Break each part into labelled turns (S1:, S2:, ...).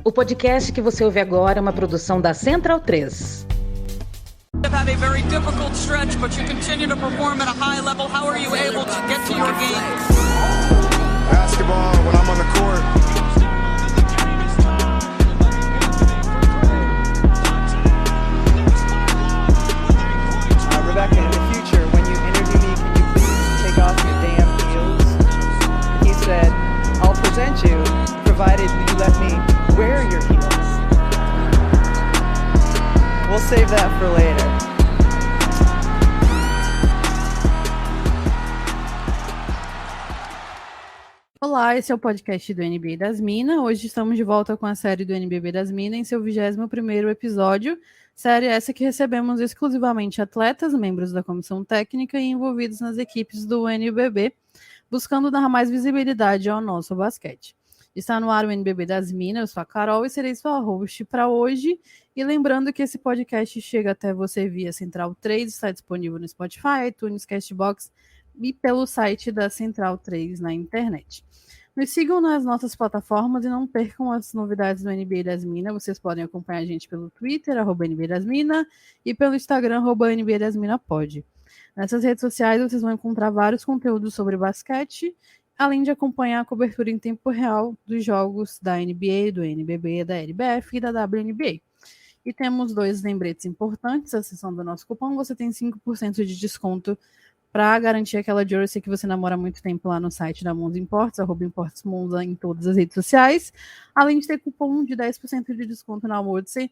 S1: O podcast que você ouve agora é uma produção da Central 3.
S2: Have a very difficult stretch, but you continue to perform at a high level. How are you able to get to your game?
S3: Basketball when I'm on the court.
S4: Rebecca, in the future, when you interview me, can you please take off your damn heels? He said, I'll present you, provided you let me wear your heels. We'll save that for later.
S5: Olá, esse é o podcast do NBA das Minas. Hoje estamos de volta com a série do NBB das Minas em seu 21º episódio. Série essa que recebemos exclusivamente atletas, membros da comissão técnica e envolvidos nas equipes do NBB, buscando dar mais visibilidade ao nosso basquete. Está no ar o NBB das Minas, eu sou a Carol e serei sua host para hoje. E lembrando que esse podcast chega até você via Central 3, está disponível no Spotify, iTunes, Castbox e pelo site da Central 3 na internet. Nos sigam nas nossas plataformas e não percam as novidades do NBA das Minas. Vocês podem acompanhar a gente pelo Twitter, @NBA das Minas, e pelo Instagram, @NBA das Minas pode. Nessas redes sociais vocês vão encontrar vários conteúdos sobre basquete, além de acompanhar a cobertura em tempo real dos jogos da NBA, do NBB, da LBF e da WNBA. E temos 2 lembretes importantes. A seção do nosso cupom, você tem 5% de desconto para garantir aquela jersey que você namora há muito tempo lá no site da Monza Imports, @ImportsMonza em todas as redes sociais. Além de ter cupom de 10% de desconto na Woodse,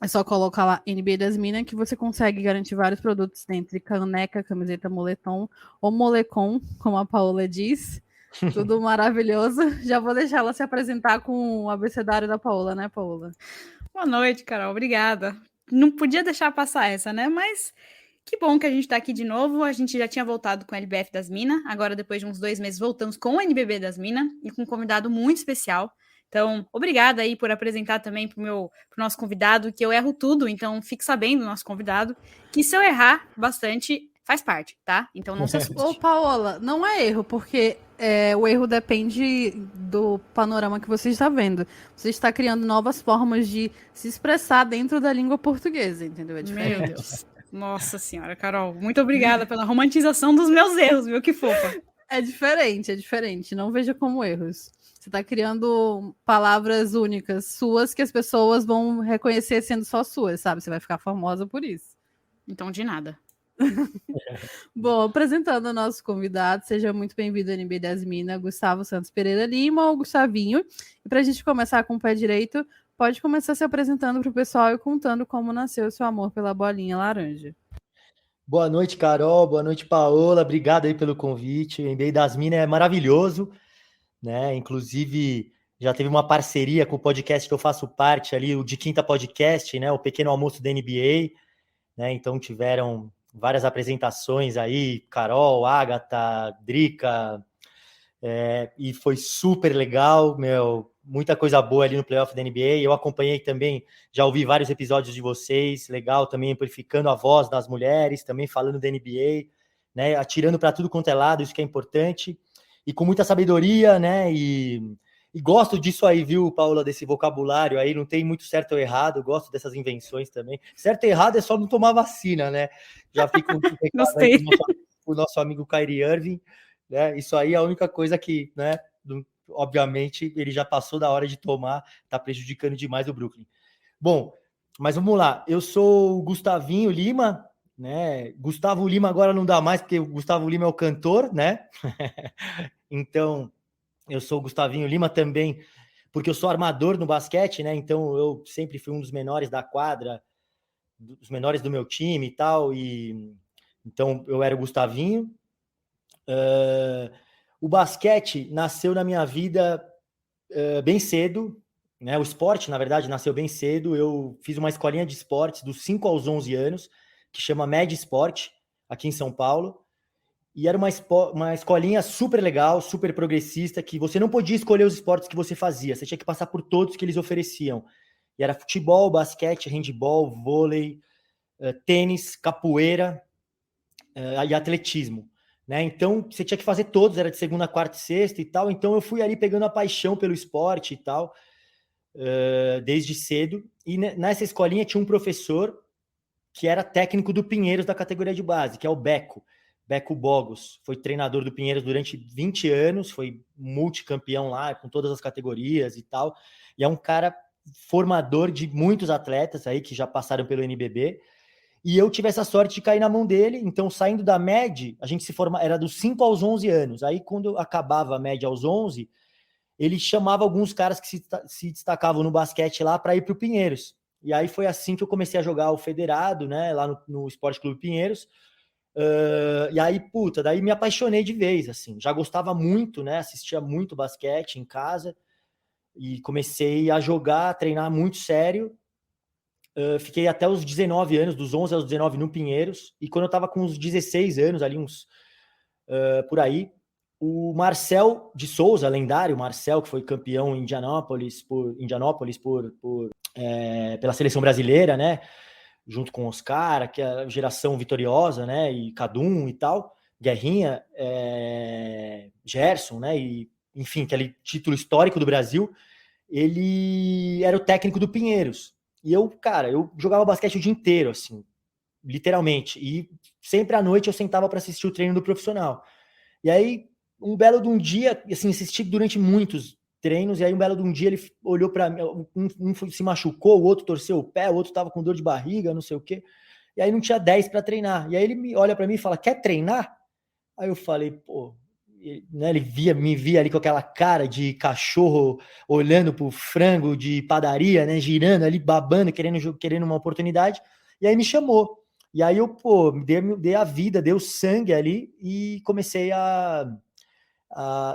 S5: é só colocar lá NBA das Minas que você consegue garantir vários produtos dentre caneca, camiseta, moletom ou molecom, como a Paola diz. Tudo maravilhoso. Já vou deixar ela se apresentar com o abecedário da Paola, né, Paola?
S6: Boa noite, Carol. Obrigada. Não podia deixar passar essa, né? Mas que bom que a gente tá aqui de novo. A gente já tinha voltado com o LBF das Minas. Agora, depois de uns 2 meses, voltamos com o NBB das Minas e com um convidado muito especial. Então, obrigada aí por apresentar também pro nosso convidado, que eu erro tudo, então fique sabendo, nosso convidado, que se eu errar bastante, faz parte, tá? Então não se assuste.
S5: Ô, Paola, não é erro, porque o erro depende do panorama que você está vendo. Você está criando novas formas de se expressar dentro da língua portuguesa, entendeu? É diferente.
S6: Meu Deus. Nossa senhora, Carol, muito obrigada pela romantização dos meus erros, viu? Que fofa.
S5: É diferente. Não veja como erros. Você está criando palavras únicas suas que as pessoas vão reconhecer sendo só suas, sabe? Você vai ficar famosa por isso.
S6: Então, de nada.
S5: Bom, apresentando o nosso convidado, seja muito bem-vindo ao NB das Minas, Gustavo Santos Pereira Lima, ou Gustavinho. E para a gente começar com o pé direito, pode começar se apresentando para o pessoal e contando como nasceu o seu amor pela bolinha laranja.
S7: Boa noite, Carol. Boa noite, Paola. Obrigado aí pelo convite. O NBA das Minas é maravilhoso, né? Inclusive, já teve uma parceria com o podcast que eu faço parte ali, o De Quinta Podcast, né? O Pequeno Almoço da NBA, né? Então tiveram várias apresentações aí, Carol, Agatha, Drica, e foi super legal, muita coisa boa ali no playoff da NBA. Eu acompanhei também, já ouvi vários episódios de vocês, legal também amplificando a voz das mulheres, também falando da NBA, né? Atirando para tudo quanto é lado, isso que é importante, e com muita sabedoria, né? E gosto disso aí, viu, Paola, desse vocabulário aí, não tem muito certo ou errado, gosto dessas invenções também. Certo e errado é só não tomar vacina, né? Já fica um recado aí pro nosso amigo Kyrie Irving, né? Isso aí é a única coisa que, né, obviamente, ele já passou da hora de tomar, tá prejudicando demais o Brooklyn. Bom, mas vamos lá, eu sou o Gustavinho Lima, né? Gustavo Lima agora não dá mais, porque o Gustavo Lima é o cantor, né? Então, eu sou o Gustavinho Lima também, porque eu sou armador no basquete, né? Então eu sempre fui um dos menores da quadra, dos menores do meu time e tal, e então eu era o Gustavinho. O basquete nasceu na minha vida bem cedo, né? O esporte, na verdade, nasceu bem cedo. Eu fiz uma escolinha de esportes dos 5 aos 11 anos, que chama Med Sport, aqui em São Paulo. E era uma escolinha super legal, super progressista, que você não podia escolher os esportes que você fazia, você tinha que passar por todos que eles ofereciam. E era futebol, basquete, handebol, vôlei, tênis, capoeira e atletismo, né? Então, você tinha que fazer todos, era de segunda, quarta e sexta e tal. Então, eu fui ali pegando a paixão pelo esporte e tal. desde cedo. E nessa escolinha tinha um professor que era técnico do Pinheiros da categoria de base, que é o Beco Bogos. Foi treinador do Pinheiros durante 20 anos, foi multicampeão lá, com todas as categorias e tal. E é um cara formador de muitos atletas aí que já passaram pelo NBB. E eu tive essa sorte de cair na mão dele. Então, saindo da MED, a gente se formava, era dos 5 aos 11 anos. Aí, quando acabava a MED aos 11, ele chamava alguns caras que se destacavam no basquete lá para ir para o Pinheiros. E aí foi assim que eu comecei a jogar o federado, né, lá no Esporte Clube Pinheiros. E aí, daí me apaixonei de vez, assim. Já gostava muito, né, assistia muito basquete em casa e comecei a jogar, a treinar muito sério. Fiquei até os 19 anos, dos 11 aos 19 no Pinheiros. E quando eu estava com uns 16 anos, ali por aí, o Marcel de Souza, lendário Marcel, que foi campeão em Indianápolis pela seleção brasileira, né? Junto com Oscar, que é a geração vitoriosa, né? E Cadum e tal, Guerrinha, Gerson, né? E, enfim, aquele título histórico do Brasil. Ele era o técnico do Pinheiros. E eu jogava basquete o dia inteiro, assim, literalmente. E sempre à noite eu sentava para assistir o treino do profissional. E aí, um belo de um dia, assim, assisti durante muitos treinos, e aí um belo de um dia ele olhou para mim, um se machucou, o outro torceu o pé, o outro tava com dor de barriga, não sei o quê. E aí não tinha 10 para treinar. E aí ele olha para mim e fala, quer treinar? Aí eu falei, né, ele me via ali com aquela cara de cachorro olhando pro frango de padaria, né, girando ali, babando, querendo uma oportunidade, e aí me chamou. E aí eu, dei a vida, dei o sangue ali e comecei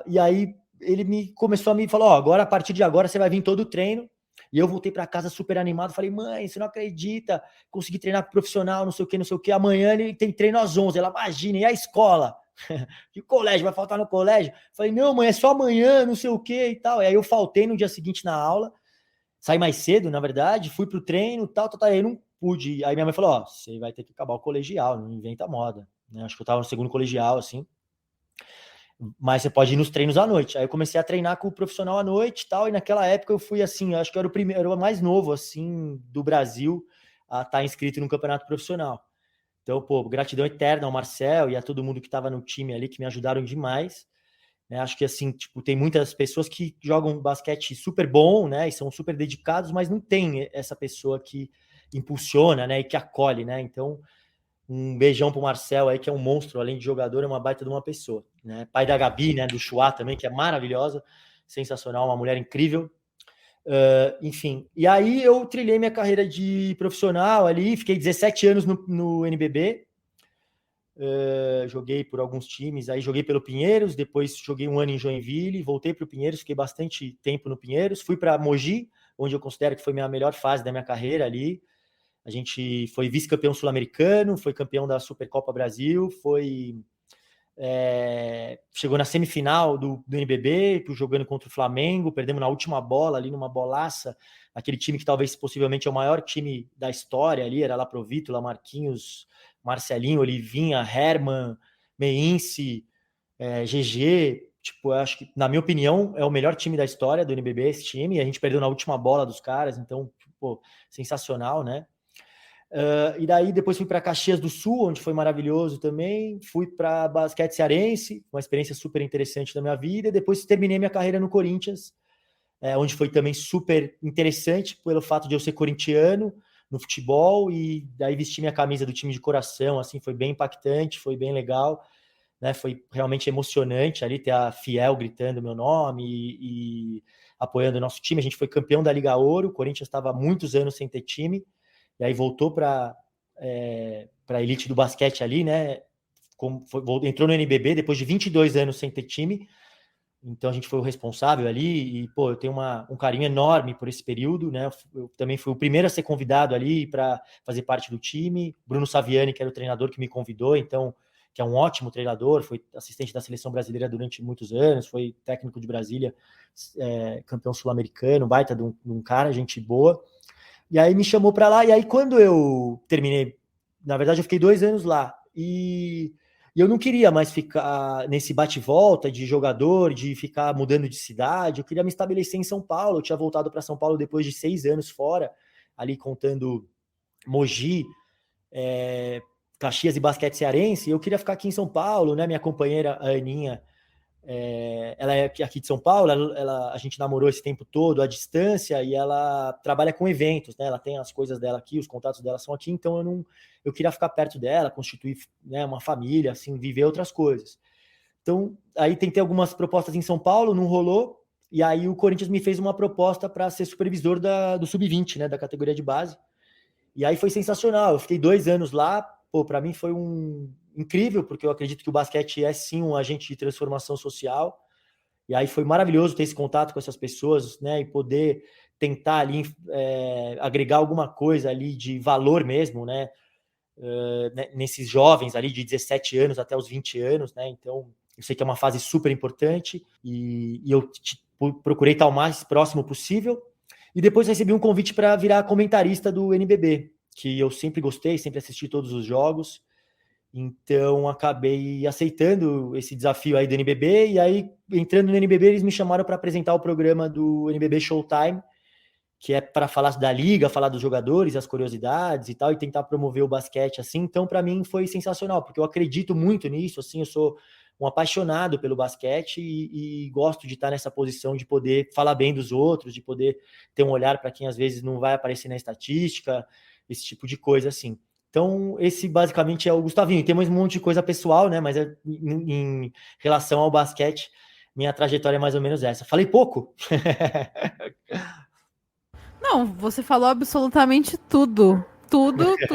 S7: e aí ele começou a me falar, agora, a partir de agora, você vai vir todo o treino. E eu voltei para casa super animado, falei, mãe, você não acredita, consegui treinar com profissional, não sei o que, amanhã ele tem treino às 11, ela imagina, e a escola? E o colégio, vai faltar no colégio? Falei, não, mãe, é só amanhã, não sei o que e tal. E aí eu faltei no dia seguinte na aula, saí mais cedo, na verdade, fui pro treino, tal, aí eu não pude. Aí minha mãe falou, você vai ter que acabar o colegial, não inventa moda, né? Acho que eu tava no segundo colegial, assim, mas você pode ir nos treinos à noite. Aí eu comecei a treinar com o profissional à noite e tal, e naquela época eu fui, assim, acho que eu era o mais novo, assim, do Brasil a estar inscrito no campeonato profissional. Então, gratidão eterna ao Marcel e a todo mundo que estava no time ali, que me ajudaram demais. Né? Acho que, assim, tem muitas pessoas que jogam basquete super bom, né? E são super dedicados, mas não tem essa pessoa que impulsiona, né? E que acolhe, né? Então, um beijão pro Marcel aí, que é um monstro, além de jogador, é uma baita de uma pessoa, né? Pai da Gabi, né? Do Chua também, que é maravilhosa, sensacional, uma mulher incrível. Enfim, e aí eu trilhei minha carreira de profissional ali, fiquei 17 anos no NBB, joguei por alguns times, aí joguei pelo Pinheiros, depois joguei um ano em Joinville, voltei para o Pinheiros, fiquei bastante tempo no Pinheiros, fui para Mogi, onde eu considero que foi a melhor fase da minha carreira ali. A gente foi vice-campeão sul-americano, foi campeão da Supercopa Brasil, chegou na semifinal do NBB, jogando contra o Flamengo, perdemos na última bola ali, numa bolaça, aquele time que talvez possivelmente é o maior time da história ali, era lá Provítola, Marquinhos, Marcelinho, Olivinha, Herman, Meince, GG, eu acho que, na minha opinião, é o melhor time da história do NBB, esse time, e a gente perdeu na última bola dos caras, então, sensacional, né? E daí depois fui para Caxias do Sul, onde foi maravilhoso também, fui para basquete cearense, uma experiência super interessante da minha vida, e depois terminei minha carreira no Corinthians, onde foi também super interessante pelo fato de eu ser corintiano no futebol, e daí vestir minha camisa do time de coração, assim, foi bem impactante, foi bem legal, né? Foi realmente emocionante ali ter a Fiel gritando meu nome e apoiando o nosso time. A gente foi campeão da Liga Ouro, o Corinthians estava há muitos anos sem ter time, e aí voltou para a elite do basquete ali, né? Entrou no NBB depois de 22 anos sem ter time. Então a gente foi o responsável ali e, eu tenho um carinho enorme por esse período, né? Eu também fui o primeiro a ser convidado ali para fazer parte do time. Bruno Saviani, que era o treinador que me convidou, então, que é um ótimo treinador, foi assistente da seleção brasileira durante muitos anos, foi técnico de Brasília, campeão sul-americano, baita de um cara, gente boa. E aí me chamou para lá, e aí quando eu terminei, na verdade eu fiquei 2 anos lá, e E eu não queria mais ficar nesse bate-volta de jogador, de ficar mudando de cidade. Eu queria me estabelecer em São Paulo. Eu tinha voltado para São Paulo depois de 6 anos fora, ali contando Mogi, Caxias e basquete cearense. E eu queria ficar aqui em São Paulo, né? Minha companheira, a Aninha, ela é aqui de São Paulo. A gente namorou esse tempo todo à distância e ela trabalha com eventos, né? Ela tem as coisas dela aqui, os contatos dela são aqui, então eu queria ficar perto dela, constituir, né, uma família, assim, viver outras coisas. Então, aí tentei algumas propostas em São Paulo, não rolou, e aí o Corinthians me fez uma proposta para ser supervisor do Sub-20, né, da categoria de base, e aí foi sensacional. Eu fiquei 2 anos lá, para mim foi incrível, porque eu acredito que o basquete é sim um agente de transformação social, e aí foi maravilhoso ter esse contato com essas pessoas, né, e poder tentar ali agregar alguma coisa ali de valor mesmo, né, nesses jovens ali de 17 anos até os 20 anos, né? Então, eu sei que é uma fase super importante e eu procurei estar o mais próximo possível. E depois recebi um convite para virar comentarista do NBB, que eu sempre gostei, sempre assisti todos os jogos. Então, acabei aceitando esse desafio aí do NBB. E aí, entrando no NBB, eles me chamaram para apresentar o programa do NBB Showtime, que é para falar da liga, falar dos jogadores, as curiosidades e tal, e tentar promover o basquete assim. Então, para mim foi sensacional, porque eu acredito muito nisso, assim, eu sou um apaixonado pelo basquete e gosto de estar nessa posição de poder falar bem dos outros, de poder ter um olhar para quem às vezes não vai aparecer na estatística, esse tipo de coisa assim. Então, esse basicamente é o Gustavinho. Tem mais um monte de coisa pessoal, né, mas em relação ao basquete, minha trajetória é mais ou menos essa. Falei pouco?
S5: Não, você falou absolutamente tudo. Tudo.
S6: Que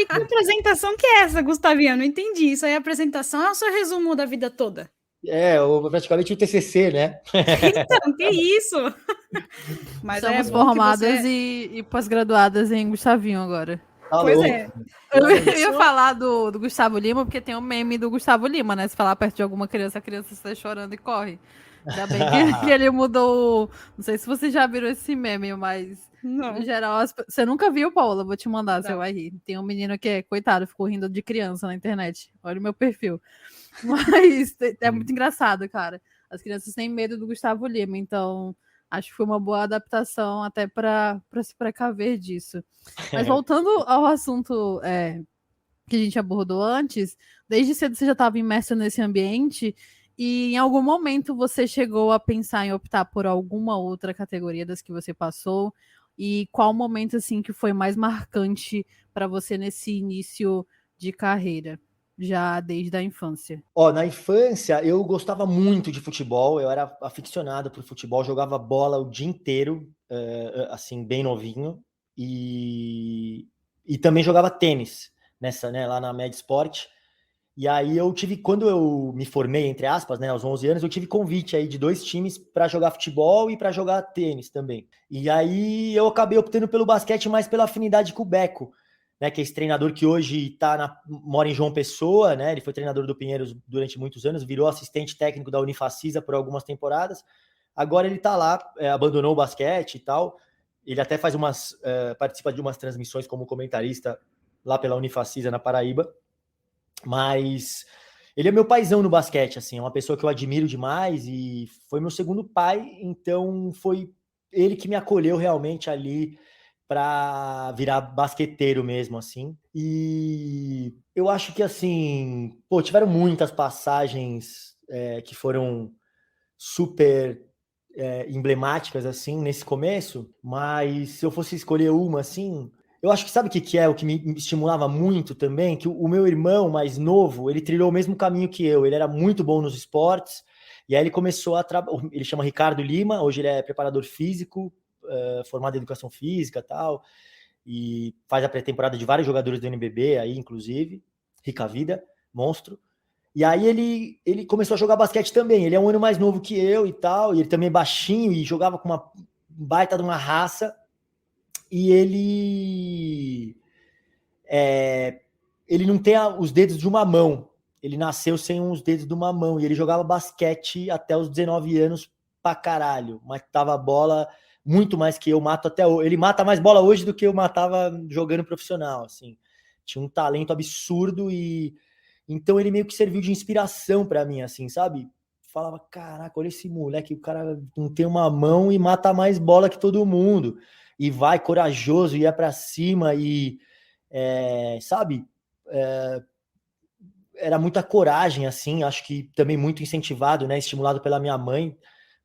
S6: apresentação que é essa, Gustavinho? Eu não entendi. Isso aí é apresentação ou é o seu resumo da vida toda?
S7: Praticamente o TCC, né?
S6: Então, que isso?
S5: Mas somos formadas e pós-graduadas em Gustavinho agora.
S6: Pois é.
S5: Eu ia falar do Gustavo Lima, porque tem um meme do Gustavo Lima, né? Se falar perto de alguma criança, a criança está chorando e corre. Ainda bem que ele mudou. Não sei se vocês já viram esse meme, mas
S6: não.
S5: Em geral, você nunca viu, Paula? Vou te mandar, você vai rir. Tem um menino que coitado, ficou rindo de criança na internet. Olha o meu perfil. Mas é muito engraçado, cara. As crianças têm medo do Gustavo Lima, então acho que foi uma boa adaptação até para se precaver disso. Mas voltando ao assunto que a gente abordou antes, desde cedo você já estava imerso nesse ambiente. E em algum momento você chegou a pensar em optar por alguma outra categoria das que você passou? E qual momento assim que foi mais marcante para você nesse início de carreira, já desde a infância?
S7: Na infância eu gostava muito de futebol, eu era aficionado por futebol, jogava bola o dia inteiro, assim, bem novinho, e também jogava tênis lá na Med Sport. E aí quando eu me formei, entre aspas, né, aos 11 anos, eu tive convite aí de 2 times para jogar futebol e para jogar tênis também. E aí eu acabei optando pelo basquete mais pela afinidade com o Beco, né, que é esse treinador que hoje mora em João Pessoa, né, ele foi treinador do Pinheiros durante muitos anos, virou assistente técnico da Unifacisa por algumas temporadas. Agora ele tá lá, abandonou o basquete e tal. Ele até faz participa de umas transmissões como comentarista lá pela Unifacisa na Paraíba. Mas ele é meu paizão no basquete, assim, é uma pessoa que eu admiro demais e foi meu segundo pai, então foi ele que me acolheu realmente ali para virar basqueteiro mesmo, assim. E eu acho que, assim, tiveram muitas passagens que foram super emblemáticas, assim, nesse começo, mas se eu fosse escolher uma, assim... Eu acho que sabe o que é o que me estimulava muito também? Que o meu irmão mais novo, ele trilhou o mesmo caminho que eu. Ele era muito bom nos esportes. E aí ele começou a trabalhar. Ele chama Ricardo Lima. Hoje ele é preparador físico, formado em educação física e tal. E faz a pré-temporada de vários jogadores do NBB aí, inclusive. Rica vida, monstro. E aí ele começou a jogar basquete também. Ele é um ano mais novo que eu e tal. E ele também é baixinho e jogava com uma baita de uma raça. E ele não tem os dedos de uma mão. Ele nasceu sem os dedos de uma mão. E ele jogava basquete até os 19 anos pra caralho. Matava bola muito mais que eu mato até hoje. Ele mata mais bola hoje do que eu matava jogando profissional, assim. Tinha um talento absurdo e Então ele meio que serviu de inspiração para mim, assim, sabe? Falava, caraca, olha esse moleque, o cara não tem uma mão e mata mais bola que todo mundo. E vai corajoso, ia para cima e, sabe? Era muita coragem, assim, acho que também muito incentivado, né? Estimulado pela minha mãe,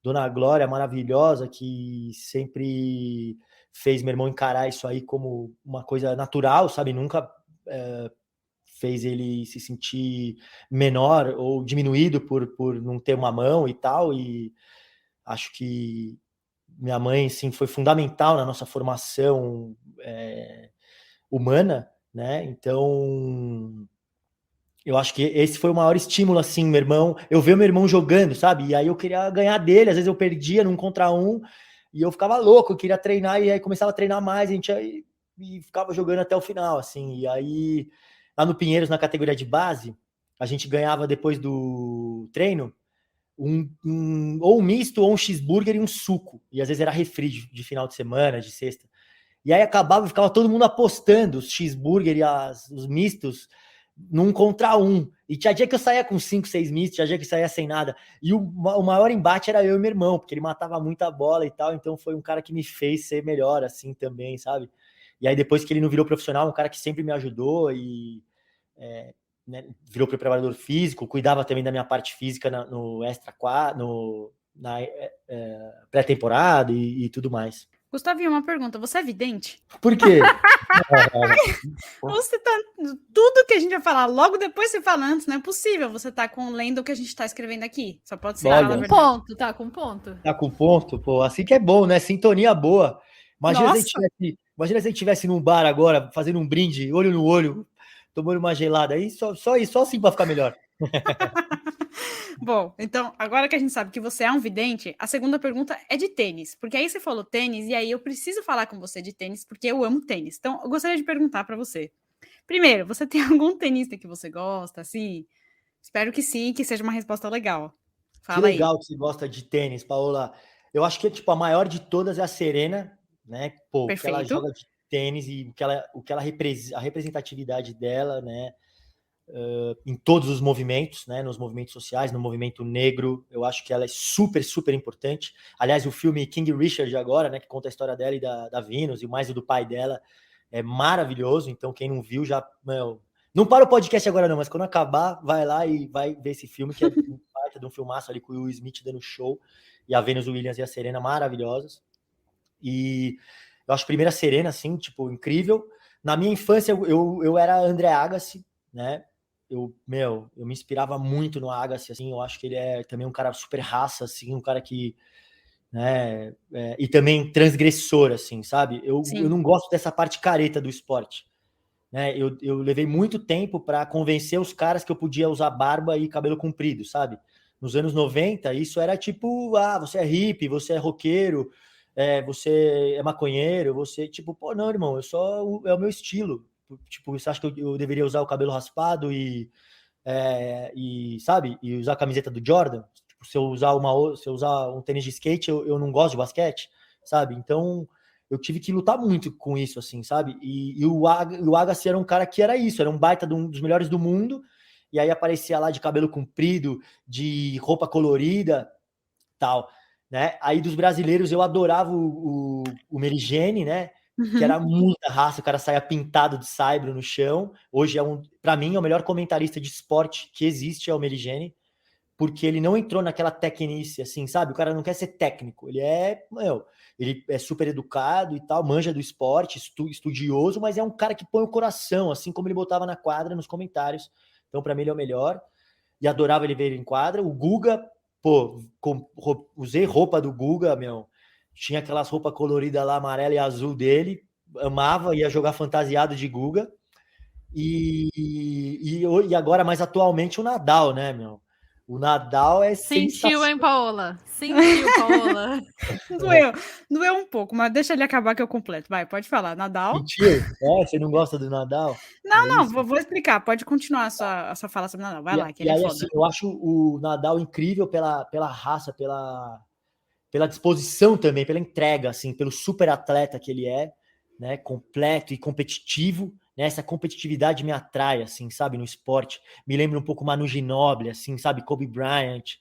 S7: Dona Glória, maravilhosa, que sempre fez meu irmão encarar isso aí como uma coisa natural, sabe? Nunca fez ele se sentir menor ou diminuído por não ter uma mão e tal, e acho que minha mãe, sim, foi fundamental na nossa formação humana, né? Então, eu acho que esse foi o maior estímulo, assim, meu irmão, eu ver meu irmão jogando, sabe? E aí eu queria ganhar dele, às vezes eu perdia num contra um, e eu ficava louco, eu queria treinar, e aí começava a treinar mais, a gente e ficava jogando até o final, assim, e aí lá no Pinheiros, na categoria de base, a gente ganhava depois do treino ou um misto, ou um cheeseburger e um suco. E às vezes era refri de final de semana, de sexta. E aí acabava e ficava todo mundo apostando os cheeseburger e os mistos num contra um. E tinha dia que eu saía com 5, 6 mistos, tinha dia que eu saía sem nada. E o maior embate era eu e meu irmão, porque ele matava muita bola e tal, então foi um cara que me fez ser melhor, assim, também, sabe? E aí depois que ele não virou profissional, um cara que sempre me ajudou e né, virou preparador físico, cuidava também da minha parte física no na pré-temporada e tudo mais.
S6: Gustavinho, uma pergunta. Você é vidente?
S7: Por quê?
S6: Você tá... Tudo que a gente vai falar logo depois você fala antes, não é possível. Você tá lendo o que a gente tá escrevendo aqui. Só pode ser
S5: Tá com ponto, tá com ponto.
S7: Tá com ponto, pô. Assim que é bom, né? Sintonia boa. Imagina se a gente estivesse num bar agora, fazendo um brinde, olho no olho, tomando uma gelada aí, só assim pra ficar melhor.
S6: Bom, então, agora que a gente sabe que você é um vidente, a segunda pergunta é de tênis. Porque aí você falou tênis, e aí eu preciso falar com você de tênis, porque eu amo tênis. Então, eu gostaria de perguntar pra você. Primeiro, você tem algum tenista que você gosta, assim? Espero que sim, que seja uma resposta legal. Fala
S7: que legal
S6: aí.
S7: que você gosta de tênis, Paola. Eu acho que tipo, a maior de todas é a Serena, né? Pô, que ela joga de tênis e a representatividade dela, né? Em todos os movimentos, né? Nos movimentos sociais, no movimento negro, eu acho que ela é super, super importante. Aliás, o filme King Richard agora, né? Que conta a história dela e da Venus e mais o do pai dela, é maravilhoso. Então, quem não viu já... não para o podcast agora não, mas quando acabar, vai lá e vai ver esse filme, que é parte de um filmaço ali com o Will Smith dando show, e a Venus Williams e a Serena maravilhosas. E eu acho a primeira Serena, assim, tipo, incrível. Na minha infância, eu era André Agassi, né? Eu me inspirava muito no Agassi, assim, eu acho que ele é também um cara super raça, assim, um cara que, né, e também transgressor, assim, sabe? Eu não gosto dessa parte careta do esporte, né? Eu levei muito tempo para convencer os caras que eu podia usar barba e cabelo comprido, sabe? Nos anos 90, isso era tipo, você é hippie, você é roqueiro, você é maconheiro, você, tipo, pô, não, irmão, é o meu estilo. Tipo, você acha que eu deveria usar o cabelo raspado e sabe, e usar a camiseta do Jordan? Tipo, se eu usar um tênis de skate, eu não gosto de basquete, sabe? Então, eu tive que lutar muito com isso, assim, sabe? E o Agassi era um cara que era isso, era um baita dos melhores do mundo, e aí aparecia lá de cabelo comprido, de roupa colorida, tal, né? Aí dos brasileiros eu adorava o Meligeni, né? Que era muita raça, o cara saia pintado de saibro no chão. Hoje para mim, é o melhor comentarista de esporte que existe, é o Meligeni, porque ele não entrou naquela tecnice, assim, sabe? O cara não quer ser técnico, ele é super educado e tal, manja do esporte, estudioso, mas é um cara que põe o coração, assim como ele botava na quadra, nos comentários. Então, para mim, ele é o melhor. E adorava ele ver ele em quadra. O Guga, pô, usei roupa do Guga, tinha aquelas roupas coloridas lá, amarela e azul dele, amava, ia jogar fantasiado de Guga. E agora, mais atualmente, o Nadal, né, O Nadal é
S5: Sentiu, hein, Paola? Sentiu, Paola.
S6: Doeu um pouco, mas deixa ele acabar que eu completo. Vai, pode falar. Nadal?
S7: Sentiu? Você não gosta do Nadal?
S6: Não, vou explicar. Pode continuar a sua fala sobre o Nadal. Vai lá, que ele é foda.
S7: Assim, eu acho o Nadal incrível pela raça, pela disposição também, pela entrega, assim, pelo super atleta que ele é, né, completo e competitivo, né? Essa competitividade me atrai, assim, sabe, no esporte. Me lembra um pouco Manu Ginóbili, assim, sabe, Kobe Bryant.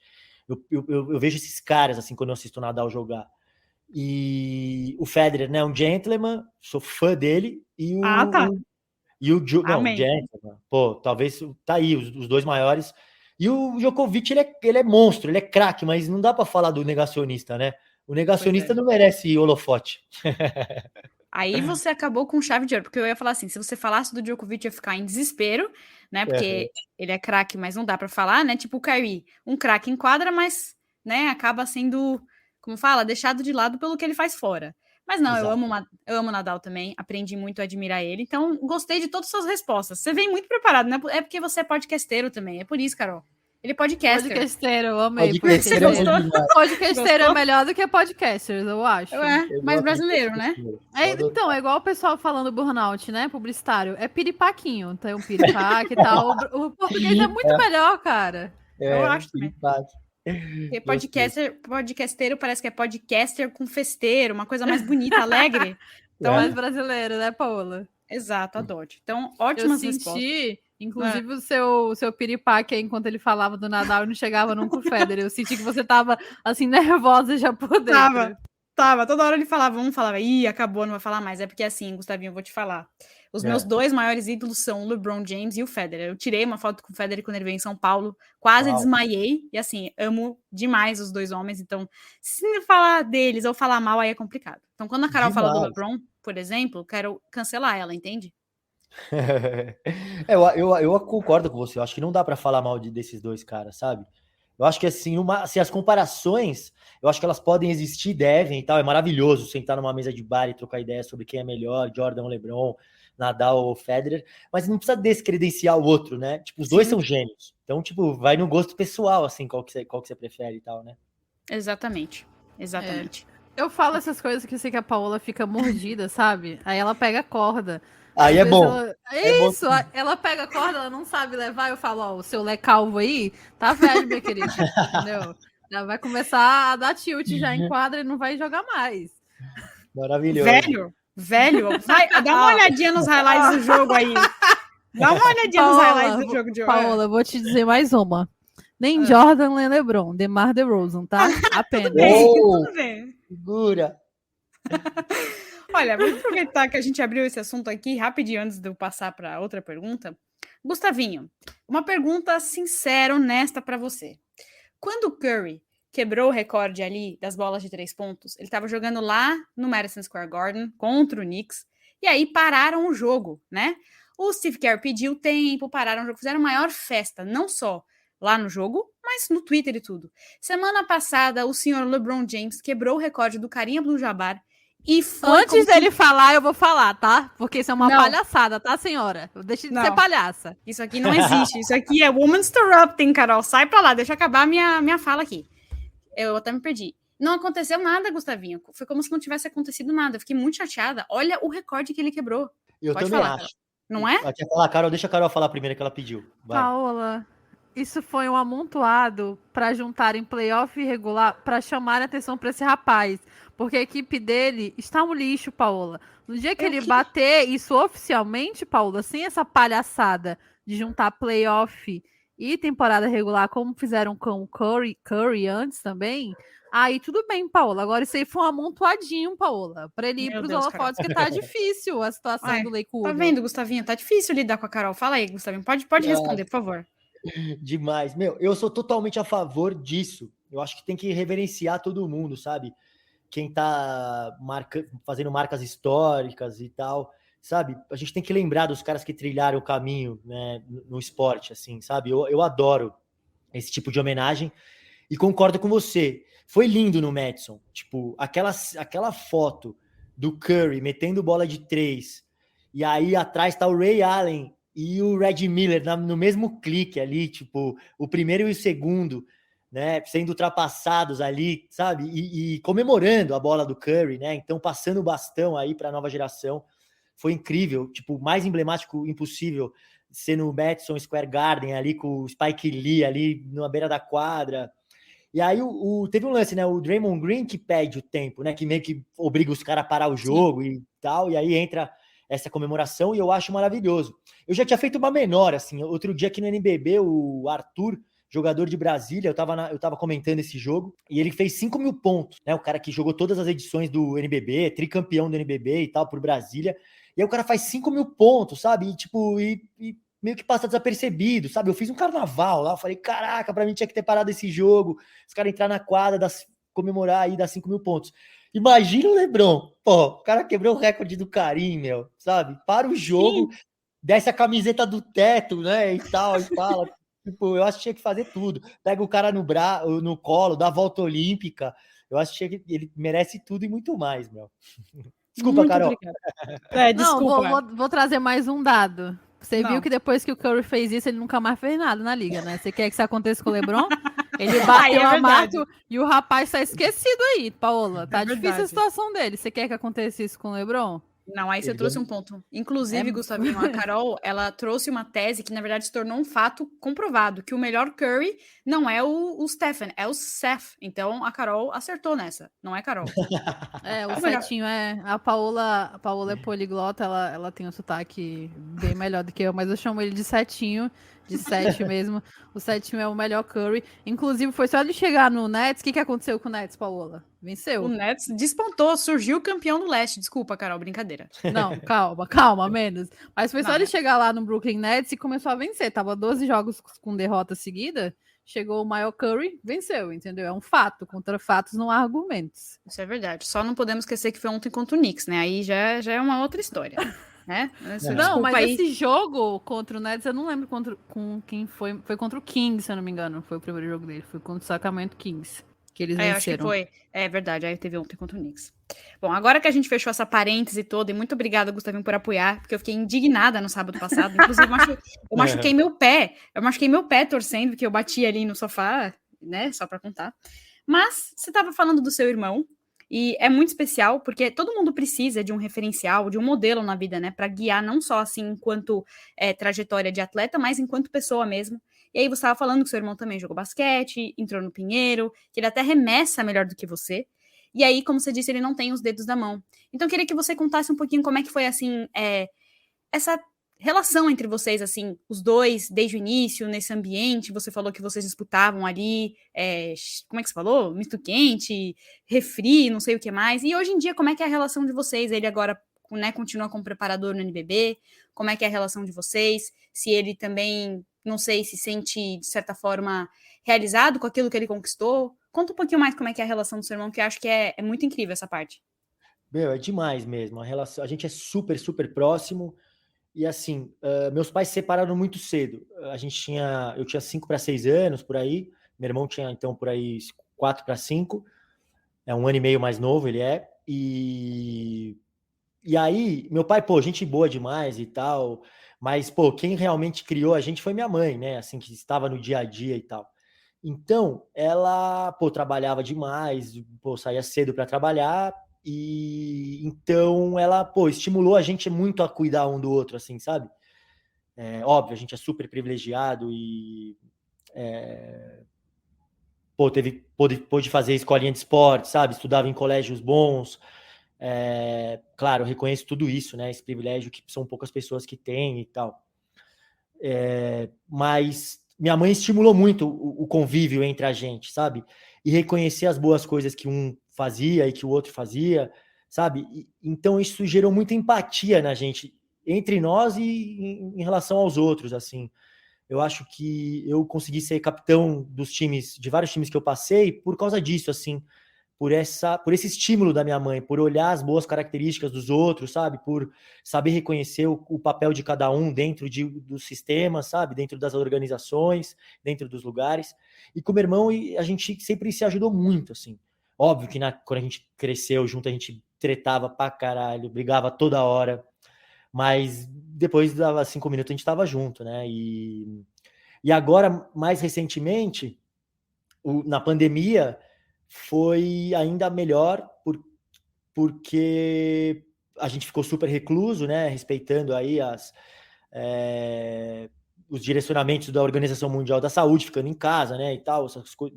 S7: Eu vejo esses caras, assim, quando eu assisto o Nadal jogar. E o Federer, né, um gentleman, sou fã dele, e
S6: Tá.
S7: não,
S6: Amém.
S7: gentleman, pô, talvez, tá aí, os dois maiores. E o Djokovic, ele é monstro, ele é craque, mas não dá para falar do negacionista, né? O negacionista não merece holofote.
S6: Aí você acabou com chave de ouro, porque eu ia falar assim, se você falasse do Djokovic, eu ia ficar em desespero, né? Porque ele é craque, mas não dá pra falar, né? Tipo o Kyrie, um craque em quadra, mas, né, acaba sendo, como fala, deixado de lado pelo que ele faz fora. Mas não, eu amo o Nadal também, aprendi muito a admirar ele, então gostei de todas as suas respostas. Você vem muito preparado, né? É porque você é podcasteiro também, é por isso, Carol. Ele é podcaster.
S5: Podcasteiro, eu amei.
S7: Podcasteiro
S5: Podcasteiro é melhor do que podcasters, eu acho.
S6: Mais brasileiro, né?
S5: Então, é igual o pessoal falando burnout, né? Publicitário. É piripaquinho. Tem um piripaque e tal. O português é muito melhor, cara.
S6: Eu acho também. Porque podcasteiro parece que é podcaster com festeiro, uma coisa mais bonita, alegre.
S5: Então, mais brasileiro, né, Paola?
S6: Exato, adoro. Então, ótimas respostas.
S5: Inclusive, o seu piripaque aí, enquanto ele falava do Nadal e não chegava nunca o Federer. Eu senti que você tava, assim, nervosa já por dentro.
S6: Tava. Toda hora ele falava, ih, acabou, não vai falar mais. É porque assim, Gustavinho, eu vou te falar. Os meus dois maiores ídolos são o LeBron James e o Federer. Eu tirei uma foto com o Federer quando ele veio em São Paulo, quase desmaiei. E assim, amo demais os dois homens. Então, se falar deles ou falar mal, aí é complicado. Então, quando a Carol fala do LeBron, por exemplo, eu quero cancelar ela, entende?
S7: Eu concordo com você. Eu acho que não dá para falar mal desses dois caras, sabe? Eu acho que assim, as comparações, eu acho que elas podem existir, devem e tal. É maravilhoso sentar numa mesa de bar e trocar ideia sobre quem é melhor, Jordan ou LeBron, Nadal ou Federer, mas não precisa descredenciar o outro, né? Tipo, os dois são gênios. Então, tipo, vai no gosto pessoal, assim, qual que você prefere e tal, né?
S6: Exatamente.
S5: Eu falo essas coisas que eu sei que a Paola fica mordida, sabe? Aí ela pega a corda.
S7: Aí é bom.
S5: Ela pega a corda, ela não sabe levar. Eu falo, o seu Lé calvo aí tá velho, minha querida. Entendeu? Ela vai começar a dar tilt já em quadra e não vai jogar mais.
S7: Maravilhoso.
S6: Velho. Vai, dá uma olhadinha nos highlights do jogo aí. Dá uma olhadinha nos highlights do jogo de hoje.
S5: Paola, eu vou te dizer mais uma. Nem Jordan, nem LeBron. DeMar DeRozan, tá? Apenas.
S6: Tudo bem.
S7: Segura.
S6: Olha, vamos aproveitar que a gente abriu esse assunto aqui rapidinho antes de eu passar para outra pergunta. Gustavinho, uma pergunta sincera, honesta para você. Quando o Curry quebrou o recorde ali das bolas de 3 pontos, ele estava jogando lá no Madison Square Garden contra o Knicks, e aí pararam o jogo, né? O Steve Kerr pediu tempo, pararam o jogo, fizeram maior festa, não só lá no jogo, mas no Twitter e tudo. Semana passada, o senhor LeBron James quebrou o recorde do Kareem Abdul-Jabbar. E
S5: antes dele falar, eu vou falar, tá? Porque isso é uma palhaçada, tá, senhora? Deixa de ser palhaça.
S6: Isso aqui não existe. Isso aqui é Woman's Interrupting, Carol. Sai pra lá, deixa eu acabar minha fala aqui. Eu até me perdi. Não aconteceu nada, Gustavinho. Foi como se não tivesse acontecido nada. Eu fiquei muito chateada. Olha o recorde que ele quebrou.
S7: Pode também falar, acho.
S6: Carol. Não é?
S7: Ela quer falar, Carol, deixa a Carol falar primeiro que ela pediu. Vai.
S5: Paola, isso foi um amontoado para juntarem playoff irregular para chamar a atenção para esse rapaz. Porque a equipe dele está um lixo, Paola. No dia que ele bater isso oficialmente, Paola, sem essa palhaçada de juntar playoff e temporada regular, como fizeram com o Curry antes também, aí tudo bem, Paola. Agora isso aí foi um amontoadinho, Paola, para ele ir para os holofotes, que tá difícil a situação do Lakewood.
S6: Tá vendo, Gustavinho? Tá difícil lidar com a Carol. Fala aí, Gustavinho. Pode responder, por favor.
S7: Demais. Eu sou totalmente a favor disso. Eu acho que tem que reverenciar todo mundo, sabe? Quem tá fazendo marcas históricas e tal, sabe? A gente tem que lembrar dos caras que trilharam o caminho, né, no esporte, assim, sabe? Eu adoro esse tipo de homenagem e concordo com você. Foi lindo no Madison. Tipo, aquela foto do Curry metendo bola de 3 e aí atrás tá o Ray Allen e o Reggie Miller no mesmo clique ali, tipo, o primeiro e o segundo, né, sendo ultrapassados ali, sabe, e comemorando a bola do Curry, né, então passando o bastão aí para a nova geração, foi incrível, tipo, mais emblemático impossível ser no Madison Square Garden ali com o Spike Lee ali na beira da quadra, e aí teve um lance, né, o Draymond Green que pede o tempo, né, que meio que obriga os caras a parar o jogo. Sim. E tal, e aí entra essa comemoração e eu acho maravilhoso. Eu já tinha feito uma menor, assim, outro dia aqui no NBB, o Arthur, jogador de Brasília, eu tava comentando esse jogo, e ele fez 5 mil pontos, né? O cara que jogou todas as edições do NBB, tricampeão do NBB e tal, por Brasília, e aí o cara faz 5 mil pontos, sabe? E, tipo, meio que passa desapercebido, sabe? Eu fiz um carnaval lá, eu falei, caraca, pra mim tinha que ter parado esse jogo, os caras entrar na quadra, comemorar aí, dar 5 mil pontos. Imagina o LeBron, pô, o cara quebrou o recorde do Karim, meu, sabe? Para o jogo, desce a camiseta do teto, né, e tal, e fala, tipo, eu acho que tinha que fazer tudo. Pega o cara no colo, dá a volta olímpica, eu acho que ele merece tudo e muito mais, meu. Desculpa,
S6: Muito
S7: Carol.
S6: obrigada. Desculpa.
S5: Não, vou trazer mais um dado. Você viu que depois que o Curry fez isso, ele nunca mais fez nada na liga, né? Você quer que isso aconteça com o LeBron? Ele bateu a marca e o rapaz tá esquecido aí, Paola. Tá difícil a situação dele. Você quer que aconteça isso com o LeBron?
S6: Não, aí você trouxe um ponto. Inclusive, Gustavinho, a Carol, ela trouxe uma tese que, na verdade, se tornou um fato comprovado, que o melhor Curry não é o Stephen, é o Seth. Então, a Carol acertou nessa, não é Carol.
S5: O Setinho a Paola é poliglota, ela tem um sotaque bem melhor do que eu, mas eu chamo ele de Setinho, de Sete mesmo. O Setinho é o melhor Curry. Inclusive, foi só ele chegar no Nets. O que aconteceu com o Nets, Paola? Venceu.
S6: O Nets despontou, surgiu campeão do leste. Desculpa, Carol, brincadeira.
S5: Não, calma, menos. Mas foi só ele chegar lá no Brooklyn Nets e começou a vencer. Tava 12 jogos com derrota seguida. Chegou o maior Curry, venceu, entendeu? É um fato. Contra fatos não há argumentos.
S6: Isso é verdade. Só não podemos esquecer que foi ontem contra o Knicks, né? Aí já é uma outra história. Né?
S5: Não, mas aí... esse jogo contra o Nets, eu não lembro com quem foi. Foi contra o Kings, se eu não me engano. Foi o primeiro jogo dele. Foi contra o Sacramento Kings. Que eles venceram.
S6: Acho que foi. É verdade. Aí teve ontem contra o Knicks. Bom, agora que a gente fechou essa parêntese toda, e muito obrigada, Gustavinho, por apoiar, porque eu fiquei indignada no sábado passado. Inclusive, eu machuquei meu pé. Eu machuquei meu pé torcendo, porque eu bati ali no sofá, né? Só pra contar. Mas você tava falando do seu irmão. E é muito especial, porque todo mundo precisa de um referencial, de um modelo na vida, né? Para guiar não só assim enquanto trajetória de atleta, mas enquanto pessoa mesmo. E aí você estava falando que seu irmão também jogou basquete, entrou no Pinheiro, que ele até remessa melhor do que você. E aí, como você disse, ele não tem os dedos da mão. Então eu queria que você contasse um pouquinho como é que foi, assim, essa relação entre vocês, assim, os dois, desde o início, nesse ambiente. Você falou que vocês disputavam ali, como é que você falou? Misto quente, refri, não sei o que mais. E hoje em dia, como é que é a relação de vocês? Ele agora, né, continua como preparador no NBB. Como é que é a relação de vocês? Se ele também, não sei, se sente, de certa forma, realizado com aquilo que ele conquistou. Conta um pouquinho mais como é que é a relação do seu irmão, que eu acho que é muito incrível essa parte.
S7: Meu, é demais mesmo. A gente é super, super próximo. E assim, meus pais se separaram muito cedo. Eu tinha 5 para 6 anos, por aí. Meu irmão tinha, então, por aí 4 para 5. É 1 ano e meio mais novo, ele é. E aí, meu pai, gente boa demais e tal. Mas, quem realmente criou a gente foi minha mãe, né? Assim, que estava no dia a dia e tal. Então, ela, trabalhava demais, saía cedo para trabalhar. E então ela, estimulou a gente muito a cuidar um do outro, assim, sabe? Óbvio, a gente é super privilegiado e pôde fazer escolinha de esporte, sabe? Estudava em colégios bons. Claro, eu reconheço tudo isso, né? Esse privilégio que são poucas pessoas que têm e tal. Mas minha mãe estimulou muito o convívio entre a gente, sabe? E reconhecer as boas coisas que um fazia e que o outro fazia, sabe? Então isso gerou muita empatia na gente, entre nós e em relação aos outros, assim. Eu acho que eu consegui ser capitão de vários times que eu passei por causa disso, assim, por esse estímulo da minha mãe, por olhar as boas características dos outros, sabe? Por saber reconhecer o papel de cada um dentro do sistema, sabe? Dentro das organizações, dentro dos lugares. E com o meu irmão, a gente sempre se ajudou muito, assim. Óbvio que quando a gente cresceu junto, a gente tretava pra caralho, brigava toda hora, mas depois dava 5 minutos a gente tava junto, né? E agora, mais recentemente, na pandemia, foi ainda melhor porque a gente ficou super recluso, né? Respeitando aí os direcionamentos da Organização Mundial da Saúde, ficando em casa, né, e tal,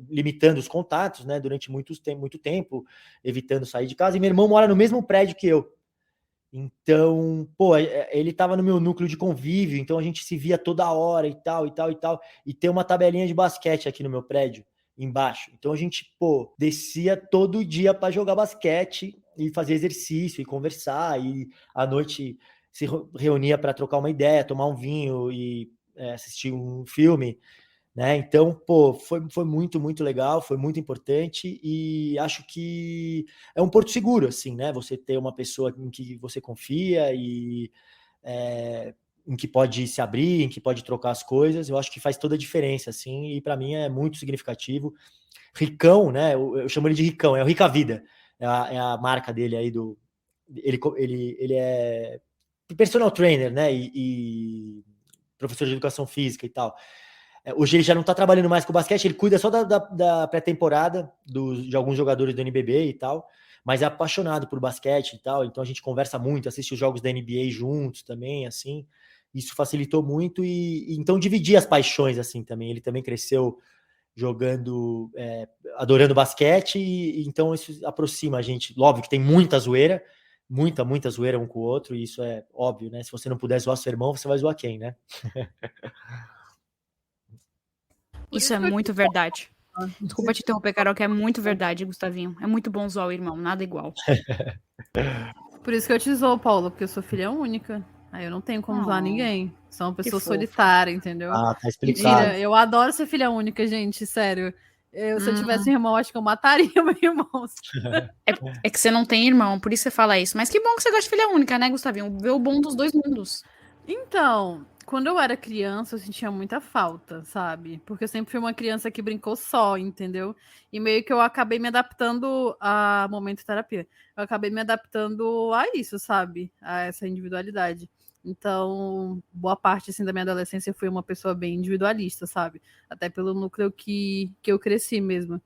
S7: limitando os contatos, né, durante muito tempo, evitando sair de casa. E meu irmão mora no mesmo prédio que eu. Então, pô, ele estava no meu núcleo de convívio, então a gente se via toda hora e tal, e tal, e tal. E tem uma tabelinha de basquete aqui no meu prédio, embaixo. Então a gente, pô, descia todo dia para jogar basquete e fazer exercício e conversar. E à noite se reunia para trocar uma ideia, tomar um vinho e assistir um filme. Né? Então, pô, foi muito, muito legal, foi muito importante e acho que é um porto seguro, assim, né? Você ter uma pessoa em que você confia e em que pode se abrir, em que pode trocar as coisas, eu acho que faz toda a diferença, assim, e para mim é muito significativo. Ricão, né? Eu chamo ele de Ricão, é o Rica Vida, é a marca dele aí do. Ele é personal trainer, né? E professor de educação física e tal. Hoje ele já não está trabalhando mais com basquete, ele cuida só da pré-temporada de alguns jogadores do NBB e tal, mas é apaixonado por basquete e tal, então a gente conversa muito, assiste os jogos da NBA juntos também, assim, isso facilitou muito e então dividir as paixões, assim, também, ele também cresceu jogando, adorando basquete e então isso aproxima a gente, óbvio que tem muita zoeira, muita zoeira um com o outro, e isso é óbvio, né, se você não puder zoar seu irmão, você vai zoar quem, né?
S6: Isso é muito verdade. Desculpa te interromper, Carol, que é muito verdade, Gustavinho. É muito bom zoar o irmão, nada igual.
S5: Por isso que eu te zoo, Paula, porque eu sou filha única. Aí eu não tenho como zoar ninguém. Sou uma pessoa solitária, entendeu?
S7: Ah, tá explicado.
S5: Mentira, eu adoro ser filha única, gente, sério. Se eu tivesse um irmão, acho que eu mataria meu irmão.
S6: É que você não tem irmão, por isso você fala isso. Mas que bom que você gosta de filha única, né, Gustavinho? Ver o bom dos dois mundos.
S5: Então, quando eu era criança, eu sentia muita falta, sabe? Porque eu sempre fui uma criança que brincou só, entendeu? E meio que eu acabei me adaptando a momento terapia. Eu acabei me adaptando a isso, sabe? A essa individualidade. Então, boa parte assim da minha adolescência eu fui uma pessoa bem individualista, sabe? Até pelo núcleo que eu cresci mesmo.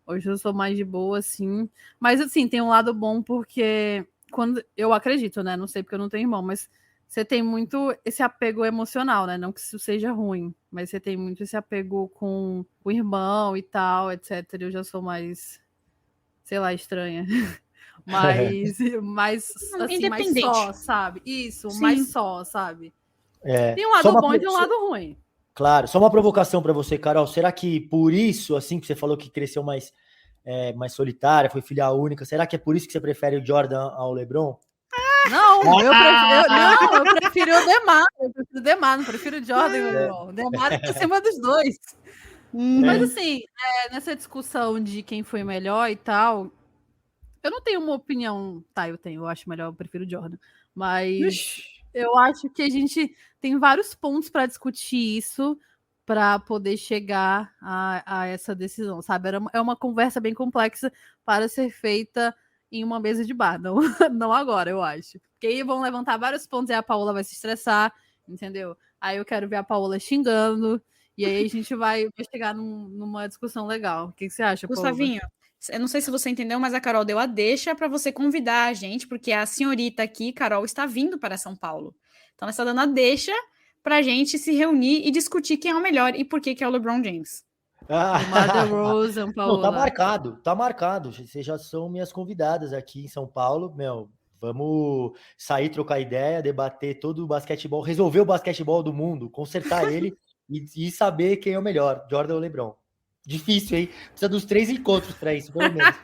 S5: Hoje eu sou mais de boa, assim. Mas, assim, tem um lado bom porque quando eu acredito, né? Não sei porque eu não tenho irmão, mas você tem muito esse apego emocional, né? Não que isso seja ruim, mas você tem muito esse apego com o irmão e tal, etc. Eu já sou mais, sei lá, estranha. mais assim, mais só, sabe? Isso, sim. Mais só, sabe? Tem um lado bom e tem um lado ruim.
S7: Claro, só uma provocação para você, Carol. Será que por isso, assim, que você falou que cresceu mais solitária, foi filha única, será que é por isso que você prefere o Jordan ao LeBron?
S5: Não, eu prefiro o Demar. Eu prefiro o Demar, não prefiro o Jordan e o LeBron. O Demar é por cima dos dois. Mas assim, nessa discussão de quem foi melhor e tal, eu não tenho uma opinião. Tá, eu acho melhor, eu prefiro o Jordan. Mas eu acho que a gente tem vários pontos para discutir isso para poder chegar a essa decisão, sabe? É uma conversa bem complexa para ser feita em uma mesa de bar, não agora, eu acho. Porque aí vão levantar vários pontos e a Paola vai se estressar, entendeu? Aí eu quero ver a Paola xingando, e aí a gente vai chegar numa discussão legal. O que você acha, Paola?
S6: Gustavinho, eu não sei se você entendeu, mas a Carol deu a deixa para você convidar a gente, porque a senhorita aqui, Carol, está vindo para São Paulo. Então ela está dando a deixa para a gente se reunir e discutir quem é o melhor e por que é o LeBron James.
S5: Mother Rose, Paola.
S7: Não, tá marcado. Vocês já são minhas convidadas aqui em São Paulo. Vamos sair, trocar ideia, debater todo o basquetebol, resolver o basquetebol do mundo, consertar ele e saber quem é o melhor, Jordan ou LeBron. Difícil, hein? Precisa dos 3 encontros para isso, pelo menos.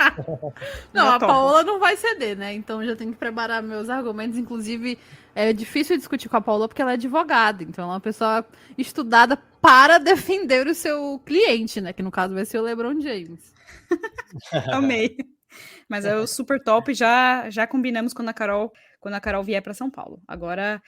S5: Não, a Paola não vai ceder, né? Então já tenho que preparar meus argumentos. Inclusive, é difícil discutir com a Paola porque ela é advogada. Então ela é uma pessoa estudada para defender o seu cliente, né? Que no caso vai ser o LeBron James.
S6: Amei. Mas é o super top. Já combinamos quando a Carol vier para São Paulo. Agora,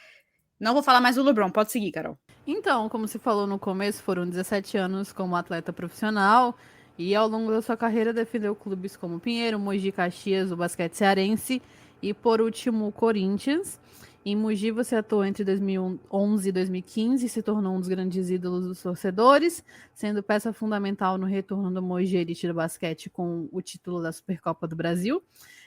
S6: não vou falar mais do LeBron. Pode seguir, Carol.
S5: Então, como você falou no começo, foram 17 anos como atleta profissional e ao longo da sua carreira defendeu clubes como Pinheiro, Mogi, Caxias, o basquete cearense e, por último, o Corinthians. Em Mogi, você atuou entre 2011 e 2015 e se tornou um dos grandes ídolos dos torcedores, sendo peça fundamental no retorno do Mogi Elite do basquete com o título da Supercopa do Brasil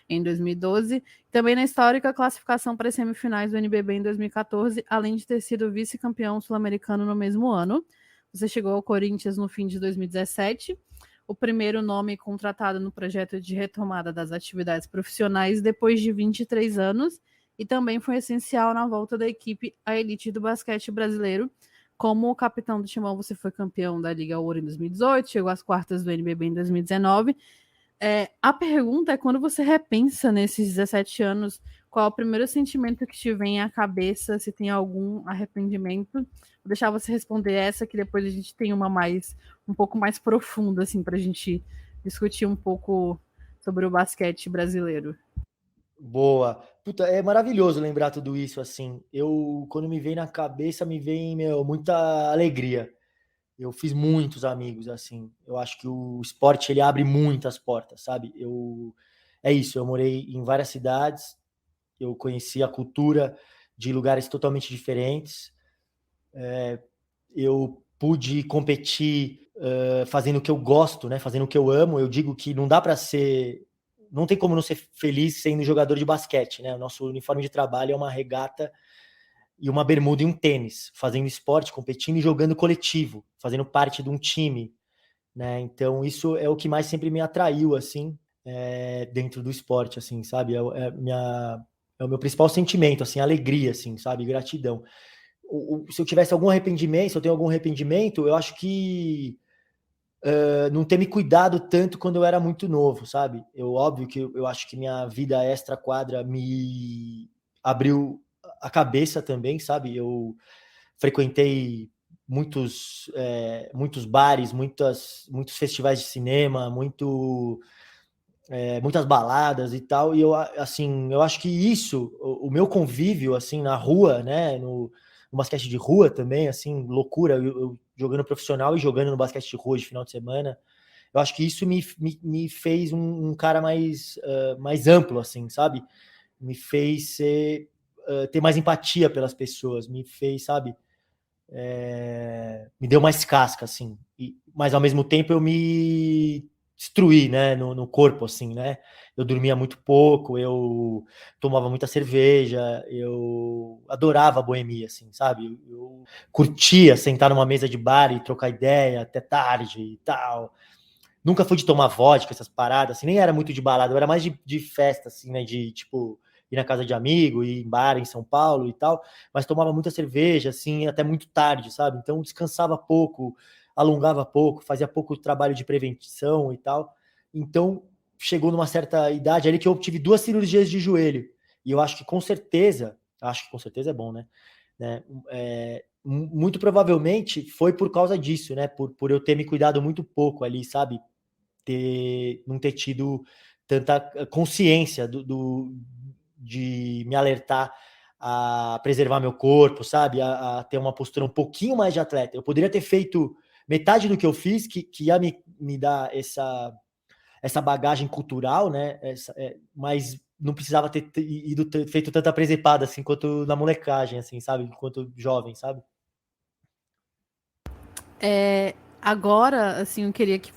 S5: em 2012, também na histórica classificação para as semifinais do NBB em 2014, além de ter sido vice-campeão sul-americano no mesmo ano. Você chegou ao Corinthians no fim de 2017, o primeiro nome contratado no projeto de retomada das atividades profissionais depois de 23 anos, e também foi essencial na volta da equipe à elite do basquete brasileiro. Como capitão do Timão, você foi campeão da Liga Ouro em 2018, chegou às quartas do NBB em 2019. A pergunta é, quando você repensa nesses 17 anos, qual é o primeiro sentimento que te vem à cabeça, se tem algum arrependimento? Vou deixar você responder essa, que depois a gente tem uma um pouco mais profunda, assim, para a gente discutir um pouco sobre o basquete brasileiro.
S7: Boa. Puta, é maravilhoso lembrar tudo isso, assim. Quando me vem na cabeça, me vem, muita alegria. Eu fiz muitos amigos, assim. Eu acho que o esporte, ele abre muitas portas, sabe? É isso, eu morei em várias cidades, eu conheci a cultura de lugares totalmente diferentes. Eu pude competir fazendo o que eu gosto, né? Fazendo o que eu amo. Eu digo que não tem como não ser feliz sendo jogador de basquete, né? O nosso uniforme de trabalho é uma regata e uma bermuda e um tênis, fazendo esporte, competindo e jogando coletivo, fazendo parte de um time, né? Então isso é o que mais sempre me atraiu, assim, dentro do esporte, assim, sabe? É o meu principal sentimento, assim, alegria, assim, sabe? Gratidão. Se eu tivesse algum arrependimento, se eu tenho algum arrependimento, eu acho que não ter me cuidado tanto quando eu era muito novo, sabe? Óbvio que eu acho que minha vida extra-quadra me abriu a cabeça também, sabe? Eu frequentei muitos bares, muitos festivais de cinema, muitas baladas e tal, e eu acho que isso, o meu convívio, assim, na rua, né, no basquete de rua também, assim, loucura, eu jogando profissional e jogando no basquete de rua de final de semana, eu acho que isso me fez um cara mais amplo, assim, sabe? Me fez ter mais empatia pelas pessoas, me fez, sabe? Me deu mais casca, assim, mas ao mesmo tempo eu me destruí, né, no corpo, assim, né? Eu dormia muito pouco, eu tomava muita cerveja, eu adorava a boemia, assim, sabe? Eu curtia sentar numa mesa de bar e trocar ideia até tarde e tal. Nunca fui de tomar vodka, essas paradas, assim, nem era muito de balada, eu era mais de festa, assim, né, de, tipo, ir na casa de amigo, ir em bar em São Paulo e tal, mas tomava muita cerveja, assim, até muito tarde, sabe? Então descansava pouco, alongava pouco, fazia pouco trabalho de prevenção e tal. Então chegou numa certa idade ali que eu tive 2 cirurgias de joelho, e eu acho que com certeza é bom, né? Muito provavelmente foi por causa disso, né? Por eu ter me cuidado muito pouco ali, sabe? Não ter tido tanta consciência de me alertar a preservar meu corpo, sabe? A ter uma postura um pouquinho mais de atleta. Eu poderia ter feito metade do que eu fiz, que ia me dar essa bagagem cultural, né? Mas não precisava ter feito tanta presepada assim quanto na molecagem, assim, sabe? Enquanto jovem, sabe?
S5: Agora, assim, eu queria que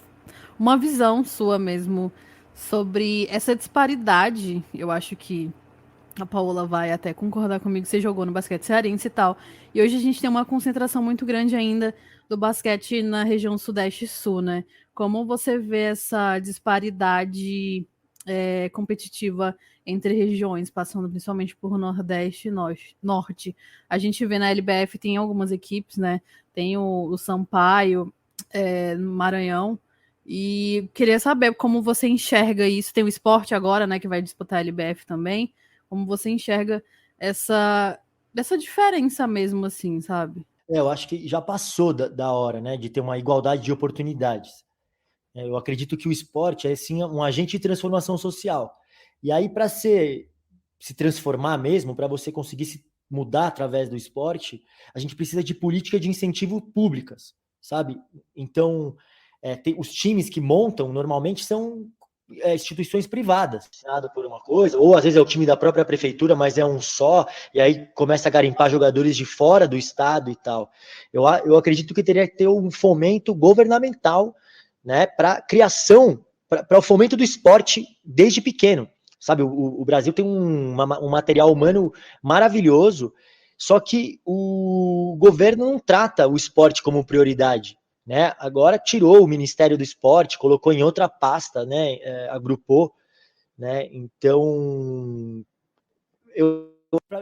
S5: uma visão sua mesmo sobre essa disparidade. Eu acho que a Paola vai até concordar comigo, você jogou no basquete cearense e tal. E hoje a gente tem uma concentração muito grande ainda do basquete na região sudeste e sul, né? Como você vê essa disparidade competitiva entre regiões, passando principalmente por Nordeste e Norte? A gente vê na LBF, tem algumas equipes, né? Tem o Sampaio, no Maranhão. E queria saber como você enxerga isso. Tem o esporte agora, né, que vai disputar a LBF também. Como você enxerga essa diferença mesmo, assim, sabe?
S7: Eu acho que já passou da hora, né, de ter uma igualdade de oportunidades. Eu acredito que o esporte é, sim, um agente de transformação social. E aí, para se transformar mesmo, para você conseguir se mudar através do esporte, a gente precisa de política de incentivo públicas, sabe? Então, os times que montam, normalmente, são instituições privadas, nada por uma coisa, ou às vezes é o time da própria prefeitura, mas é um só, e aí começa a garimpar jogadores de fora do estado e tal. Eu acredito que teria que ter um fomento governamental, né, para criação, para o fomento do esporte desde pequeno, sabe? O Brasil tem um material humano maravilhoso, só que o governo não trata o esporte como prioridade, né? Agora tirou o Ministério do Esporte, colocou em outra pasta, né? Agrupou, né? Então eu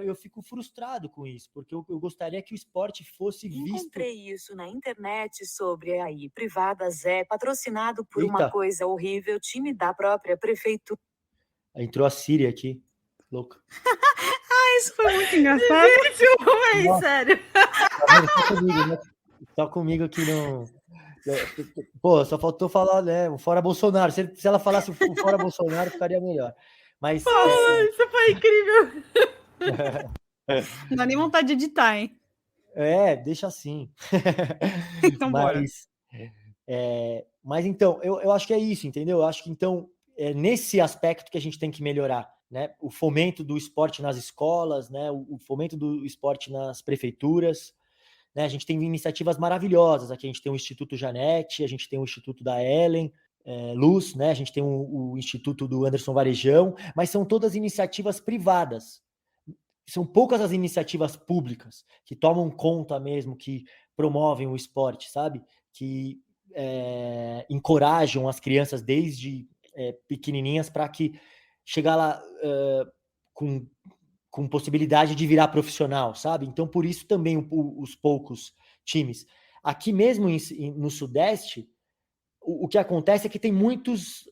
S7: eu fico frustrado com isso, porque eu gostaria que o esporte fosse visto...
S8: Encontrei isso na internet sobre aí, privadas patrocinado por uma
S7: Eita.
S8: coisa horrível, time da própria prefeitura.
S7: Entrou a Siri aqui, louca.
S6: Isso foi muito engraçado.
S7: Nossa.
S5: sério.
S7: Só comigo, né? Só comigo aqui no... Pô, só faltou falar, né? O fora Bolsonaro. Se ela falasse o fora Bolsonaro, ficaria melhor. Mas...
S5: Isso foi incrível.
S6: Não dá nem vontade de editar, hein?
S7: Deixa assim.
S6: Então, bora.
S7: Mas então, eu acho que é isso, entendeu? Eu acho que então é nesse aspecto que a gente tem que melhorar, né? O fomento do esporte nas escolas, né? O fomento do esporte nas prefeituras, né? A gente tem iniciativas maravilhosas. Aqui a gente tem o Instituto Janete, a gente tem o Instituto da Ellen Luz, né? A gente tem o Instituto do Anderson Varejão, mas são todas iniciativas privadas. São poucas as iniciativas públicas que tomam conta mesmo, que promovem o esporte, sabe? Que encorajam as crianças desde pequenininhas para que chegar lá com possibilidade de virar profissional, sabe? Então, por isso também os poucos times. Aqui mesmo no Sudeste, o que acontece é que tem muitas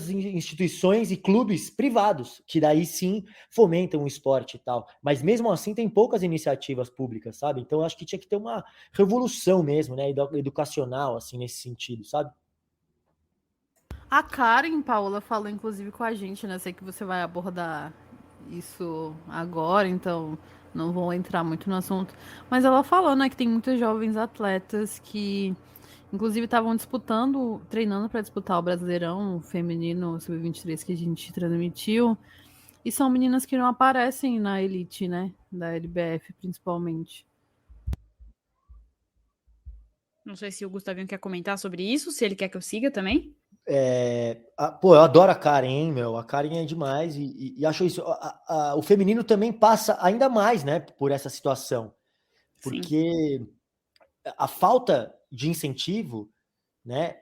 S7: instituições e clubes privados, que daí sim fomentam o esporte e tal. Mas mesmo assim tem poucas iniciativas públicas, sabe? Então eu acho que tinha que ter uma revolução mesmo, né? Educacional, assim, nesse sentido, sabe?
S5: A Karen, Paola, falou inclusive com a gente, né? Sei que você vai abordar isso agora, então não vou entrar muito no assunto. Mas ela falou, né, que tem muitos jovens atletas que, inclusive, estavam treinando para disputar o Brasileirão Feminino Sub-23 que a gente transmitiu. E são meninas que não aparecem na elite, né? Da LBF, principalmente.
S6: Não sei se o Gustavinho quer comentar sobre isso, se ele quer que eu siga também.
S7: Eu adoro a Karen, hein, meu? A Karen é demais e acho isso. O feminino também passa ainda mais, né, por essa situação. Porque sim, a falta de incentivo, né,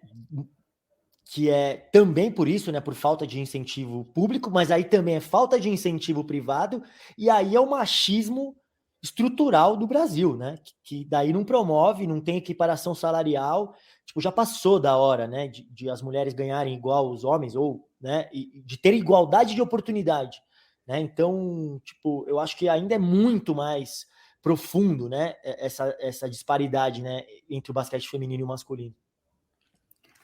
S7: que é também por isso, né, por falta de incentivo público, mas aí também é falta de incentivo privado, e aí é o machismo estrutural do Brasil, né, que daí não promove, não tem equiparação salarial, tipo, já passou da hora, né, de as mulheres ganharem igual os homens, ou, né, de ter igualdade de oportunidade, né, então, tipo, eu acho que ainda é muito mais profundo, né, essa disparidade, né, entre o basquete feminino e o masculino.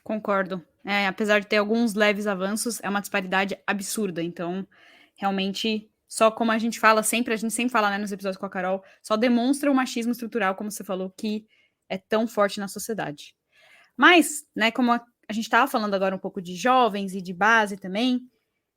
S6: Concordo. Apesar de ter alguns leves avanços, é uma disparidade absurda. Então, realmente, só como a gente sempre fala, né, nos episódios com a Carol, só demonstra o machismo estrutural, como você falou, que é tão forte na sociedade. Mas, né, como a gente estava falando agora um pouco de jovens e de base também,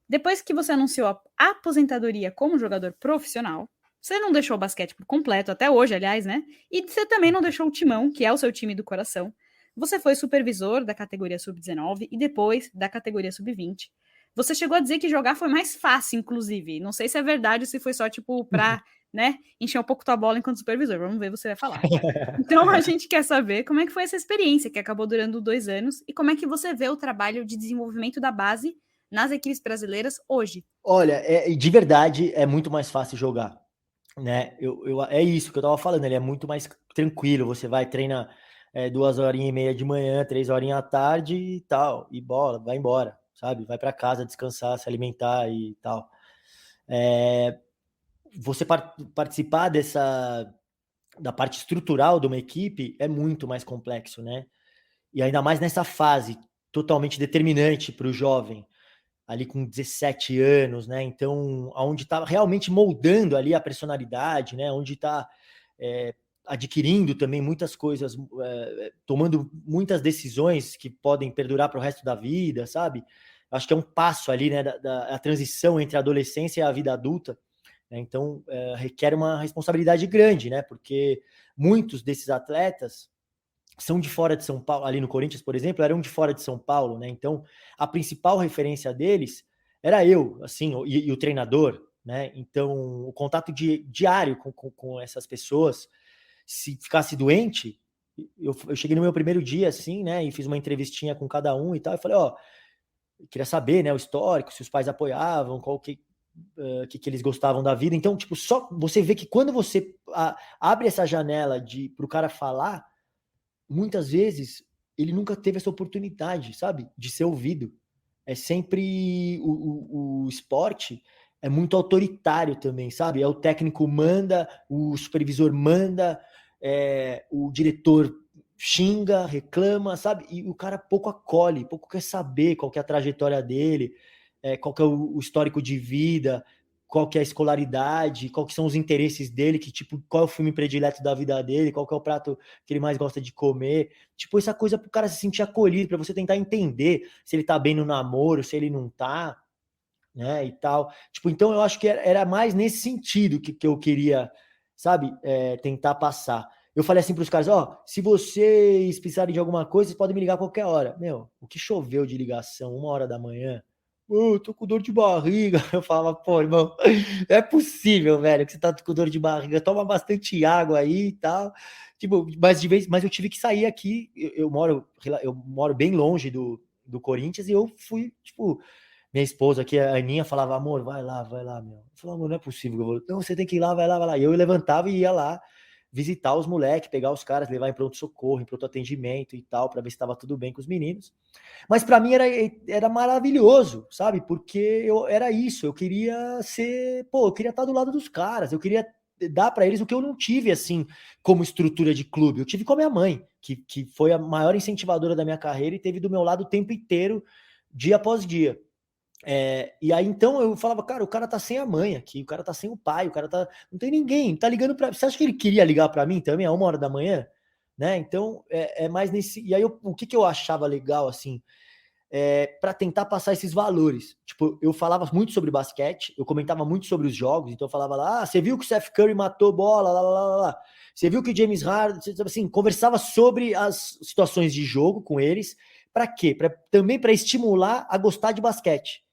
S6: depois que você anunciou a aposentadoria como jogador profissional, você não deixou o basquete por completo, até hoje, aliás, né? E você também não deixou o Timão, que é o seu time do coração. Você foi supervisor da categoria sub-19 e depois da categoria sub-20. Você chegou a dizer que jogar foi mais fácil, inclusive. Não sei se é verdade ou se foi só, tipo, pra, né, encher um pouco tua bola enquanto supervisor. Vamos ver o que você vai falar. Então, a gente quer saber como é que foi essa experiência, que acabou durando 2 anos, e como é que você vê o trabalho de desenvolvimento da base nas equipes brasileiras hoje.
S7: Olha, de verdade, é muito mais fácil jogar, né? É isso que eu tava falando, ele é muito mais tranquilo. Você vai treinar 2h30 de manhã, 3h à tarde e tal, e bola, vai embora, sabe? Vai para casa descansar, se alimentar e tal. Você participar da parte estrutural de uma equipe é muito mais complexo, né? E ainda mais nessa fase totalmente determinante para o jovem, ali com 17 anos, né? Então, onde está realmente moldando ali a personalidade, né? Onde está adquirindo também muitas coisas, tomando muitas decisões que podem perdurar para o resto da vida, sabe? Acho que é um passo ali, né, da transição entre a adolescência e a vida adulta, né? Então, requer uma responsabilidade grande, né? Porque muitos desses atletas são de fora de São Paulo, ali no Corinthians, por exemplo, eram de fora de São Paulo, né? Então, a principal referência deles era eu, assim, e o treinador, né? Então, o contato diário com essas pessoas. Se ficasse doente, eu cheguei no meu primeiro dia, assim, né, e fiz uma entrevistinha com cada um e tal, e falei, queria saber, né, o histórico, se os pais apoiavam, que eles gostavam da vida. Então, tipo, só você vê que quando você abre essa janela para o cara falar, muitas vezes ele nunca teve essa oportunidade, sabe? De ser ouvido. É sempre o esporte é muito autoritário também, sabe? É o técnico manda, o supervisor manda, o diretor xinga, reclama, sabe? E o cara pouco acolhe, pouco quer saber qual que é a trajetória dele, qual que é o histórico de vida, qual que é a escolaridade, qual que são os interesses dele, que tipo, qual é o filme predileto da vida dele, qual que é o prato que ele mais gosta de comer. Tipo, essa coisa pro cara se sentir acolhido, para você tentar entender se ele tá bem no namoro, se ele não tá, né, e tal. Tipo, então eu acho que era mais nesse sentido que eu queria, sabe, tentar passar. Eu falei assim pros caras, se vocês precisarem de alguma coisa, vocês podem me ligar a qualquer hora. Meu, o que choveu de ligação, 1h da manhã, tô com dor de barriga. Eu falava, pô, irmão, não é possível, velho, que você tá com dor de barriga, toma bastante água aí e tal. Tipo, mas eu tive que sair aqui, eu moro bem longe do Corinthians, e eu fui, tipo, minha esposa aqui, a Aninha, falava, amor, vai lá, meu. Eu falava, amor, não é possível. Não, você tem que ir lá, vai lá, vai lá. E eu levantava e ia lá visitar os moleques, pegar os caras, levar em pronto-socorro, em pronto-atendimento e tal, para ver se estava tudo bem com os meninos. Mas para mim era maravilhoso, sabe? Porque era isso, eu queria eu queria estar do lado dos caras, eu queria dar para eles o que eu não tive, assim, como estrutura de clube. Eu tive com a minha mãe, que foi a maior incentivadora da minha carreira e teve do meu lado o tempo inteiro, dia após dia. E aí, então, eu falava, cara, o cara tá sem a mãe aqui, o cara tá sem o pai, o cara tá... Não tem ninguém, tá ligando pra... Você acha que ele queria ligar pra mim também, a 1h da manhã? Né? Então, é mais nesse... E aí, o que eu achava legal, assim, para tentar passar esses valores. Tipo, eu falava muito sobre basquete, eu comentava muito sobre os jogos, então eu falava lá, você viu que o Steph Curry matou bola, lá. Você viu que o James Harden... Assim, conversava sobre as situações de jogo com eles. Pra quê? Também para estimular a gostar de basquete.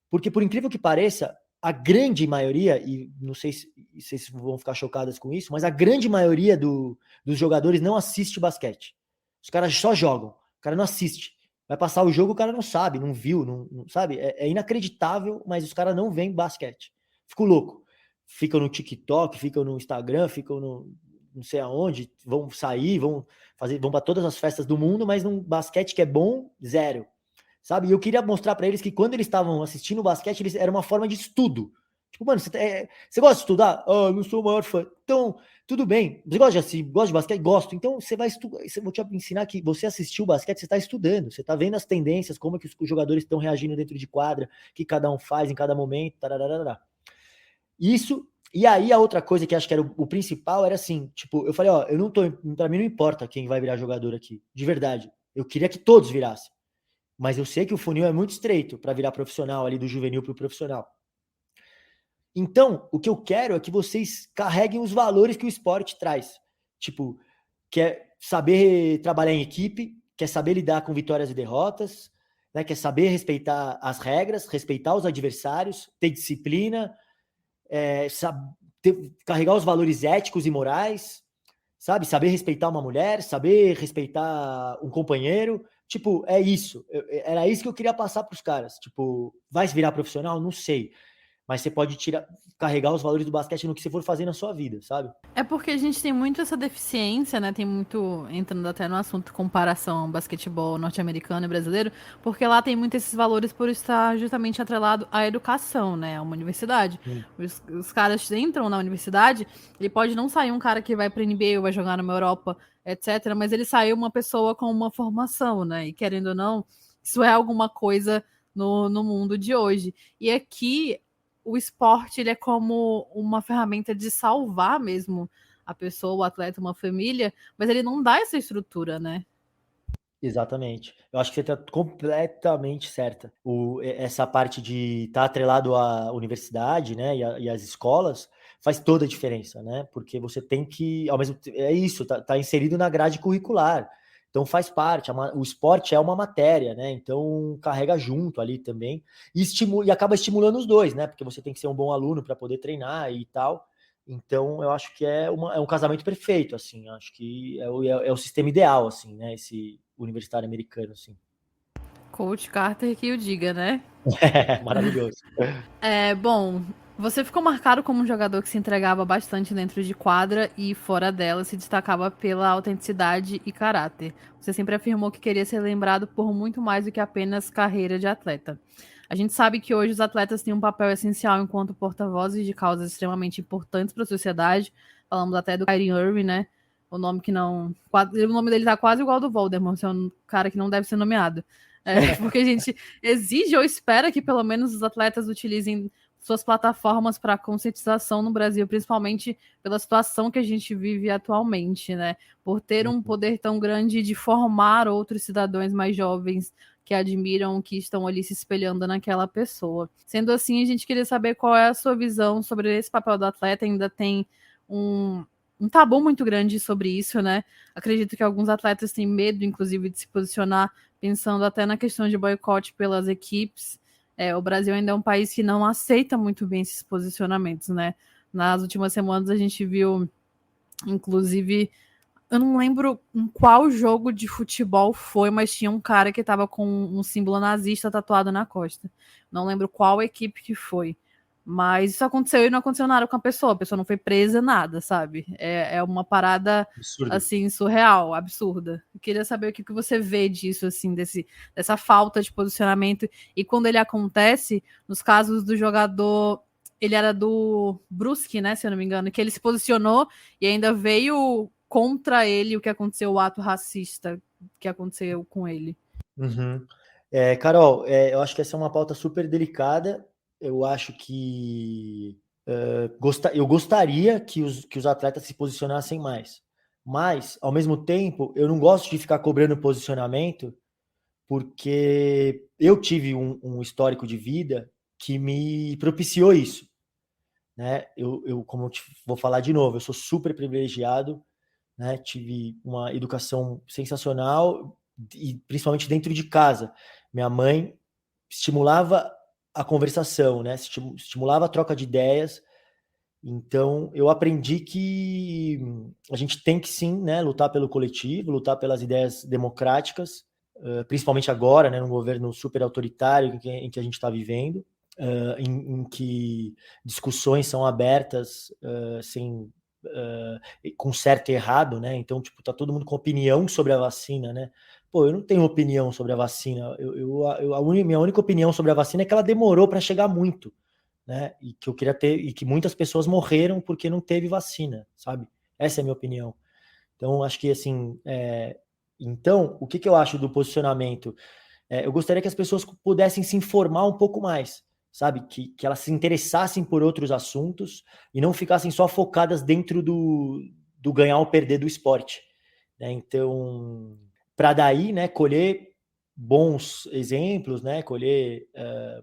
S7: Porque, por incrível que pareça, a grande maioria, e não sei se vocês vão ficar chocadas com isso, mas a grande maioria dos jogadores não assiste basquete. Os caras só jogam, o cara não assiste. Vai passar o jogo, o cara não sabe, não viu, não sabe? É inacreditável, mas os caras não veem basquete. Fico louco. Ficam no TikTok, ficam no Instagram, ficam no não sei aonde, vão sair, vão para todas as festas do mundo, mas num basquete que é bom, zero. Sabe? E eu queria mostrar para eles que quando eles estavam assistindo o basquete, era uma forma de estudo. Tipo, mano, você gosta de estudar? Eu não sou o maior fã. Então, tudo bem. Você gosta de basquete? Gosto. Então, você vai estudar. Eu vou te ensinar que você assistiu o basquete, você está estudando. Você está vendo as tendências, como é que os jogadores estão reagindo dentro de quadra, o que cada um faz em cada momento. Tararara. Isso. E aí, a outra coisa que acho que era o principal era assim, tipo, eu falei, pra mim não importa quem vai virar jogador aqui. De verdade. Eu queria que todos virassem. Mas eu sei que o funil é muito estreito para virar profissional, ali do juvenil para o profissional. Então, o que eu quero é que vocês carreguem os valores que o esporte traz. Tipo, quer saber trabalhar em equipe, quer saber lidar com vitórias e derrotas, né? Quer saber respeitar as regras, respeitar os adversários, ter disciplina, carregar os valores éticos e morais, sabe? Saber respeitar uma mulher, saber respeitar um companheiro. Tipo, é isso. Era isso que eu queria passar para os caras. Tipo, vai se virar profissional? Não sei. Mas você pode carregar os valores do basquete no que você for fazer na sua vida, sabe?
S5: É porque a gente tem muito essa deficiência, né? Tem muito, entrando até no assunto comparação basquetebol norte-americano e brasileiro, porque lá tem muito esses valores por estar justamente atrelado à educação, né? A uma universidade. Os caras entram na universidade, ele pode não sair um cara que vai pra NBA ou vai jogar numa Europa, etc., mas ele saiu uma pessoa com uma formação, né? E querendo ou não, isso é alguma coisa no mundo de hoje. E aqui o esporte, ele é como uma ferramenta de salvar mesmo a pessoa, o atleta, uma família, mas ele não dá essa estrutura, né?
S7: Exatamente. Eu acho que você está completamente certa. Essa parte de estar atrelado à universidade, né, e às escolas, faz toda a diferença, né? Porque você tem que, ao mesmo tempo, é isso, tá inserido na grade curricular. Então faz parte, o esporte é uma matéria, né? Então carrega junto ali também e acaba estimulando os dois, né? Porque você tem que ser um bom aluno para poder treinar e tal. Então eu acho que é um casamento perfeito, assim. Acho que é o sistema ideal, assim, né? Esse universitário americano, assim.
S5: Coach Carter que o diga, né?
S7: Maravilhoso.
S5: Bom, você ficou marcado como um jogador que se entregava bastante dentro de quadra e fora dela se destacava pela autenticidade e caráter. Você sempre afirmou que queria ser lembrado por muito mais do que apenas carreira de atleta. A gente sabe que hoje os atletas têm um papel essencial enquanto porta-vozes de causas extremamente importantes para a sociedade. Falamos até do Kyrie Irving, né? O nome dele tá quase igual ao do Voldemort, é um cara que não deve ser nomeado. Porque a gente exige ou espera que pelo menos os atletas utilizem suas plataformas para conscientização no Brasil, principalmente pela situação que a gente vive atualmente, né? Por ter um poder tão grande de formar outros cidadãos mais jovens que admiram, que estão ali se espelhando naquela pessoa. Sendo assim, a gente queria saber qual é a sua visão sobre esse papel do atleta. Ainda tem um tabu muito grande sobre isso, né? Acredito que alguns atletas têm medo, inclusive, de se posicionar, pensando até na questão de boicote pelas equipes. O Brasil ainda é um país que não aceita muito bem esses posicionamentos, né? Nas últimas semanas a gente viu, inclusive, eu não lembro em qual jogo de futebol foi, mas tinha um cara que estava com um símbolo nazista tatuado na costa. Não lembro qual equipe que foi. Mas isso aconteceu e não aconteceu nada com a pessoa não foi presa, nada, sabe? É uma parada,
S7: Absurdo.
S5: assim, surreal, absurda. Eu queria saber o que você vê disso, assim, dessa falta de posicionamento. E quando ele acontece, nos casos do jogador, ele era do Brusque, né, se eu não me engano, que ele se posicionou e ainda veio contra ele o que aconteceu, o ato racista que aconteceu com ele.
S7: Uhum. Carol, eu acho que essa é uma pauta super delicada. Eu acho que eu gostaria que os atletas se posicionassem mais. Mas, ao mesmo tempo, eu não gosto de ficar cobrando posicionamento, porque eu tive um histórico de vida que me propiciou isso. Né? Como eu vou falar de novo, eu sou super privilegiado, né? Tive uma educação sensacional, e principalmente dentro de casa. Minha mãe estimulava a conversação, né? Estimulava a troca de ideias. Então, eu aprendi que a gente tem que sim, né, lutar pelo coletivo, lutar pelas ideias democráticas, principalmente agora, né, num governo super autoritário em que a gente está vivendo, em que discussões são abertas com certo e errado, né? Então, tipo, tá todo mundo com opinião sobre a vacina, né? Pô, eu não tenho opinião sobre a vacina. Minha única opinião sobre a vacina é que ela demorou para chegar muito, né? E que eu queria ter, e que muitas pessoas morreram porque não teve vacina, sabe? Essa é a minha opinião. Então, acho que assim, então, o que eu acho do posicionamento? Eu gostaria que as pessoas pudessem se informar um pouco mais, sabe? Que elas se interessassem por outros assuntos e não ficassem só focadas dentro do ganhar ou perder do esporte, né? Então, para daí, né, colher bons exemplos, né, colher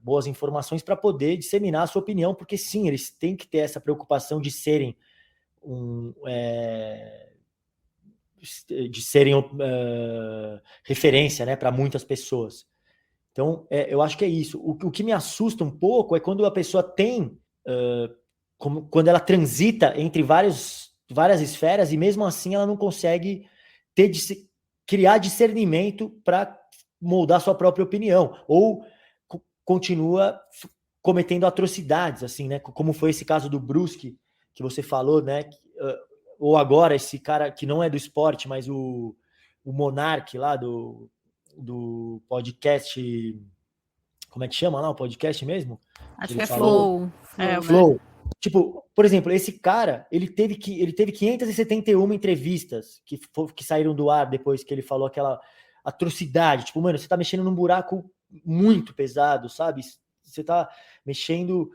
S7: boas informações para poder disseminar a sua opinião, porque sim, eles têm que ter essa preocupação de serem referência, né, para muitas pessoas. Então, eu acho que é isso. O que me assusta um pouco é quando a pessoa tem, quando ela transita entre várias esferas e mesmo assim ela não consegue criar discernimento para moldar sua própria opinião, ou continua cometendo atrocidades, assim, né? Como foi esse caso do Brusque, que você falou, né? Ou agora esse cara que não é do esporte, mas o Monark lá do podcast, como é que chama lá o podcast mesmo?
S5: Acho que é Flow.
S7: Flow. Tipo, por exemplo, esse cara, ele teve 571 entrevistas que saíram do ar depois que ele falou aquela atrocidade. Tipo, mano, você tá mexendo num buraco muito pesado, sabe? Você tá mexendo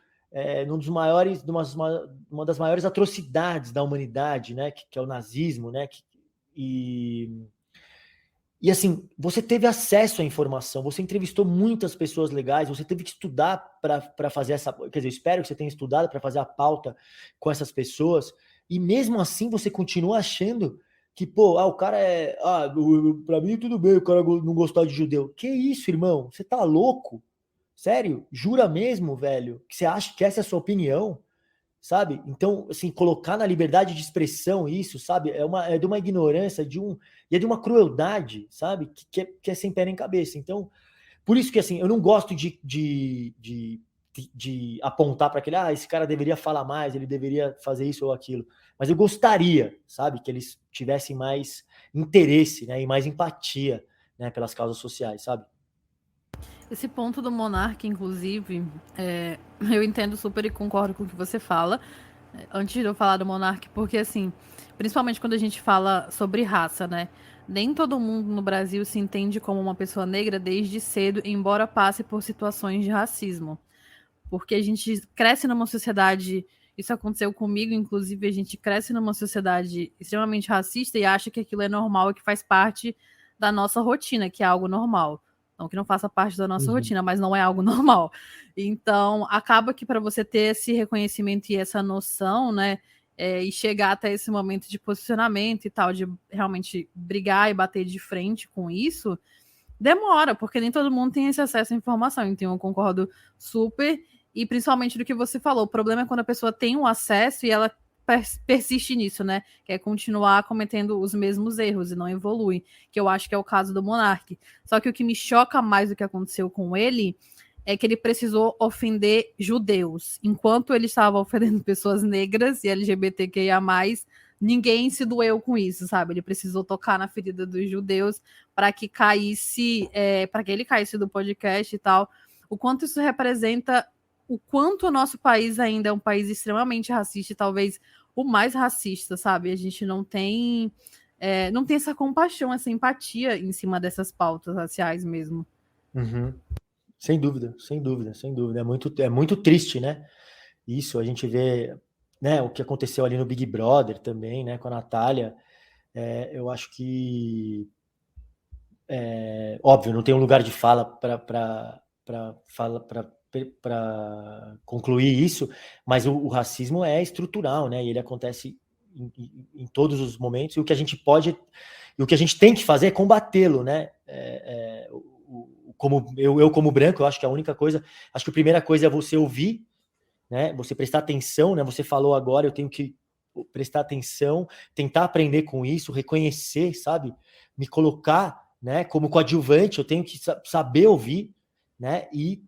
S7: uma das maiores atrocidades da humanidade, né? Que é o nazismo, né? E assim, você teve acesso à informação, você entrevistou muitas pessoas legais, você teve que estudar para fazer essa... Quer dizer, eu espero que você tenha estudado para fazer a pauta com essas pessoas, e mesmo assim você continua achando que, pô, o cara pra mim tudo bem o cara não gostar de judeu. Que isso, irmão? Você tá louco? Sério? Jura mesmo, velho? Que você acha que essa é a sua opinião? Sabe? Então, assim, colocar na liberdade de expressão isso, sabe? É de uma ignorância, e é de uma crueldade, sabe? Que é sem pé nem cabeça. Então, Por isso que, assim, eu não gosto de apontar para aquele, esse cara deveria falar mais, ele deveria fazer isso ou aquilo. Mas eu gostaria, sabe, que eles tivessem mais interesse, né, e mais empatia, né, pelas causas sociais, sabe?
S5: Esse ponto do Monark, inclusive, eu entendo super e concordo com o que você fala. Antes de eu falar do Monark, porque assim, principalmente quando a gente fala sobre raça, né? Nem todo mundo no Brasil se entende como uma pessoa negra desde cedo, embora passe por situações de racismo. Porque a gente cresce numa sociedade, isso aconteceu comigo, inclusive, a gente cresce numa sociedade extremamente racista e acha que aquilo é normal e que faz parte da nossa rotina, que é algo normal. Não que não faça parte da nossa rotina, mas não é algo normal. Então, acaba que para você ter esse reconhecimento e essa noção, né, e chegar até esse momento de posicionamento e tal, de realmente brigar e bater de frente com isso, demora, porque nem todo mundo tem esse acesso à informação. Então, eu concordo super, e principalmente do que você falou. O problema é quando a pessoa tem um acesso e ela persiste nisso, né? Quer continuar cometendo os mesmos erros e não evolui, que eu acho que é o caso do Monark. Só que o que me choca mais do que aconteceu com ele é que ele precisou ofender judeus. Enquanto ele estava ofendendo pessoas negras e LGBTQIA+, ninguém se doeu com isso, sabe? Ele precisou tocar na ferida dos judeus para que caísse, para que ele caísse do podcast e tal. O quanto isso representa o quanto o nosso país ainda é um país extremamente racista e talvez o mais racista, sabe? A gente não tem essa compaixão, essa empatia em cima dessas pautas raciais mesmo.
S7: Uhum. Sem dúvida. É muito triste, né? Isso, a gente vê, né, o que aconteceu ali no Big Brother também, né, com a Natália. Eu acho que, óbvio, não tem um lugar de fala para concluir isso, mas o racismo é estrutural, né? E ele acontece em todos os momentos, e o que a gente tem que fazer é combatê-lo, né? Como branco, eu acho que a única coisa, acho que a primeira coisa é você ouvir, né? Você prestar atenção, né? Você falou agora, eu tenho que prestar atenção, tentar aprender com isso, reconhecer, sabe? Me colocar, né, como coadjuvante, eu tenho que saber ouvir, né? E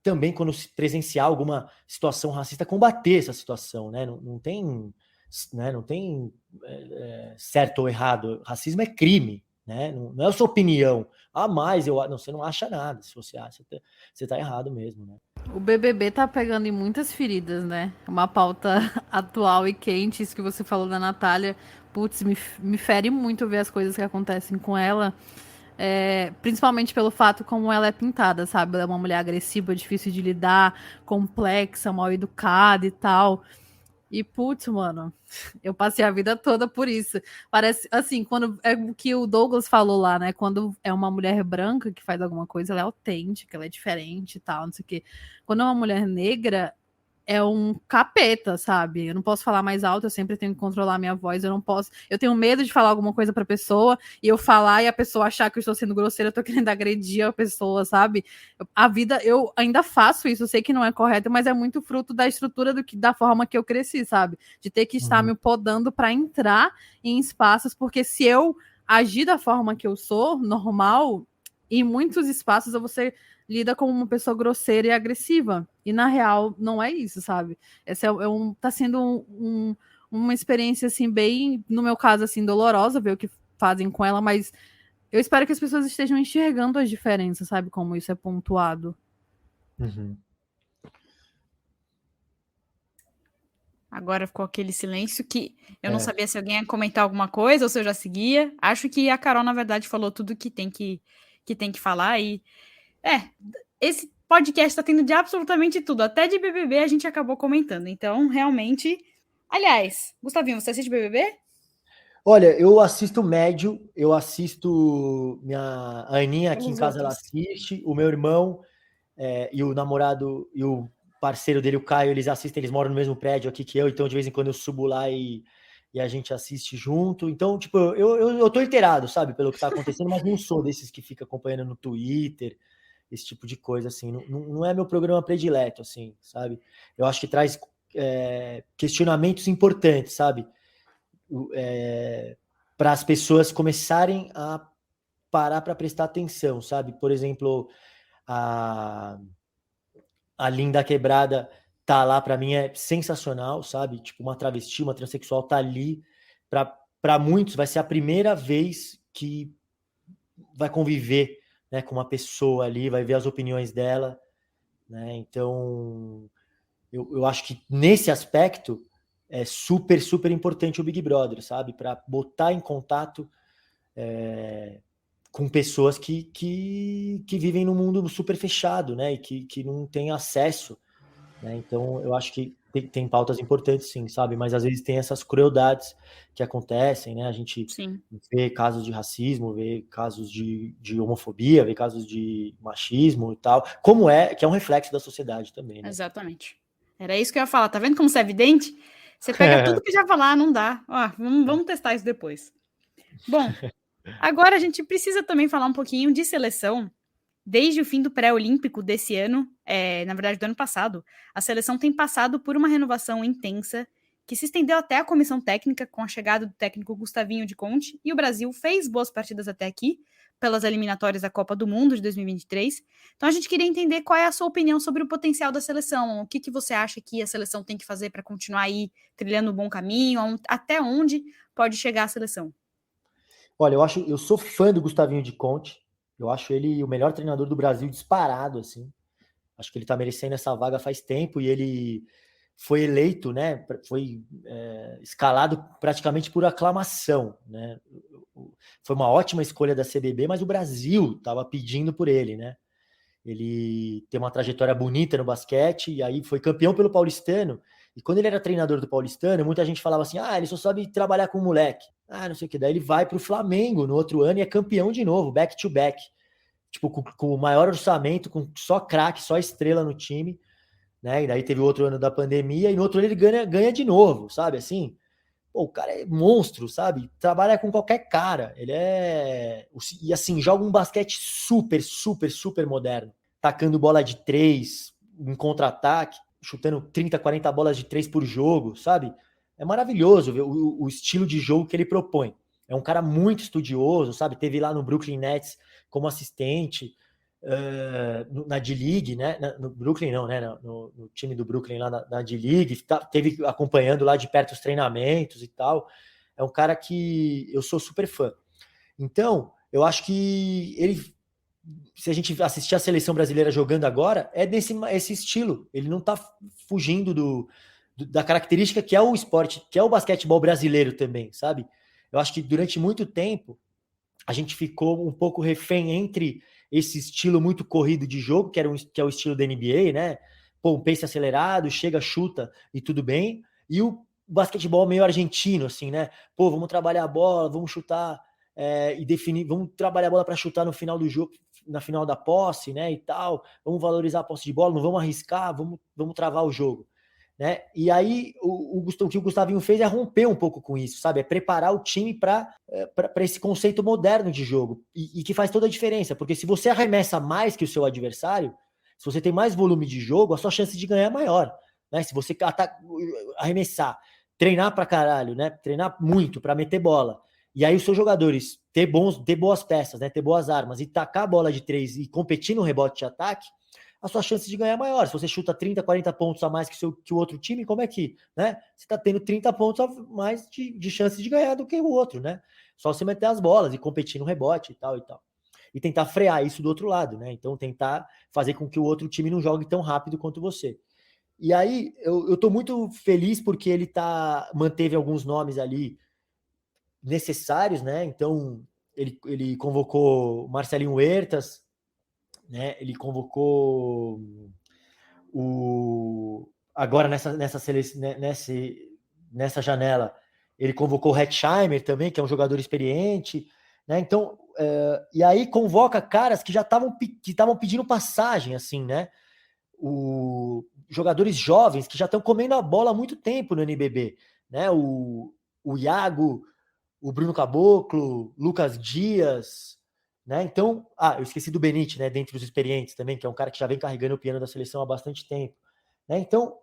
S7: também, quando se presenciar alguma situação racista, combater essa situação, né? Não tem certo ou errado. Racismo é crime, né? Não é a sua opinião. Mas você não acha nada. Se você acha, você tá errado mesmo, né?
S5: O BBB tá pegando em muitas feridas, né? Uma pauta atual e quente, isso que você falou da Natália. Putz, me fere muito ver as coisas que acontecem com ela. Principalmente pelo fato como ela é pintada, sabe? Ela é uma mulher agressiva, difícil de lidar, complexa, mal educada e tal. E, putz, mano, eu passei a vida toda por isso. Parece, assim, quando é o que o Douglas falou lá, né? Quando é uma mulher branca que faz alguma coisa, ela é autêntica, ela é diferente e tal, não sei o quê. Quando é uma mulher negra, é um capeta, sabe? Eu não posso falar mais alto, eu sempre tenho que controlar a minha voz, eu tenho medo de falar alguma coisa pra pessoa, e eu falar e a pessoa achar que eu estou sendo grosseira, eu tô querendo agredir a pessoa, sabe? Eu ainda faço isso, eu sei que não é correto, mas é muito fruto da estrutura da forma que eu cresci, sabe? De ter que estar me podando pra entrar em espaços, porque se eu agir da forma que eu sou, normal, em muitos espaços você lida como uma pessoa grosseira e agressiva. E, na real, não é isso, sabe? Esse tá sendo uma experiência, assim, bem, no meu caso, assim, dolorosa, ver o que fazem com ela, mas eu espero que as pessoas estejam enxergando as diferenças, sabe? Como isso é pontuado.
S7: Uhum.
S6: Agora ficou aquele silêncio que eu não sabia se alguém ia comentar alguma coisa ou se eu já seguia. Acho que a Carol, na verdade, falou tudo que tem que falar e... esse podcast tá tendo de absolutamente tudo, até de BBB a gente acabou comentando, então realmente... Aliás, Gustavinho, você assiste BBB?
S7: Olha, eu assisto médio, minha Aninha aqui em casa, ela assiste, o meu irmão e o namorado e o parceiro dele, o Caio, eles assistem, eles moram no mesmo prédio aqui que eu, então de vez em quando eu subo lá e a gente assiste junto, então, tipo, eu tô inteirado, sabe, pelo que tá acontecendo, mas não sou desses que fica acompanhando no Twitter, esse tipo de coisa, assim, não é meu programa predileto, assim, sabe? Eu acho que traz questionamentos importantes, sabe? Para as pessoas começarem a parar para prestar atenção, sabe? Por exemplo, a Linda Quebrada tá lá, para mim é sensacional, sabe? Tipo, uma travesti, uma transexual tá ali. Para muitos vai ser a primeira vez que vai conviver, né, com uma pessoa ali, vai ver as opiniões dela, né? Então, eu acho que nesse aspecto é super, super importante o Big Brother, sabe? Para botar em contato com pessoas que vivem num mundo super fechado, né? E que não têm acesso, né? Então, eu acho que tem pautas importantes, sim, sabe? Mas às vezes tem essas crueldades que acontecem, né? A gente
S6: Sim.
S7: vê casos de racismo, vê casos de homofobia, vê casos de machismo e tal, que é um reflexo da sociedade também, né?
S6: Exatamente. Era isso que eu ia falar. Tá vendo como você é evidente? Você pega tudo que já falar, não dá. Ó, vamos testar isso depois. Bom, agora a gente precisa também falar um pouquinho de seleção. Desde o fim do pré-olímpico desse ano, na verdade do ano passado, a seleção tem passado por uma renovação intensa que se estendeu até a comissão técnica com a chegada do técnico Gustavinho de Conte, e o Brasil fez boas partidas até aqui, pelas eliminatórias da Copa do Mundo de 2023. Então a gente queria entender qual é a sua opinião sobre o potencial da seleção, o que você acha que a seleção tem que fazer para continuar aí trilhando um bom caminho, até onde pode chegar a seleção.
S7: Olha, eu sou fã do Gustavinho de Conte, eu acho ele o melhor treinador do Brasil disparado, assim. Acho que ele tá merecendo essa vaga faz tempo e ele foi eleito, né? Foi escalado praticamente por aclamação, né? Foi uma ótima escolha da CBB, mas o Brasil estava pedindo por ele, né? Ele tem uma trajetória bonita no basquete e aí foi campeão pelo Paulistano. E quando ele era treinador do Paulistano, muita gente falava assim: ele só sabe trabalhar com moleque. Não sei o que. Daí ele vai para o Flamengo no outro ano e é campeão de novo, back to back. Tipo, com o maior orçamento, com só craque, só estrela no time, né? E daí teve o outro ano da pandemia e no outro ano ele ganha de novo, sabe? Assim, o cara é monstro, sabe? Trabalha com qualquer cara. Ele e assim, joga um basquete super, super, super moderno. Tacando bola de 3, em contra-ataque, chutando 30, 40 bolas de 3 por jogo, sabe? É maravilhoso ver o estilo de jogo que ele propõe. É um cara muito estudioso, sabe? Teve lá no Brooklyn Nets como assistente, na D-League, né? No Brooklyn não, né? No time do Brooklyn lá na D-League, teve acompanhando lá de perto os treinamentos e tal. É um cara que eu sou super fã. Então, eu acho que ele, se a gente assistir a seleção brasileira jogando agora, é esse estilo. Ele não tá fugindo da característica que é o esporte, que é o basquetebol brasileiro também, sabe? Eu acho que durante muito tempo a gente ficou um pouco refém entre esse estilo muito corrido de jogo, que é o estilo da NBA, né? Um pace acelerado, chega, chuta e tudo bem. E o basquetebol meio argentino, assim, né? Vamos trabalhar a bola, vamos chutar e definir, vamos trabalhar a bola para chutar no final do jogo, na final da posse, né? E tal. Vamos valorizar a posse de bola, não vamos arriscar, vamos travar o jogo. Né? E aí o que o Gustavinho fez é romper um pouco com isso, sabe? É preparar o time para esse conceito moderno de jogo e que faz toda a diferença, porque se você arremessa mais que o seu adversário, se você tem mais volume de jogo, a sua chance de ganhar é maior, né? Se você arremessar, treinar pra caralho, né? Treinar muito para meter bola, e aí os seus jogadores ter boas peças, né? Ter boas armas e tacar a bola de 3 e competir no rebote de ataque, a sua chance de ganhar é maior. Se você chuta 30, 40 pontos a mais que o outro time, como é que, né? Você está tendo 30 pontos a mais de chance de ganhar do que o outro, né? Só você meter as bolas e competir no rebote e tal e tal. E tentar frear isso do outro lado, né? Então tentar fazer com que o outro time não jogue tão rápido quanto você. E aí eu tô muito feliz porque ele manteve alguns nomes ali necessários, né? Então ele convocou Marcelinho Huertas, né? Ele convocou agora nessa janela, ele convocou o Hetzheimer também, que é um jogador experiente, né? Então, e aí convoca caras que já estavam pedindo passagem, assim, né? Jogadores jovens que já estão comendo a bola há muito tempo no NBB, né? O Iago, o Bruno Caboclo, Lucas Dias, né? Então, eu esqueci do Benite, né? Dentre os experientes também, que é um cara que já vem carregando o piano da seleção há bastante tempo, né? Então,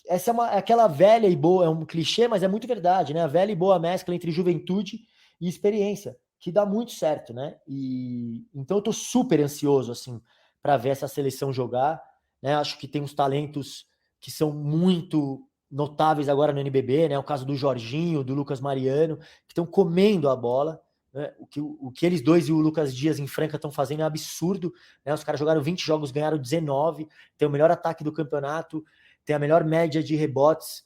S7: essa é aquela velha e boa, é um clichê, mas é muito verdade, né? A velha e boa mescla entre juventude e experiência, que dá muito certo, né? E então eu tô super ansioso, assim, para ver essa seleção jogar, né? Acho que tem uns talentos que são muito notáveis agora no NBB, né? O caso do Jorginho, do Lucas Mariano, que estão comendo a bola, né? O que eles dois e o Lucas Dias em Franca estão fazendo é absurdo, né? Os caras jogaram 20 jogos, ganharam 19, tem o melhor ataque do campeonato, tem a melhor média de rebotes,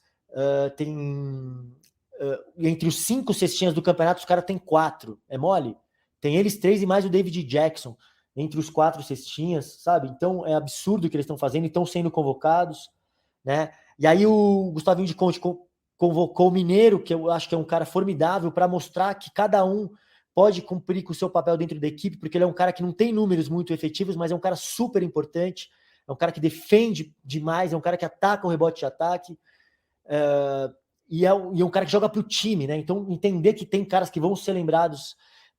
S7: entre os 5 cestinhas do campeonato, os caras têm 4, é mole? Tem eles 3 e mais o David Jackson, entre os 4 cestinhas, sabe? Então é absurdo o que eles estão fazendo, estão sendo convocados, né? E aí o Gustavinho de Conte convocou o Mineiro, que eu acho que é um cara formidável, para mostrar que cada um pode cumprir com o seu papel dentro da equipe, porque ele é um cara que não tem números muito efetivos, mas é um cara super importante, é um cara que defende demais, é um cara que ataca o rebote de ataque, e é um cara que joga para o time, né? Então entender que tem caras que vão ser lembrados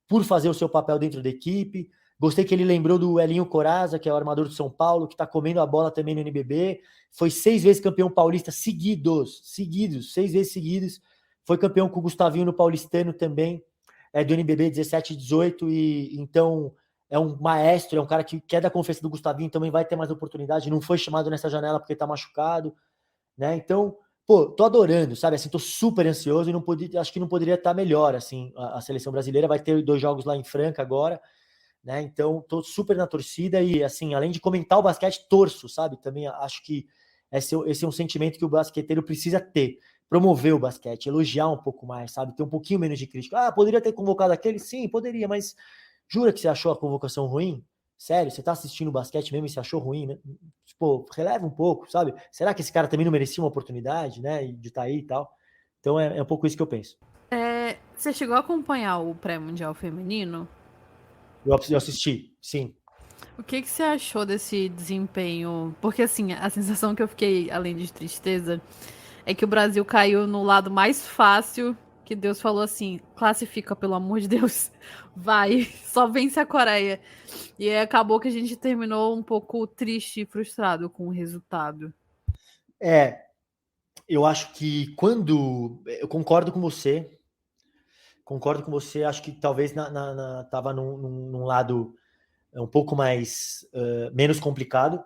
S7: por fazer o seu papel dentro da equipe. Gostei que ele lembrou do Elinho Coraza, que é o armador do São Paulo, que está comendo a bola também no NBB. Foi 6 vezes campeão paulista seguidos, 6 vezes seguidos. Foi campeão com o Gustavinho no Paulistano também, do NBB 17 e 18. E então é um maestro, é um cara que é da confiança do Gustavinho, também vai ter mais oportunidade. Não foi chamado nessa janela porque está machucado, né? Então, pô, tô adorando, sabe? Assim, tô super ansioso e acho que não poderia estar melhor, assim. A seleção brasileira vai ter 2 jogos lá em Franca agora, né? Então, tô super na torcida e, assim, além de comentar o basquete, torço, sabe? Também acho que esse é um sentimento que o basqueteiro precisa ter. Promover o basquete, elogiar um pouco mais, sabe? Ter um pouquinho menos de crítica. Poderia ter convocado aquele? Sim, poderia, mas jura que você achou a convocação ruim? Sério, você tá assistindo o basquete mesmo e você achou ruim, né? Pô, releva um pouco, sabe? Será que esse cara também não merecia uma oportunidade, né? De estar aí e tal? Então é um pouco isso que eu penso.
S5: Você chegou a acompanhar o pré-mundial feminino?
S7: Eu assisti, sim.
S5: O que você achou desse desempenho? Porque, assim, a sensação que eu fiquei, além de tristeza, é que o Brasil caiu no lado mais fácil, que Deus falou assim, classifica, pelo amor de Deus, vai, só vence a Coreia. E aí acabou que a gente terminou um pouco triste e frustrado com o resultado.
S7: Eu acho que eu concordo com você, acho que talvez tava num lado um pouco mais, menos complicado,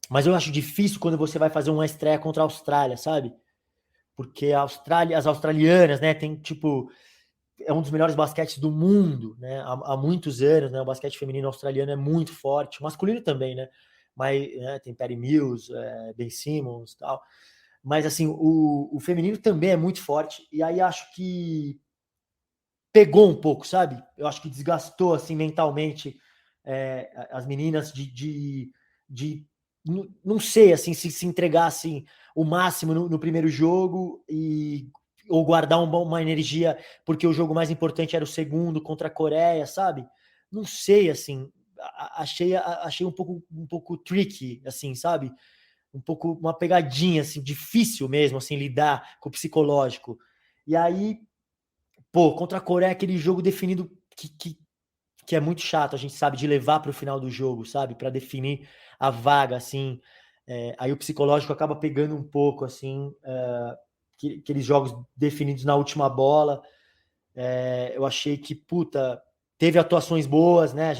S7: mas eu acho difícil quando você vai fazer uma estreia contra a Austrália, sabe? Porque as australianas, né, tem tipo, é um dos melhores basquetes do mundo, né, há muitos anos, né, o basquete feminino australiano é muito forte, masculino também, né, mas né, tem Patty Mills, Ben Simmons e tal, mas assim, o feminino também é muito forte, e aí acho que pegou um pouco, sabe? Eu acho que desgastou assim mentalmente as meninas de não sei assim se entregassem o máximo no primeiro jogo ou guardar uma energia porque o jogo mais importante era o segundo contra a Coreia, sabe? Não sei, assim, achei um pouco tricky, assim, sabe? Um pouco uma pegadinha, assim, difícil mesmo, assim, lidar com o psicológico. E aí, pô, contra a Coreia, aquele jogo definido que é muito chato, a gente sabe, de levar para o final do jogo, sabe? Para definir a vaga, assim. Aí o psicológico acaba pegando um pouco, assim, aqueles jogos definidos na última bola. Eu achei que, puta, teve atuações boas, né?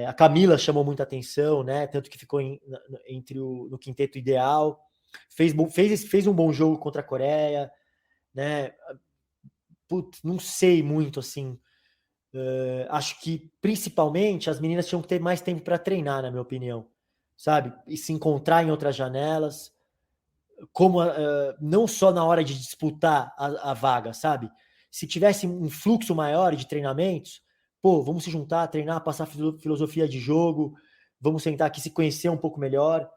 S7: A Camila chamou muita atenção, né? Tanto que ficou no quinteto ideal. Fez um bom jogo contra a Coreia, né? Putz, não sei muito, assim. Acho que, principalmente, as meninas tinham que ter mais tempo para treinar, na minha opinião, sabe? E se encontrar em outras janelas, como não só na hora de disputar a vaga, sabe? Se tivesse um fluxo maior de treinamentos, pô, vamos se juntar, treinar, passar filosofia de jogo, vamos sentar aqui, se conhecer um pouco melhor,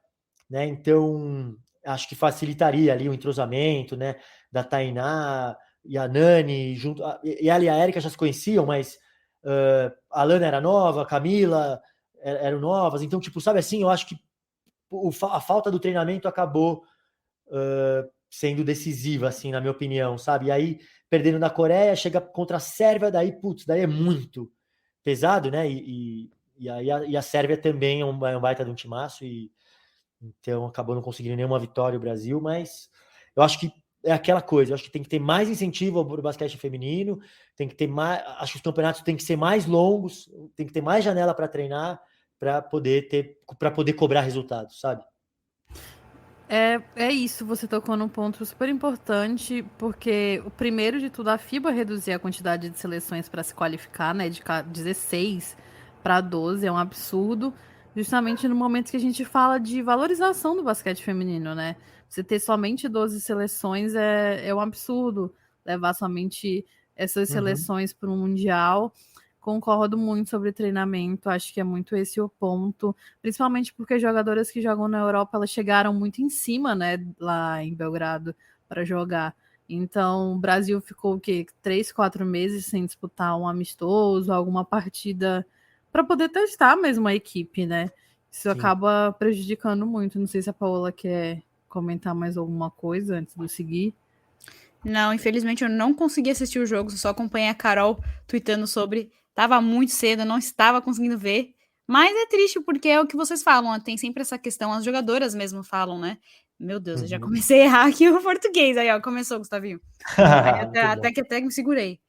S7: né? Então, acho que facilitaria ali o entrosamento, né? Da Tainá e a Nani, e ela e a Érica já se conheciam, mas a Lana era nova, a Camila eram novas, então, tipo, sabe assim, eu acho que a falta do treinamento acabou sendo decisiva, assim, na minha opinião, sabe? E aí, perdendo na Coreia, chega contra a Sérvia, daí, putz, daí é muito pesado, né? E a Sérvia também é um baita de um timaço, e então acabou não conseguindo nenhuma vitória o Brasil, mas eu acho que é aquela coisa, eu acho que tem que ter mais incentivo para o basquete feminino, tem que ter mais, acho que os campeonatos têm que ser mais longos, tem que ter mais janela para treinar, para poder cobrar resultados, sabe?
S5: É isso, você tocou num ponto super importante, porque o primeiro de tudo, a FIBA reduzir a quantidade de seleções para se qualificar, né, de 16 para 12, é um absurdo, justamente no momento que a gente fala de valorização do basquete feminino, né? Você ter somente 12 seleções é um absurdo, levar somente essas seleções para um Mundial. Concordo muito sobre treinamento, acho que é muito esse o ponto, principalmente porque jogadoras que jogam na Europa, elas chegaram muito em cima, né, lá em Belgrado para jogar. Então, o Brasil ficou o quê? 3, 4 meses sem disputar um amistoso, alguma partida para poder testar mesmo a equipe, né? Isso acaba prejudicando muito. Não sei se a Paola quer comentar mais alguma coisa antes de eu seguir.
S6: Não, infelizmente eu não consegui assistir o jogo, só acompanhei a Carol tweetando sobre. Tava muito cedo, eu não estava conseguindo ver. Mas é triste, porque é o que vocês falam, tem sempre essa questão, as jogadoras mesmo falam, né? Meu Deus, eu já comecei a errar aqui o português. Aí, ó, começou, Gustavinho. até que me segurei.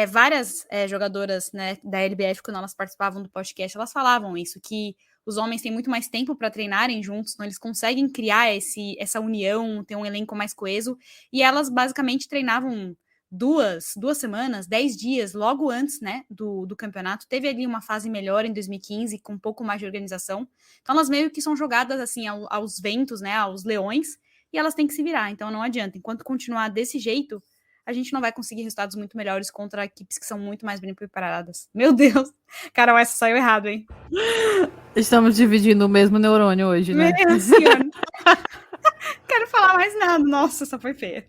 S6: Várias jogadoras, né, da LBF, quando elas participavam do podcast, elas falavam isso, que os homens têm muito mais tempo para treinarem juntos, então eles conseguem criar essa união, ter um elenco mais coeso, e elas basicamente treinavam 2 semanas, 10 dias, logo antes, né, do campeonato. Teve ali uma fase melhor em 2015, com um pouco mais de organização. Então elas meio que são jogadas assim aos ventos, né, aos leões, e elas têm que se virar, então não adianta. Enquanto continuar desse jeito, a gente não vai conseguir resultados muito melhores contra equipes que são muito mais bem preparadas. Meu Deus! Carol, essa saiu errado, hein?
S5: Estamos dividindo o mesmo neurônio hoje, né?
S6: Meu senhor! Quero falar mais nada. Nossa, essa foi feia.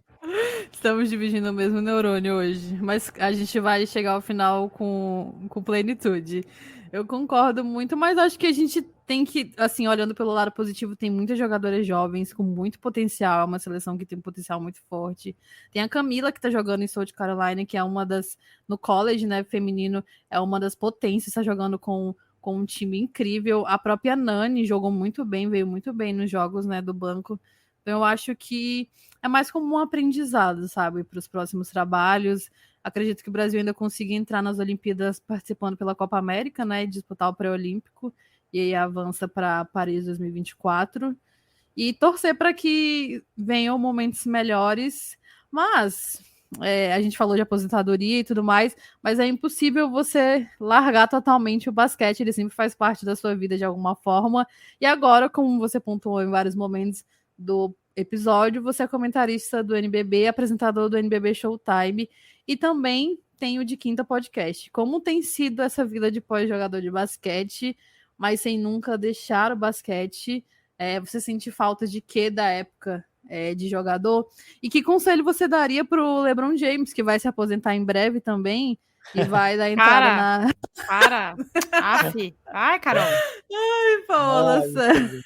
S5: Estamos dividindo o mesmo neurônio hoje, mas a gente vai chegar ao final com plenitude. Eu concordo muito, mas acho que a gente tem que, assim, olhando pelo lado positivo, tem muitas jogadoras jovens com muito potencial, é uma seleção que tem um potencial muito forte. Tem a Camila, que tá jogando em South Carolina, que é uma das, no college, né, feminino, é uma das potências, tá jogando com um time incrível. A própria Nani jogou muito bem, veio muito bem nos jogos, né, do banco. Então eu acho que é mais como um aprendizado, sabe, para os próximos trabalhos. Acredito que o Brasil ainda consiga entrar nas Olimpíadas participando pela Copa América, né, e disputar o pré-olímpico, e aí avança para Paris 2024. E torcer para que venham momentos melhores, mas a gente falou de aposentadoria e tudo mais, mas é impossível você largar totalmente o basquete, ele sempre faz parte da sua vida de alguma forma, e agora, como você pontuou em vários momentos do episódio, você é comentarista do NBB, apresentador do NBB Showtime, e também tem o De Quinta Podcast. Como tem sido essa vida de pós-jogador de basquete, mas sem nunca deixar o basquete? Você sente falta de quê da época de jogador? E que conselho você daria para o LeBron James, que vai se aposentar em breve também, e vai dar entrada na...
S6: Para! Ai, Carol!
S5: Ai, Paola, sério.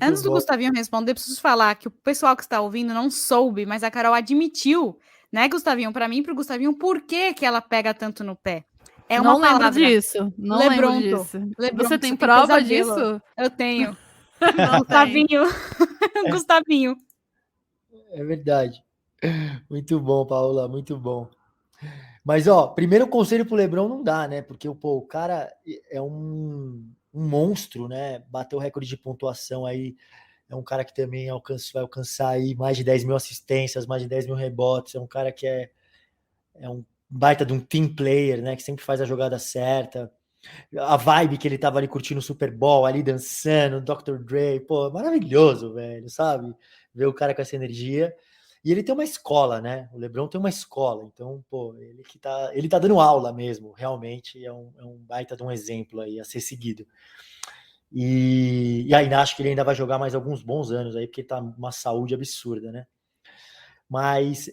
S6: Antes do Gustavinho responder, preciso falar que o pessoal que está ouvindo não soube, mas a Carol admitiu, né, Gustavinho, para mim e pro Gustavinho, por que ela pega tanto no pé. É uma
S5: não
S6: palavra.
S5: Lembro disso. Não lembro disso.
S6: Lebronto,
S5: você tem prova disso?
S6: Eu tenho. Gustavinho. Gustavinho.
S7: É verdade. Muito bom, Paola, muito bom. Mas, ó, primeiro conselho pro LeBron não dá, né? Porque, o cara é um monstro, né? Bateu o recorde de pontuação aí. É um cara que também vai alcançar aí mais de 10 mil assistências, mais de 10 mil rebotes. É um cara que é um baita de um team player, né? Que sempre faz a jogada certa. A vibe que ele tava ali curtindo o Super Bowl, ali dançando, Dr. Dre, pô, maravilhoso, velho, sabe? Ver o cara com essa energia. E ele tem uma escola, né? O LeBron tem uma escola, então, pô, ele tá dando aula mesmo, realmente é um baita de um exemplo aí a ser seguido. E ainda acho que ele ainda vai jogar mais alguns bons anos aí, porque tá uma saúde absurda, né? Mas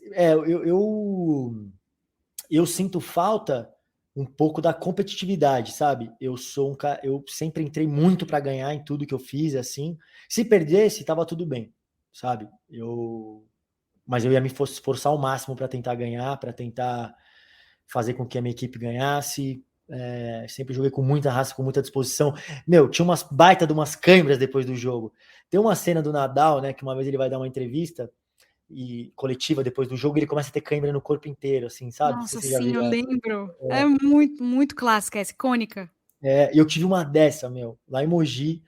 S7: eu sinto falta um pouco da competitividade, sabe? Eu sempre entrei muito para ganhar em tudo que eu fiz, assim. Se perdesse, tava tudo bem, sabe? Mas eu ia me esforçar ao máximo para tentar ganhar, para tentar fazer com que a minha equipe ganhasse. Sempre joguei com muita raça, com muita disposição. Meu, tinha umas baita de umas câimbras depois do jogo. Tem uma cena do Nadal, né, que uma vez ele vai dar uma entrevista e coletiva depois do jogo, ele começa a ter câimbra no corpo inteiro, assim, sabe?
S6: Nossa, sim, eu lembro. É muito, muito clássica, essa icônica.
S7: E eu tive uma dessa, meu, lá em Mogi,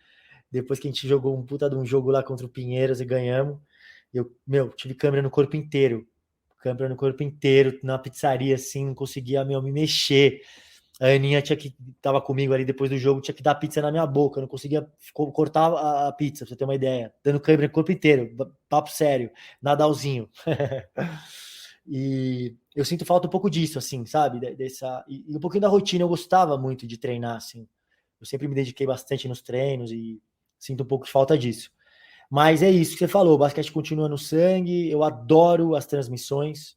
S7: depois que a gente jogou um puta de um jogo lá contra o Pinheiros e ganhamos, eu, meu, tive câmera no corpo inteiro. Câmera no corpo inteiro, na pizzaria, assim, não conseguia, meu, me mexer. A Aninha tava comigo ali depois do jogo, tinha que dar pizza na minha boca, eu não conseguia cortar a pizza, pra você ter uma ideia. Dando câimbra no corpo inteiro, papo sério, Nadalzinho. E eu sinto falta um pouco disso, assim, sabe? E um pouquinho da rotina, eu gostava muito de treinar, assim. Eu sempre me dediquei bastante nos treinos e sinto um pouco de falta disso. Mas é isso que você falou, o basquete continua no sangue, eu adoro as transmissões,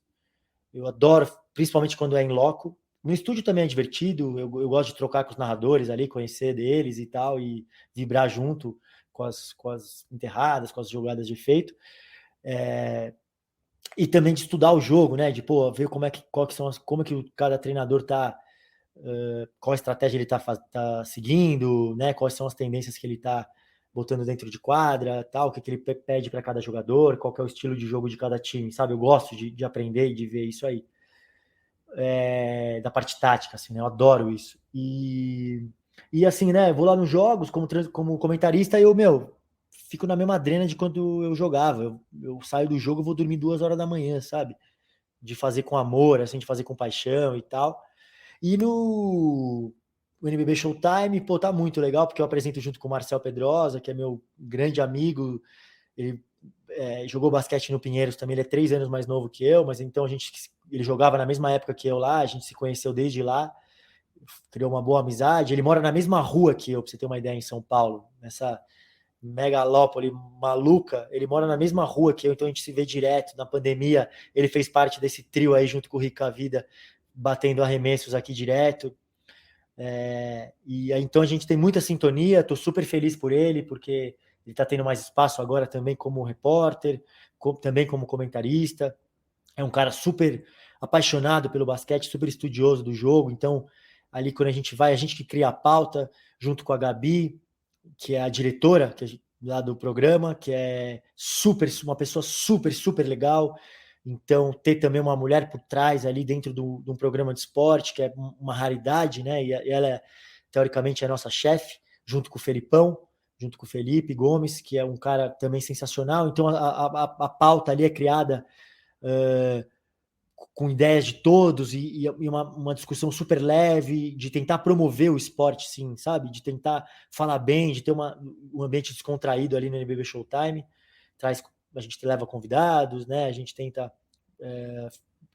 S7: eu adoro, principalmente quando é em loco. No estúdio também é divertido, eu gosto de trocar com os narradores ali, conhecer deles e tal, e vibrar junto com as enterradas, com as jogadas de efeito. E também de estudar o jogo, né? De ver como é que cada treinador tá, qual estratégia ele tá seguindo, né? Quais são as tendências que ele tá botando dentro de quadra, tal, o que ele pede para cada jogador, qual que é o estilo de jogo de cada time, sabe? Eu gosto de aprender e de ver isso aí. Da parte tática, assim, né? Eu adoro isso. E assim, né? Vou lá nos jogos como comentarista e eu fico na mesma drena de quando eu jogava. Eu saio do jogo e vou dormir 2 horas da manhã, sabe? De fazer com amor, assim, de fazer com paixão e tal. E no NBB Showtime, pô, tá muito legal, porque eu apresento junto com o Marcel Pedrosa, que é meu grande amigo. Ele jogou basquete no Pinheiros também, ele é 3 anos mais novo que eu, mas então ele jogava na mesma época que eu lá, a gente se conheceu desde lá, criou uma boa amizade. Ele mora na mesma rua que eu, pra você ter uma ideia, em São Paulo, nessa megalópole maluca, ele mora na mesma rua que eu, então a gente se vê direto. Na pandemia, ele fez parte desse trio aí junto com o Rica Vida, batendo arremessos aqui direto. E aí, então a gente tem muita sintonia, tô super feliz por ele, porque ele tá tendo mais espaço agora também como repórter, também como comentarista. É um cara super apaixonado pelo basquete, super estudioso do jogo. Então, ali quando a gente vai, a gente que cria a pauta, junto com a Gabi, que é a diretora lá do programa, que é uma pessoa super, super legal. Então, ter também uma mulher por trás ali dentro de um programa de esporte, que é uma raridade, né? E ela, teoricamente, é a nossa chefe, junto com o Felipão, junto com o Felipe Gomes, que é um cara também sensacional. Então, a pauta ali é criada com ideias de todos e uma discussão super leve, de tentar promover o esporte, sim, sabe? De tentar falar bem, de ter um ambiente descontraído ali no NBB Showtime. A gente leva convidados, né? A gente tenta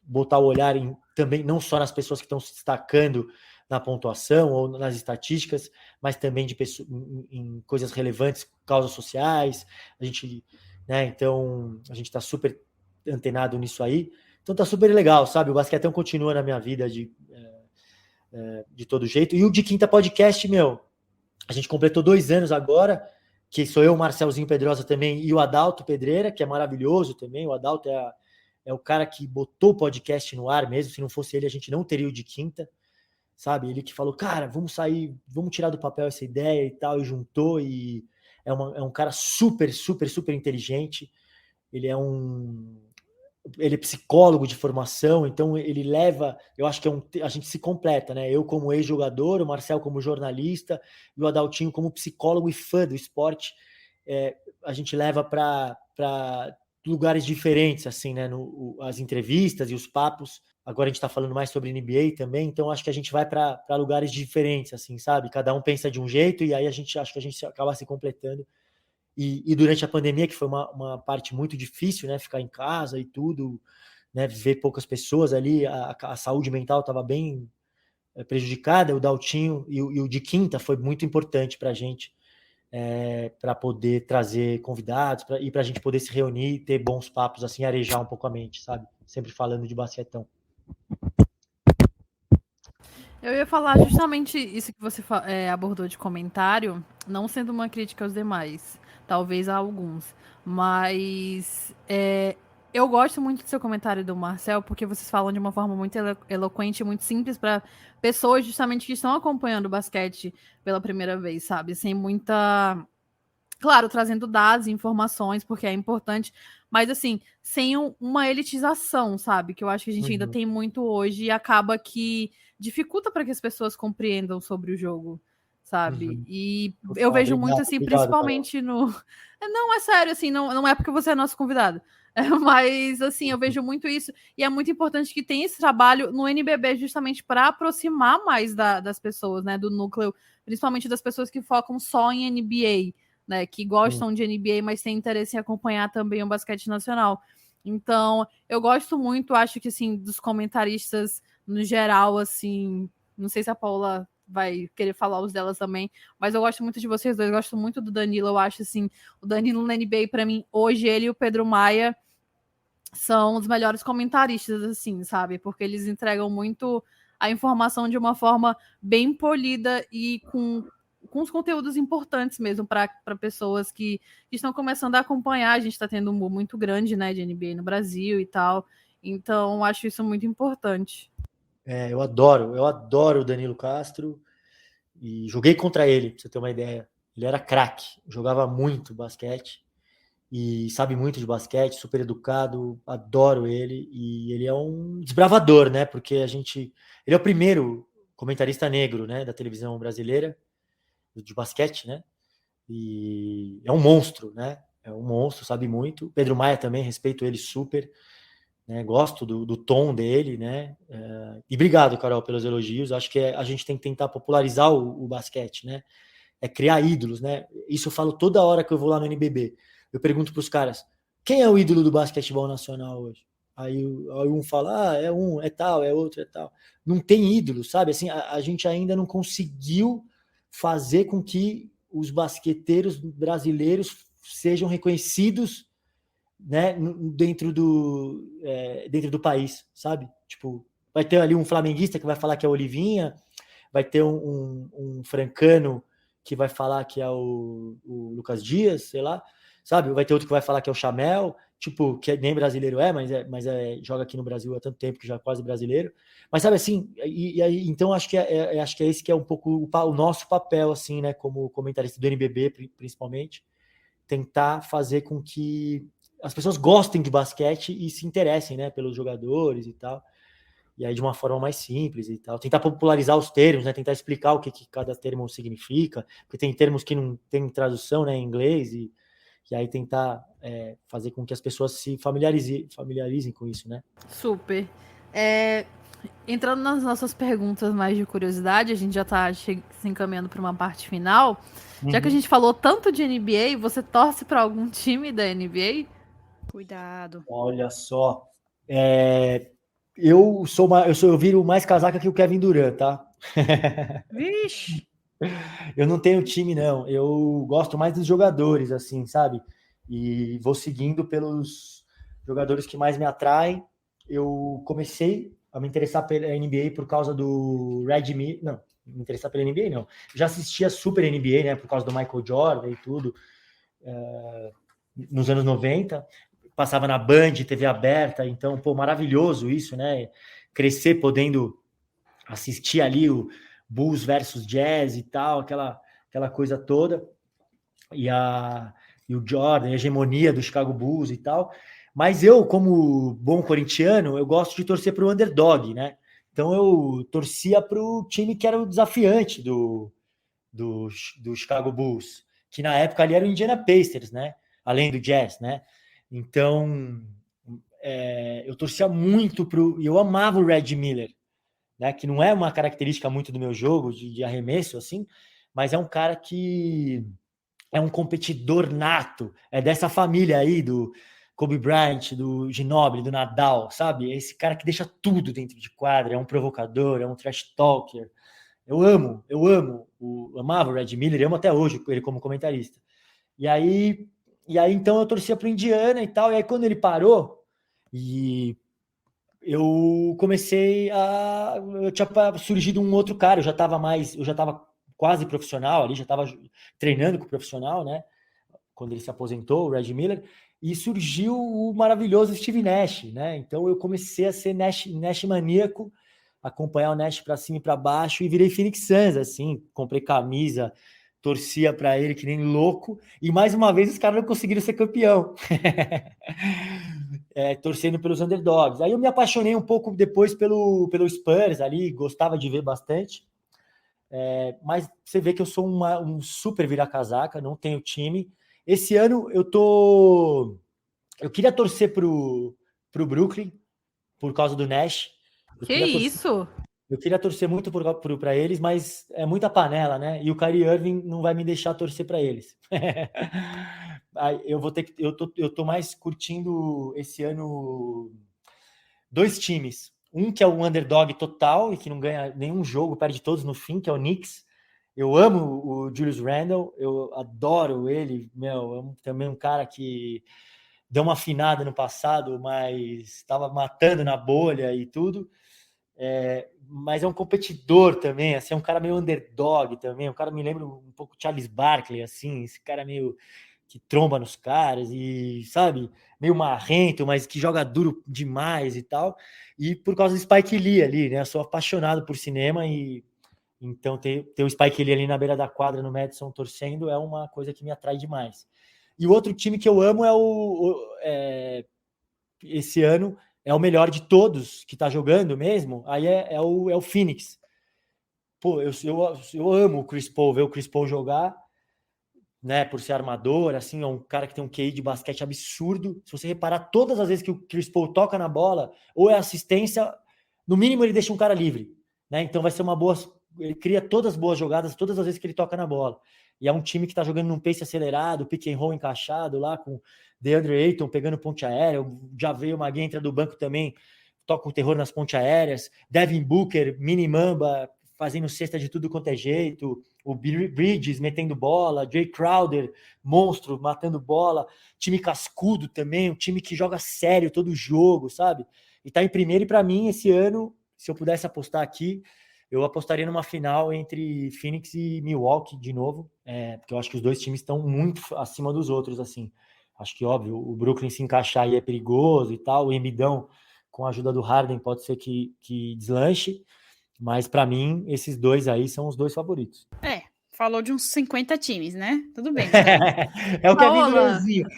S7: botar o olhar também, não só nas pessoas que estão se destacando na pontuação ou nas estatísticas, mas também em coisas relevantes, causas sociais. Então, a gente está super antenado nisso aí. Então tá super legal, sabe? O basquetão continua na minha vida de todo jeito. E o De Quinta Podcast, a gente completou 2 anos agora, que sou eu, o Marcelzinho Pedrosa também, e o Adalto Pedreira, que é maravilhoso também. O Adalto é o cara que botou o podcast no ar mesmo. Se não fosse ele, a gente não teria o De Quinta, sabe? Ele que falou, cara, vamos sair, vamos tirar do papel essa ideia e tal, e juntou. E é um cara super, super, super inteligente. Ele é psicólogo de formação, então ele leva, eu acho que a gente se completa, né? Eu como ex-jogador, o Marcel como jornalista e o Adaltinho como psicólogo e fã do esporte. A gente leva para lugares diferentes, assim, né? As entrevistas e os papos. Agora a gente está falando mais sobre NBA também, então acho que a gente vai para lugares diferentes, assim, sabe? Cada um pensa de um jeito e aí acho que a gente acaba se completando. E durante a pandemia, que foi uma parte muito difícil, né? Ficar em casa e tudo, né? Ver poucas pessoas ali, a saúde mental estava bem prejudicada. O Daltinho e o De Quinta foi muito importante para a gente, para poder trazer convidados e para a gente poder se reunir e ter bons papos, assim, arejar um pouco a mente, sabe? Sempre falando de basquetão.
S5: Eu ia falar justamente isso que você abordou de comentário, não sendo uma crítica aos demais, talvez a alguns, mas eu gosto muito do seu comentário do Marcel, porque vocês falam de uma forma muito eloquente, muito simples para pessoas justamente que estão acompanhando o basquete pela primeira vez, sabe? Sem muita... Claro, trazendo dados e informações, porque é importante, mas assim, sem uma elitização, sabe? Que eu acho que a gente ainda tem muito hoje e acaba que dificulta para que as pessoas compreendam sobre o jogo, sabe? E eu vejo muito, assim, principalmente no... Não, é sério, assim, não é porque você é nosso convidado. Mas, assim, eu vejo muito isso. E é muito importante que tenha esse trabalho no NBB justamente para aproximar mais das pessoas, né? Do núcleo, principalmente das pessoas que focam só em NBA, né? Que gostam de NBA, mas têm interesse em acompanhar também o basquete nacional. Então, eu gosto muito, acho que, assim, dos comentaristas no geral, assim... Não sei se a Paula vai querer falar os delas também, mas eu gosto muito de vocês dois, eu gosto muito do Danilo, eu acho, assim, o Danilo na NBA, para mim, hoje, ele e o Pedro Maia são os melhores comentaristas, assim, sabe? Porque eles entregam muito a informação de uma forma bem polida e com os conteúdos importantes mesmo para pessoas que estão começando a acompanhar. A gente está tendo um boom muito grande, né, de NBA no Brasil e tal. Então, acho isso muito importante.
S7: Eu adoro o Danilo Castro e joguei contra ele, pra você ter uma ideia. Ele era craque, jogava muito basquete e sabe muito de basquete, super educado, adoro ele e ele é um desbravador, né? Porque ele é o primeiro comentarista negro, né, da televisão brasileira de basquete, né? E é um monstro, né? É um monstro, sabe muito. Pedro Maia também, respeito ele super. Né, gosto do tom dele, né? E obrigado, Carol, pelos elogios. Acho que a gente tem que tentar popularizar o basquete, né? É criar ídolos, né? Isso eu falo toda hora que eu vou lá no NBB. Eu pergunto para os caras: quem é o ídolo do basquetebol nacional hoje? Aí um fala: é um, é tal, é outro, é tal. Não tem ídolo, sabe? Assim, a gente ainda não conseguiu fazer com que os basqueteiros brasileiros sejam reconhecidos, né, dentro do país, sabe? Tipo, vai ter ali um flamenguista que vai falar que é o Olivinha, vai ter um francano que vai falar que é o Lucas Dias, sei lá, sabe? Vai ter outro que vai falar que é o Chamel, tipo, que nem brasileiro mas joga aqui no Brasil há tanto tempo que já é quase brasileiro. Mas sabe assim, então acho que acho que é esse que é um pouco o nosso papel, assim, né, como comentarista do NBB, principalmente, tentar fazer com que as pessoas gostem de basquete e se interessem, né, pelos jogadores e tal. E aí de uma forma mais simples e tal. Tentar popularizar os termos, né, tentar explicar o que cada termo significa, porque tem termos que não tem tradução, né, em inglês, e aí tentar fazer com que as pessoas se familiarizem com isso, né?
S5: Super. Entrando nas nossas perguntas mais de curiosidade, a gente já está se encaminhando para uma parte final. Já que a gente falou tanto de NBA, você torce para algum time da NBA?
S6: Cuidado.
S7: Olha só, eu viro mais casaca que o Kevin Durant, tá?
S6: Vixe!
S7: Eu não tenho time, não. Eu gosto mais dos jogadores, assim, sabe? E vou seguindo pelos jogadores que mais me atraem. Eu comecei a me interessar pela NBA por causa do Red Miller. Não, me interessar pela NBA, não. Já assistia Super NBA, né? Por causa do Michael Jordan e tudo. Nos anos 90. Passava na Band, TV aberta. Então, pô, maravilhoso isso, né? Crescer podendo assistir ali o Bulls versus Jazz e tal, aquela coisa toda. E o Jordan, a hegemonia do Chicago Bulls e tal. Mas eu, como bom corintiano, eu gosto de torcer para o underdog, né? Então eu torcia para o time que era o desafiante do Chicago Bulls, que na época ali era o Indiana Pacers, né? Além do Jazz, né? Então eu torcia muito e eu amava o Red Miller, né? Que não é uma característica muito do meu jogo de arremesso, assim, mas é um cara que é um competidor nato, é dessa família aí do Kobe Bryant, do Ginobili, do Nadal, sabe? É esse cara que deixa tudo dentro de quadra, é um provocador, é um trash talker. Eu amava o Red Miller, amo até hoje ele como comentarista. E aí então eu torcia pro Indiana e tal, e aí quando ele parou, e eu comecei eu tinha surgido um outro cara, eu já estava quase profissional ali, já estava treinando com o profissional, né? Quando ele se aposentou, o Red Miller, e surgiu o maravilhoso Steve Nash, né? Então eu comecei a ser Nash maníaco, acompanhar o Nash para cima e para baixo, e virei Phoenix Suns, assim, comprei camisa, torcia para ele que nem louco, e mais uma vez os caras não conseguiram ser campeão. Torcendo pelos underdogs. Aí eu me apaixonei um pouco depois pelo Spurs ali, gostava de ver bastante. Mas você vê que eu sou um super vira-casaca, não tenho time. Esse ano eu queria torcer pro Brooklyn por causa do Nash. Eu queria torcer muito para eles, mas é muita panela, né? E o Kyrie Irving não vai me deixar torcer para eles. Aí eu tô mais curtindo esse ano 2 times. Um que é um underdog total e que não ganha nenhum jogo, perde todos no fim, que é o Knicks. Eu amo o Julius Randle, eu adoro ele, também um cara que deu uma afinada no passado, mas estava matando na bolha e tudo. Mas é um competidor também, assim, é um cara meio underdog também, um cara me lembra um pouco Charles Barkley, assim, esse cara meio que tromba nos caras e, sabe, meio marrento, mas que joga duro demais e tal, e por causa do Spike Lee ali, né, eu sou apaixonado por cinema e então ter o Spike Lee ali na beira da quadra no Madison torcendo é uma coisa que me atrai demais. E o outro time que eu amo esse ano é o melhor de todos que tá jogando mesmo, aí é o Phoenix. Pô, eu amo o Chris Paul, ver o Chris Paul jogar, né, por ser armador, assim, é um cara que tem um QI de basquete absurdo. Se você reparar, todas as vezes que o Chris Paul toca na bola, ou é assistência, no mínimo ele deixa um cara livre, né? Então vai ser uma boa... Ele cria todas as boas jogadas, todas as vezes que ele toca na bola. E é um time que tá jogando num pace acelerado, pick and roll encaixado lá, com DeAndre Ayton pegando ponte aérea, já veio uma entra do banco também, toca o terror nas pontes aéreas, Devin Booker, mini mamba, fazendo cesta de tudo quanto é jeito, o Bridges metendo bola, Jay Crowder, monstro, matando bola, time cascudo também, um time que joga sério todo jogo, sabe? E tá em primeiro, e para mim, esse ano, se eu pudesse apostar aqui, eu apostaria numa final entre Phoenix e Milwaukee de novo, porque eu acho que os dois times estão muito acima dos outros, assim. Acho que, óbvio, o Brooklyn se encaixar aí é perigoso e tal, o Embidão, com a ajuda do Harden, pode ser que deslanche, mas para mim, esses dois aí são os dois favoritos.
S6: Falou de uns 50 times, né? Tudo bem.
S7: É o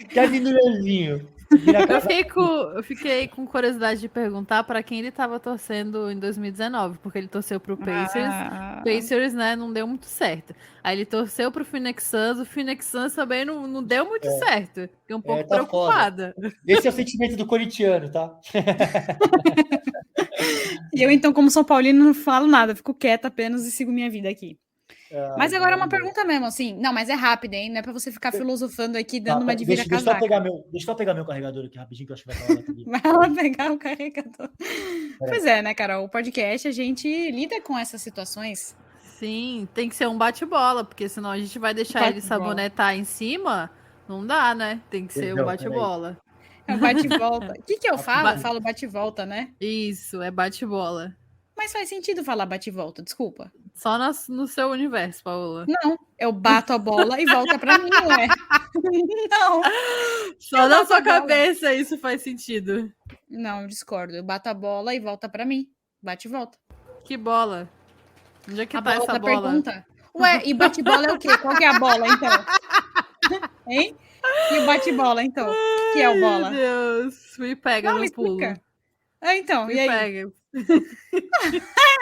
S7: Kevin Durantzinho.
S5: Eu fiquei com curiosidade de perguntar para quem ele estava torcendo em 2019, porque ele torceu pro Pacers. Pacers, né, não deu muito certo. Aí ele torceu pro Phoenix Suns, o Phoenix Suns também não deu muito certo. Fiquei um pouco preocupada.
S7: Foda. Esse é o sentimento do corintiano, tá?
S6: E eu, então, como São Paulino, não falo nada, fico quieta apenas e sigo minha vida aqui. Mas agora é uma pergunta mesmo, assim. Não, mas é rápida, hein? Não é pra você ficar filosofando aqui, dando uma de vira-casaca.
S7: Deixa eu pegar meu carregador aqui rapidinho, que eu acho que vai falar aqui.
S6: Vai lá pegar o carregador. Pois é, né, Carol? O podcast, a gente lida com essas situações.
S5: Sim, tem que ser um bate-bola, porque senão a gente vai deixar ele sabonetar em cima. Não dá, né? Tem que ser um bate-bola.
S6: É um bate-volta. O que eu falo? Eu falo bate-volta, né?
S5: Isso, é bate-bola.
S6: Mas faz sentido falar bate-volta, desculpa.
S5: Só no seu universo, Paola.
S6: Não, eu bato a bola e volta pra mim, não é? Não.
S5: Só na sua cabeça isso faz sentido.
S6: Não, eu discordo. Eu bato a bola e volta pra mim. Bate e volta.
S5: Que bola? Onde é que tá essa bola?
S6: Pergunta. Ué, e bate-bola é o quê? Qual que é a bola, então? Hein? E o bate-bola, então? O que é o bola?
S5: Meu Deus, me pega no pulo.
S6: Então,
S5: me
S6: e aí?
S5: Pega.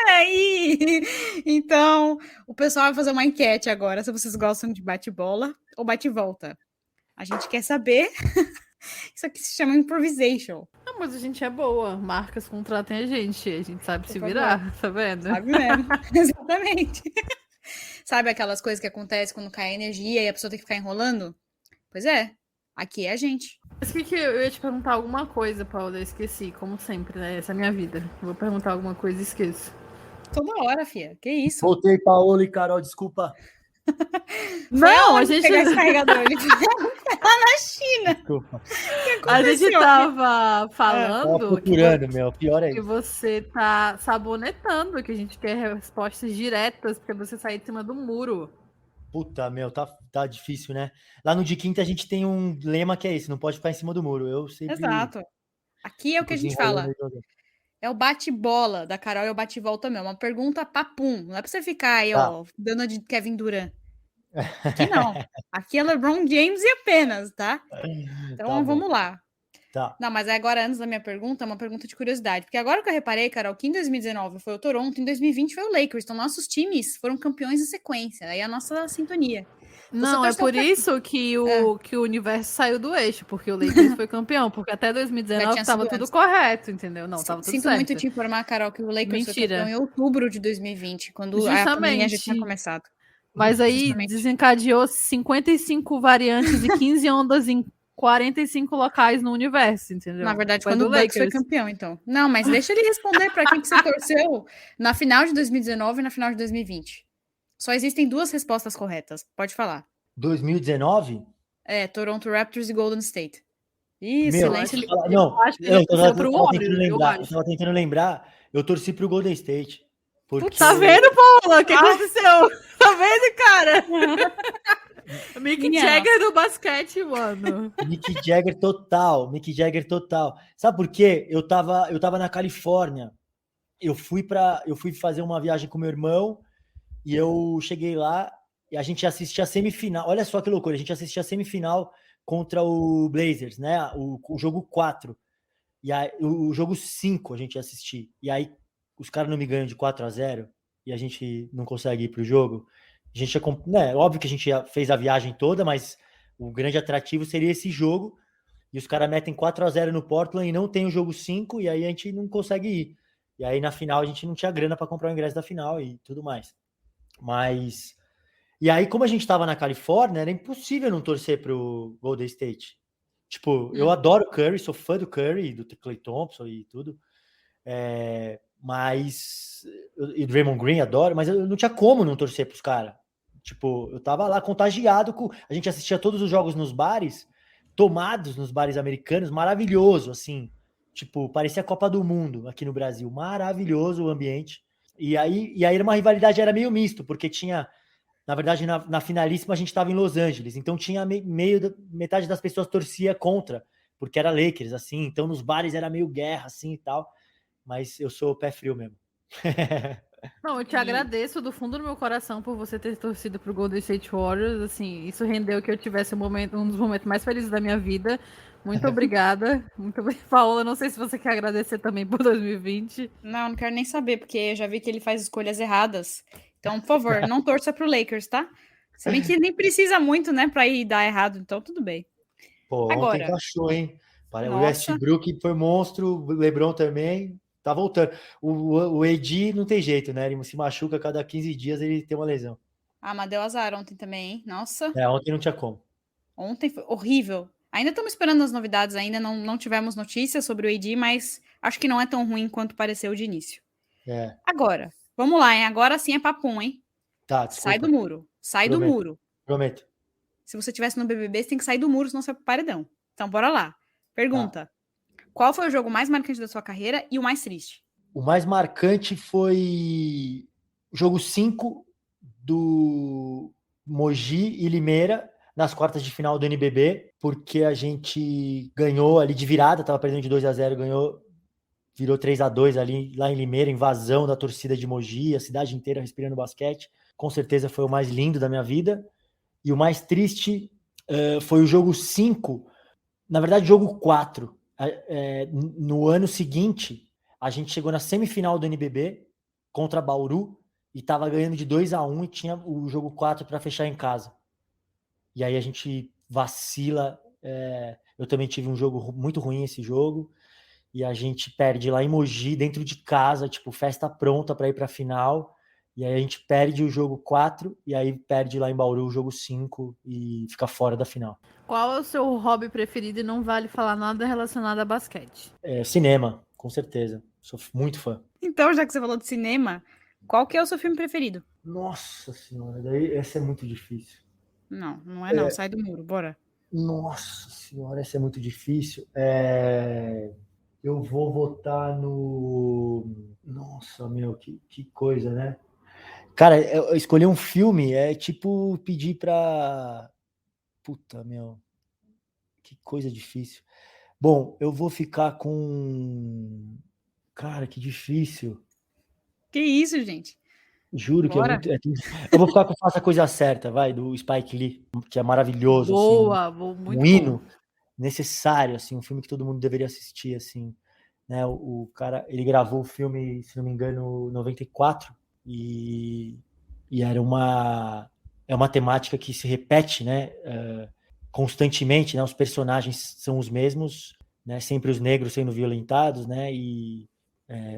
S6: Aí, então, o pessoal vai fazer uma enquete agora se vocês gostam de bate-bola ou bate-volta. A gente quer saber. Isso aqui se chama improvisation.
S5: Não, mas a gente é boa. Marcas contratem a gente sabe se virar, tá vendo?
S6: Sabe mesmo, exatamente. Sabe aquelas coisas que acontecem quando cai energia e a pessoa tem que ficar enrolando? Pois é, aqui é a gente.
S5: Mas que eu ia te perguntar alguma coisa, Paula, eu esqueci, como sempre, né?Essa é a minha vida. Eu vou perguntar alguma coisa e esqueço.
S6: Toda hora, fia. Que isso?
S7: Voltei, Paola e Carol, desculpa.
S5: Não, a gente...
S6: pegar esse carregador, ele lá na China.
S7: Desculpa.
S5: A gente tava falando
S7: procurando, pior é
S5: que você tá sabonetando, que a gente quer respostas diretas, porque você sair de cima do muro.
S7: Puta, tá difícil, né? Lá no De Quinta a gente tem um lema que é esse, não pode ficar em cima do muro. Eu sempre...
S6: Exato. Aqui é o que a gente fala. É o bate-bola da Carol e o bate-volta mesmo. Uma pergunta papum. Não é pra você ficar aí, dando a de Kevin Durant. Aqui não. Aqui é LeBron James e apenas, tá? Então vamos lá.
S7: Tá.
S6: Não, mas agora, antes da minha pergunta, uma pergunta de curiosidade. Porque agora que eu reparei, Carol, que em 2019 foi o Toronto, em 2020 foi o Lakers. Então, nossos times foram campeões em sequência. Aí a nossa sintonia.
S5: Não, é por isso que o universo saiu do eixo, porque o Lakers foi campeão, porque até 2019 estava tudo correto, entendeu? Não, tava tudo
S6: Sinto
S5: certo.
S6: muito te informar, Carol, que o Lakers foi campeão em outubro de 2020, quando
S5: Justamente.
S6: a pandemia já tinha começado.
S5: Mas aí desencadeou 55 variantes e 15 ondas em 45 locais no universo, entendeu?
S6: Na verdade, quando o Bucks foi campeão, então. Não, mas deixa ele responder para quem que você torceu na final de 2019 e na final de 2020. Só existem 2 respostas corretas. Pode falar.
S7: 2019?
S6: É, Toronto Raptors e Golden State. Ih,
S7: Meu,
S6: silêncio.
S7: eu tava tentando lembrar. Eu torci pro Golden State. Porque...
S5: Tá vendo, Paula? O que aconteceu? Tá vendo, cara? Mick Jagger do basquete, mano.
S7: Mick Jagger total. Sabe por quê? Eu tava na Califórnia. Eu fui fazer uma viagem com meu irmão e eu cheguei lá e a gente assistia a semifinal. Olha só que loucura, a gente assistia a semifinal contra o Blazers, né? O jogo 4. E aí, o jogo 5 a gente ia assistir. E aí os caras não me ganham de 4-0 e a gente não consegue ir pro jogo. A gente óbvio que a gente fez a viagem toda, mas o grande atrativo seria esse jogo. E os caras metem 4-0 no Portland e não tem o jogo 5, e aí a gente não consegue ir. E aí na final a gente não tinha grana para comprar o ingresso da final e tudo mais. Mas... E aí, como a gente tava na Califórnia, era impossível não torcer pro Golden State. Tipo, eu adoro o Curry, sou fã do Curry, do Klay Thompson e tudo. E do Draymond Green, adoro, mas eu não tinha como não torcer pros caras. Tipo, eu tava lá contagiado com... A gente assistia todos os jogos nos bares, tomados nos bares americanos, maravilhoso, assim. Tipo, parecia a Copa do Mundo aqui no Brasil. Maravilhoso o ambiente. E aí era uma rivalidade, era meio misto, porque tinha... Na verdade, na finalíssima a gente estava em Los Angeles, então tinha metade das pessoas torcia contra, porque era Lakers, assim, então nos bares era meio guerra, assim, e tal, mas eu sou pé frio mesmo.
S5: Não, eu te agradeço do fundo do meu coração por você ter torcido pro Golden State Warriors, assim, isso rendeu que eu tivesse um dos momentos mais felizes da minha vida. Muito obrigada. Muito obrigada. Paola, não sei se você quer agradecer também por 2020.
S6: Não quero nem saber, porque eu já vi que ele faz escolhas erradas. Então, por favor, não torça pro Lakers, tá? Se bem que nem precisa muito, né, pra ir dar errado, então tudo bem.
S7: Pô,
S6: agora,
S7: ontem encaixou, hein? O Westbrook foi monstro, o LeBron também, tá voltando. O AD não tem jeito, né? Ele se machuca a cada 15 dias, ele tem uma lesão.
S6: Ah, mas deu azar ontem também, hein? Nossa.
S7: Ontem não tinha como.
S6: Ontem foi horrível. Ainda estamos esperando as novidades, ainda não tivemos notícias sobre o AD, mas acho que não é tão ruim quanto pareceu de início. Agora, vamos lá, hein? Agora sim é papum, hein?
S7: Tá,
S6: sai do muro. Sai do muro.
S7: Prometo.
S6: Se você estivesse no BBB, você tem que sair do muro, senão você vai pro paredão. Então, bora lá. Pergunta. Qual foi o jogo mais marcante da sua carreira e o mais triste?
S7: O mais marcante foi o jogo 5 do Mogi e Limeira nas quartas de final do NBB, porque a gente ganhou ali de virada, tava perdendo de 2-0, ganhou, virou 3-2 ali lá em Limeira, invasão da torcida de Mogi, a cidade inteira respirando basquete. Com certeza foi o mais lindo da minha vida. E o mais triste foi o jogo 5, na verdade o jogo 4. No ano seguinte, a gente chegou na semifinal do NBB contra Bauru e tava ganhando de 2-1 e tinha o jogo 4 para fechar em casa. E aí a gente vacila. Eu também tive um jogo muito ruim esse jogo. E a gente perde lá em Mogi, dentro de casa, tipo, festa pronta para ir para a final. E aí a gente perde o jogo 4 e aí perde lá em Bauru o jogo 5 e fica fora da final.
S5: Qual é o seu hobby preferido e não vale falar nada relacionado a basquete?
S7: Cinema, com certeza. Sou muito fã.
S6: Então, já que você falou de cinema, qual que é o seu filme preferido?
S7: Nossa senhora, daí essa é muito difícil.
S6: Não é não. Sai do muro, bora.
S7: Nossa senhora, essa é muito difícil. Eu vou votar no... Nossa, meu, que coisa, né? Cara, eu escolher um filme é tipo pedir pra... Puta, meu. Que coisa difícil. Bom, eu vou ficar com... Cara, que difícil.
S6: Que isso, gente?
S7: Juro que é muito... Eu vou ficar com Faça a Coisa Certa, vai, do Spike Lee, que é maravilhoso.
S5: Boa,
S7: assim,
S5: muito
S7: um hino. necessário, assim, um filme que todo mundo deveria assistir, assim, né? O cara, ele gravou o filme, se não me engano, em 94, e era uma temática que se repete, né? Constantemente, né? Os personagens são os mesmos, né? Sempre os negros sendo violentados, né? E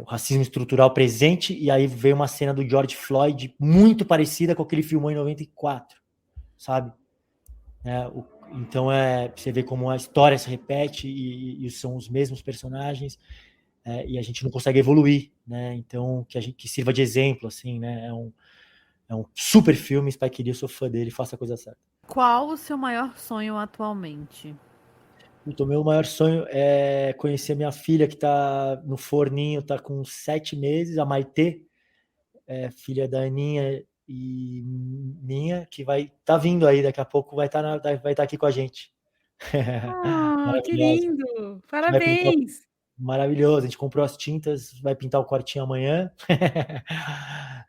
S7: o racismo estrutural presente, e aí veio uma cena do George Floyd muito parecida com o que ele filmou em 94, sabe? Então você vê como a história se repete e são os mesmos personagens, e a gente não consegue evoluir, né? Então que sirva de exemplo, assim, né? É um super filme, Spike Lee, eu sou fã dele, faça a coisa certa.
S5: Qual o seu maior sonho atualmente?
S7: Então, meu maior sonho é conhecer minha filha, que está no forninho, está com 7 meses, a Maitê, filha da Aninha e minha, que vai tá vindo aí, daqui a pouco vai estar aqui com a gente.
S6: Que
S7: Maravilhosa.
S6: lindo!
S7: Vai pintar,
S6: Parabéns!
S7: maravilhoso, a gente comprou as tintas, vai pintar o quartinho amanhã.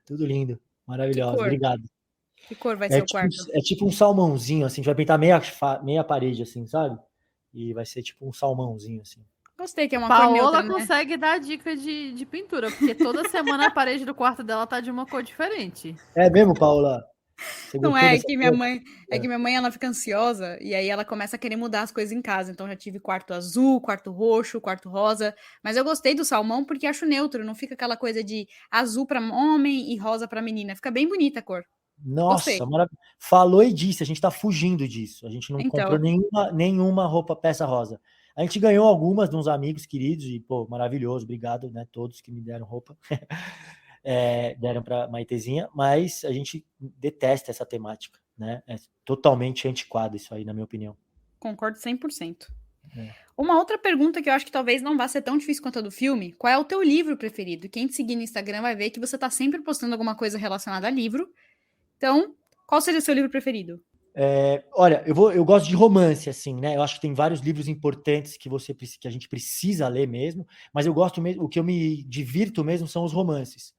S7: Tudo lindo,
S6: Que
S7: maravilhoso,
S6: cor?
S7: obrigado.
S6: Que cor vai ser o quarto?
S7: É tipo um salmãozinho, assim, a gente vai pintar meia parede, assim, sabe? E vai ser tipo um salmãozinho, assim.
S6: Gostei que é uma cor neutra,
S5: Paola
S6: né?
S5: consegue dar dica de pintura, porque toda semana a parede do quarto dela tá de uma cor diferente.
S7: É mesmo, Paola? Você
S6: Não
S7: gostou
S6: é
S7: dessa
S6: que
S7: cor?
S6: minha mãe ela fica ansiosa e aí ela começa a querer mudar as coisas em casa. Então já tive quarto azul, quarto roxo, quarto rosa, mas eu gostei do salmão porque acho neutro, não fica aquela coisa de azul para homem e rosa para menina. Fica bem bonita a cor.
S7: Nossa,
S6: Gostei.
S7: falou e disse, a gente tá fugindo disso. A gente não comprou
S6: Então,
S7: nenhuma roupa peça rosa. A gente ganhou algumas de uns amigos queridos e, pô, maravilhoso, obrigado, né, todos que me deram roupa. Deram para Maitezinha, mas a gente detesta essa temática, né? É totalmente antiquado isso aí, na minha opinião.
S6: concordo 100%. Uma outra pergunta que eu acho que talvez não vá ser tão difícil quanto a do filme, qual é o teu livro preferido? Quem te seguir no Instagram vai ver que você tá sempre postando alguma coisa relacionada a livro. Então, qual seria o seu livro preferido?
S7: Olha, eu gosto de romance, assim, né? Eu acho que tem vários livros importantes que a gente precisa ler mesmo, mas eu gosto mesmo, o que eu me divirto mesmo são os romances.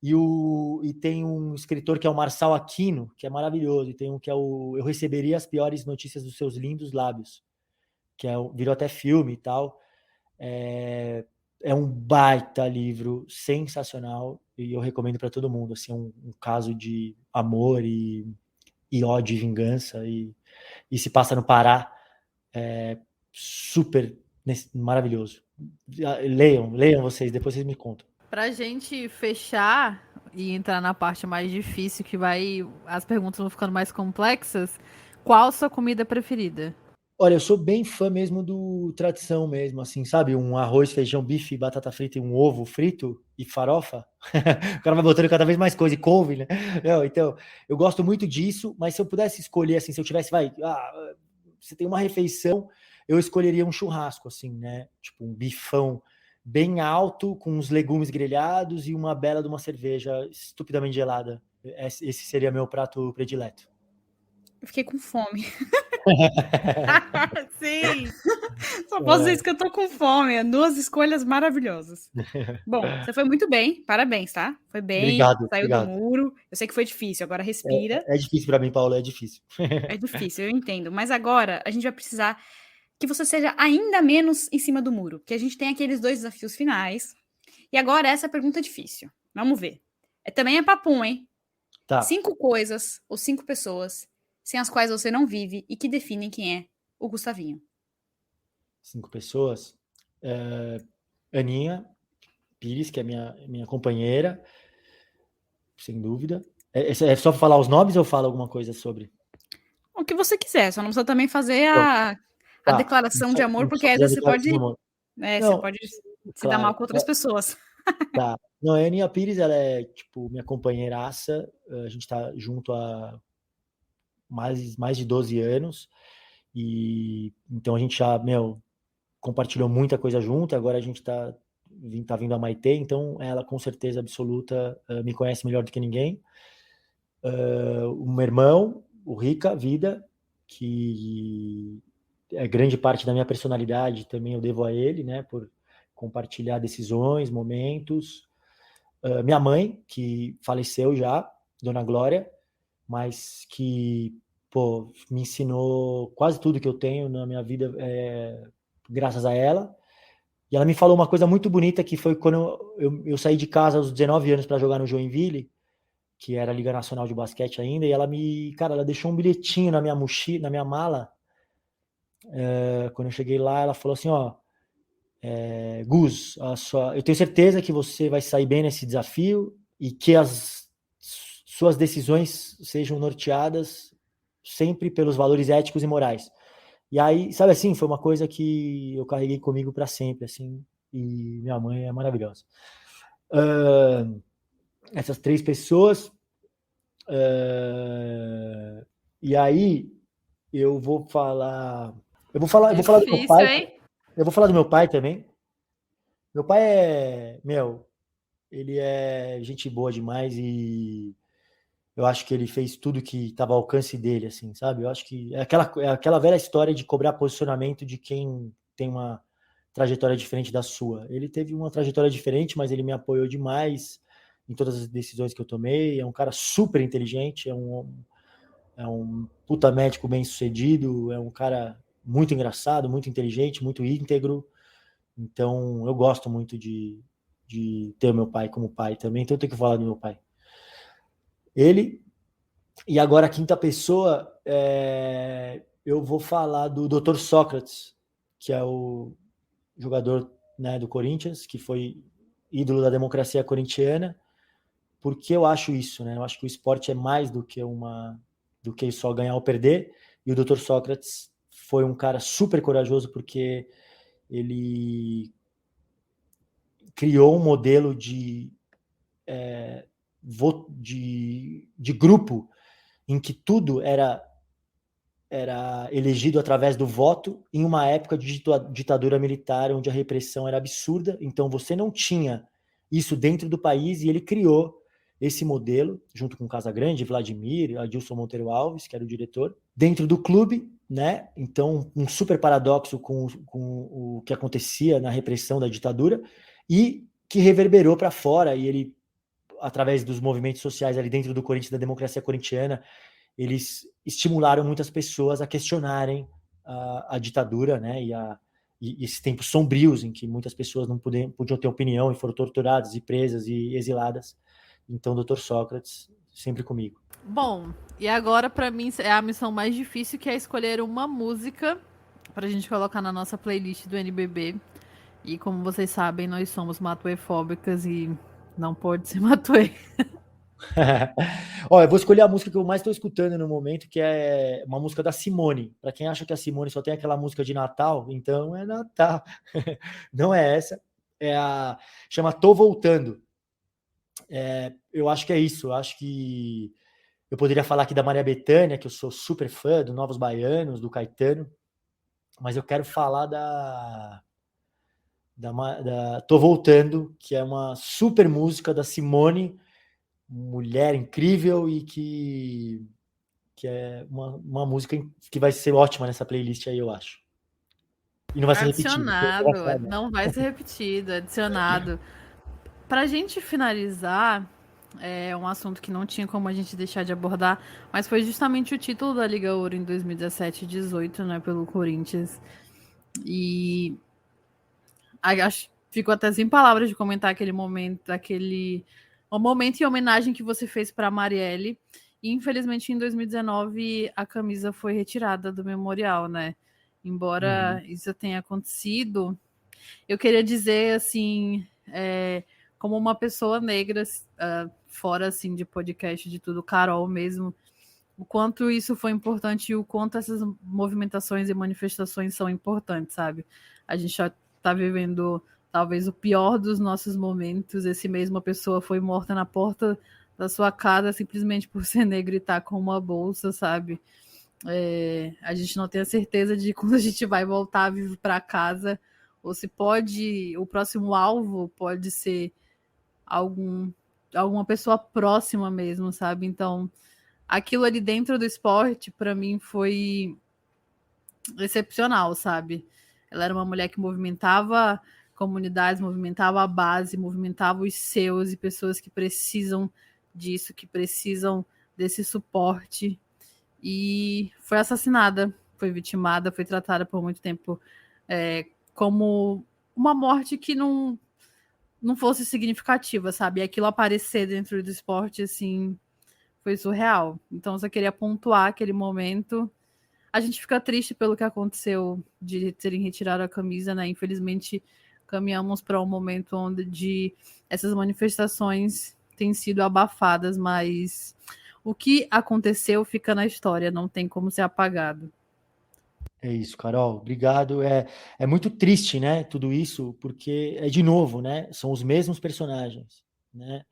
S7: E tem um escritor que é o Marçal Aquino, que é maravilhoso, e tem um que é o Eu Receberia as Piores Notícias dos Seus Lindos Lábios, que virou até filme e tal. É um baita livro, sensacional, e eu recomendo para todo mundo, assim, um caso de amor e ódio e vingança, e se passa no Pará, super maravilhoso. Leiam vocês, depois vocês me contam.
S5: Pra gente fechar e entrar na parte mais difícil, que as perguntas vão ficando mais complexas, qual a sua comida preferida?
S7: Olha, eu sou bem fã mesmo do tradição mesmo, assim, sabe? Um arroz, feijão, bife, batata frita e um ovo frito e farofa. O cara vai botando cada vez mais coisa e couve, né? Não, então, eu gosto muito disso, mas se eu pudesse escolher, assim, se eu tivesse, você tem uma refeição, eu escolheria um churrasco, assim, né? Tipo, um bifão bem alto, com uns legumes grelhados e uma bela de uma cerveja estupidamente gelada. Esse seria meu prato predileto.
S6: Eu fiquei com fome.
S5: Sim!
S6: Só posso dizer isso que eu tô com fome. 2 escolhas maravilhosas. Bom, você foi muito bem. Parabéns, tá? Foi bem.
S7: Obrigado.
S6: Saiu do muro. Eu sei que foi difícil. Agora respira.
S7: É difícil para mim, Paulo, é difícil.
S6: É difícil, eu entendo. Mas agora a gente vai precisar que você seja ainda menos em cima do muro. Porque a gente tem aqueles 2 desafios finais. E agora essa é a pergunta difícil. Vamos ver. Também é papum, hein?
S7: Tá.
S6: 5 coisas ou 5 pessoas sem as quais você não vive e que definem quem é o Gustavinho.
S7: 5 pessoas. Aninha Pires, que é minha companheira, sem dúvida. É só falar os nomes ou eu falo alguma coisa sobre?
S6: O que você quiser, só não precisa também fazer a declaração de amor, porque às vezes você pode, você pode se dar mal com outras pessoas.
S7: Tá. Não, a Aninha Pires, ela é, tipo, minha companheiraça. A gente tá junto há mais de 12 anos. E então a gente já, compartilhou muita coisa junto. Agora a gente tá vindo a Maitê, então ela com certeza absoluta me conhece melhor do que ninguém. O meu irmão, o Rica Vida, que é grande parte da minha personalidade, também eu devo a ele, né, por compartilhar decisões, momentos. Minha mãe, que faleceu já, Dona Glória, mas que me ensinou quase tudo que eu tenho na minha vida, graças a ela. E ela me falou uma coisa muito bonita, que foi quando eu saí de casa aos 19 anos para jogar no Joinville, que era a Liga Nacional de Basquete ainda, e ela ela deixou um bilhetinho na minha mochila, na minha mala. Quando eu cheguei lá, ela falou assim, ó, Gus, eu tenho certeza que você vai sair bem nesse desafio e que as suas decisões sejam norteadas sempre pelos valores éticos e morais. E aí, sabe assim, foi uma coisa que eu carreguei comigo para sempre, assim, e minha mãe é maravilhosa. Essas 3 pessoas, e aí eu vou falar do meu pai.
S5: hein?
S7: Eu vou falar do meu pai também. Meu pai ele é gente boa demais e eu acho que ele fez tudo que estava ao alcance dele, assim, sabe? Eu acho que é aquela velha história de cobrar posicionamento de quem tem uma trajetória diferente da sua. Ele teve uma trajetória diferente, mas ele me apoiou demais em todas as decisões que eu tomei. É um cara super inteligente, é um puta médico bem sucedido, é um cara muito engraçado, muito inteligente, muito íntegro. Então, eu gosto muito de ter o meu pai como pai também, então eu tenho que falar do meu pai. Ele, e agora a quinta pessoa, eu vou falar do Dr. Sócrates, que é o jogador, né, do Corinthians, que foi ídolo da democracia corintiana, porque eu acho isso, né? Eu acho que o esporte é mais do que só ganhar ou perder, e o Dr. Sócrates foi um cara super corajoso, porque ele criou um modelo de grupo em que tudo era elegido através do voto, em uma época de ditadura militar, onde a repressão era absurda. Então você não tinha isso dentro do país, e ele criou esse modelo, junto com Casagrande, Vladimir, Adilson Monteiro Alves, que era o diretor, dentro do clube, né? Então, um super paradoxo com o que acontecia na repressão da ditadura, e que reverberou para fora, e ele, através dos movimentos sociais ali dentro do Corinthians, da democracia corintiana, eles estimularam muitas pessoas a questionarem a ditadura, né? E esses tempos sombrios em que muitas pessoas não podiam ter opinião e foram torturadas e presas e exiladas. Então, Dr. Sócrates, sempre comigo.
S5: Bom, e agora para mim é a missão mais difícil, que é escolher uma música pra gente colocar na nossa playlist do NBB. E como vocês sabem, nós somos matuefóbicas e não pode ser matuê.
S7: Eu vou escolher a música que eu mais estou escutando no momento, que é uma música da Simone. Para quem acha que a Simone só tem aquela música de Natal, então é Natal. Não é essa. Chama Tô Voltando. Eu acho que é isso. Eu acho que eu poderia falar aqui da Maria Bethânia, que eu sou super fã, do Novos Baianos, do Caetano, mas eu quero falar da Tô Voltando, que é uma super música da Simone, mulher incrível, e que é uma música que vai ser ótima nessa playlist aí, eu acho. E não vai ser repetido.
S5: Não vai ser repetido, adicionado. Pra gente finalizar, é um assunto que não tinha como a gente deixar de abordar, mas foi justamente o título da Liga Ouro em 2017 e 2018, né, pelo Corinthians. E acho ficou até sem palavras de comentar aquele momento, o momento em homenagem que você fez para a Marielle. E infelizmente em 2019 a camisa foi retirada do memorial, né? Embora isso tenha acontecido, eu queria dizer assim, como uma pessoa negra, fora assim de podcast, de tudo, Carol mesmo, o quanto isso foi importante e o quanto essas movimentações e manifestações são importantes, sabe? A gente já está vivendo talvez o pior dos nossos momentos. Esse mesmo pessoa foi morta na porta da sua casa simplesmente por ser negra e estar com uma bolsa, sabe? A gente não tem a certeza de quando a gente vai voltar vivo para casa, ou se o próximo alvo pode ser alguma pessoa próxima mesmo, sabe? Então, aquilo ali dentro do esporte, para mim, foi excepcional, sabe? Ela era uma mulher que movimentava comunidades, movimentava a base, movimentava os seus, e pessoas que precisam disso, que precisam desse suporte. e foi assassinada, foi vitimada, foi tratada por muito tempo como uma morte que não fosse significativa, sabe? E aquilo aparecer dentro do esporte, assim, foi surreal. Então, eu só queria pontuar aquele momento. A gente fica triste pelo que aconteceu de terem retirado a camisa, né? Infelizmente, caminhamos para um momento onde essas manifestações têm sido abafadas, mas o que aconteceu fica na história, não tem como ser apagado.
S7: É isso, Carol, obrigado. É muito triste, né, tudo isso, porque de novo, né, são os mesmos personagens, né,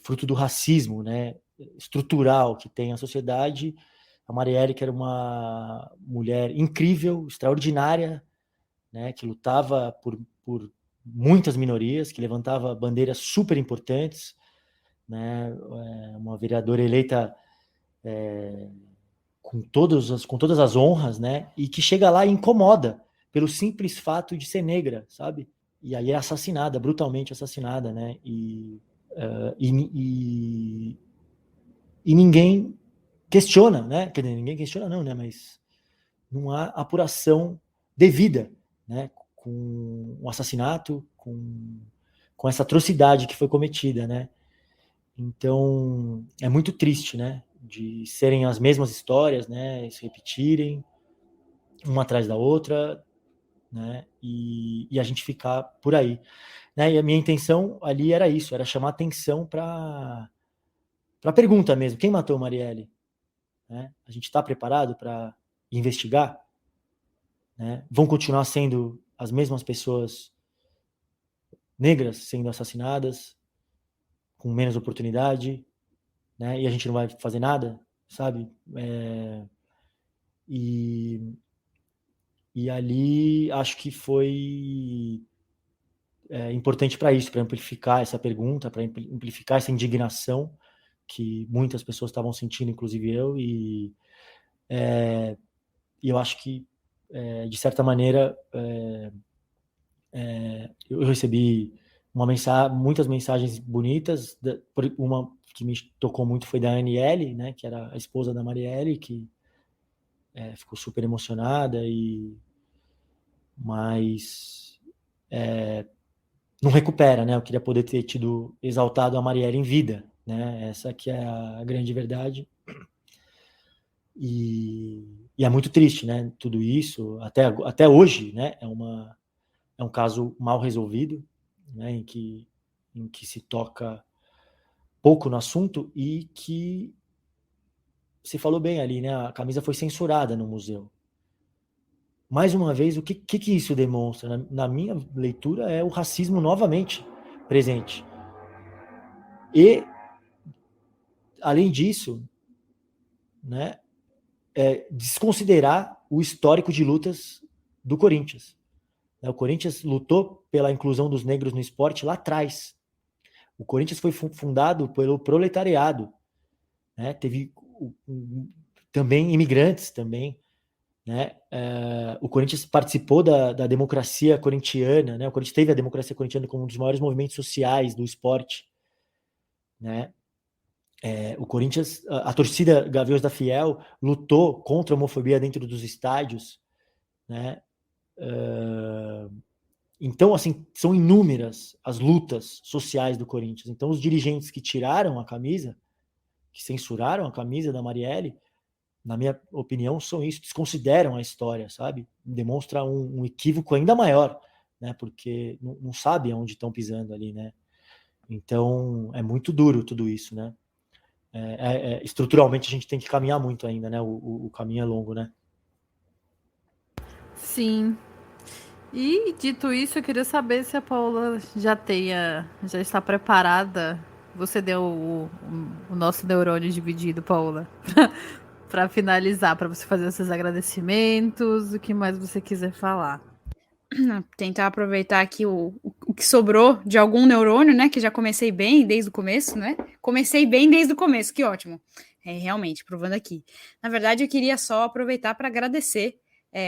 S7: fruto do racismo, né, estrutural que tem a sociedade. A Marielle, que era uma mulher incrível, extraordinária, né, que lutava por muitas minorias, que levantava bandeiras super importantes, né, uma vereadora eleita com todas as honras, né, e que chega lá e incomoda pelo simples fato de ser negra, sabe? E aí é assassinada, brutalmente assassinada, né? E ninguém questiona, né? Quer dizer, ninguém questiona não, né? Mas não há apuração devida, né? Com o assassinato, com essa atrocidade que foi cometida, né? Então, é muito triste, né? De serem as mesmas histórias, né? Se repetirem, uma atrás da outra, né? E a gente ficar por aí, né? E a minha intenção ali era isso, era chamar atenção para a pergunta mesmo: quem matou Marielle? Né? A gente está preparado para investigar? Né? Vão continuar sendo as mesmas pessoas negras sendo assassinadas, com menos oportunidade, né? E a gente não vai fazer nada, sabe? E ali acho que foi importante para isso, para amplificar essa pergunta, para amplificar essa indignação que muitas pessoas estavam sentindo, inclusive eu, e eu acho que, de certa maneira, eu recebi muitas mensagens bonitas. Uma que me tocou muito foi da Aniele, né, que era a esposa da Marielle, que ficou super emocionada, mas não recupera, né? Eu queria poder ter exaltado a Marielle em vida, né? Essa que é a grande verdade. E é muito triste, né? Tudo isso, até hoje, né? É um caso mal resolvido, né? Em que se toca pouco no assunto e que você falou bem ali, né? A camisa foi censurada no museu. Mais uma vez, o que isso demonstra? Na minha leitura, é o racismo novamente presente. E, além disso, né, desconsiderar o histórico de lutas do Corinthians. O Corinthians lutou pela inclusão dos negros no esporte lá atrás. O Corinthians foi fundado pelo proletariado. Né? Teve também imigrantes também. Né? O Corinthians participou da democracia corintiana, né? O Corinthians teve a democracia corintiana como um dos maiores movimentos sociais do esporte, né? O Corinthians, a torcida Gaviões da Fiel lutou contra a homofobia dentro dos estádios, né? Então, assim, são inúmeras as lutas sociais do Corinthians. Então, os dirigentes que tiraram a camisa, que censuraram a camisa da Marielle, na minha opinião, são isso, desconsideram a história, sabe? Demonstra um equívoco ainda maior, né? Porque não sabem aonde estão pisando ali, né? Então, é muito duro tudo isso, né? Estruturalmente, a gente tem que caminhar muito ainda, né? O caminho é longo, né?
S5: Sim. E, dito isso, eu queria saber se a Paula já está preparada. Você deu o nosso neurônio dividido, Paula, para finalizar, para você fazer esses agradecimentos, o que mais você quiser falar.
S6: Tentar aproveitar aqui o que sobrou de algum neurônio, né? Que já comecei bem desde o começo, né? Comecei bem desde o começo, que ótimo. Realmente, provando aqui. Na verdade, eu queria só aproveitar para agradecer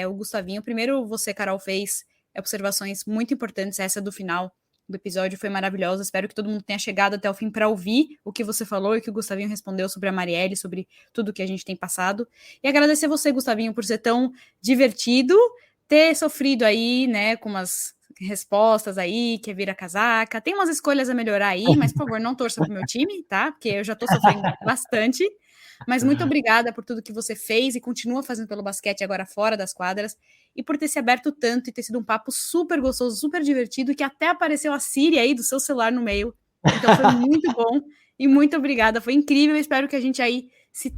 S6: o Gustavinho. Primeiro, você, Carol, fez observações muito importantes, essa do final do episódio foi maravilhosa. Espero que todo mundo tenha chegado até o fim para ouvir o que você falou e que o Gustavinho respondeu sobre a Marielle, sobre tudo que a gente tem passado. E agradecer você, Gustavinho, por ser tão divertido, ter sofrido aí, né, com umas respostas aí, que vira casaca. Tem umas escolhas a melhorar aí, mas, por favor, não torça pro meu time, tá? Porque eu já tô sofrendo bastante. Mas muito obrigada por tudo que você fez e continua fazendo pelo basquete agora fora das quadras e por ter se aberto tanto e ter sido um papo super gostoso, super divertido, que até apareceu a Siri aí do seu celular no meio. Então foi muito bom e muito obrigada, foi incrível. Espero que a gente aí se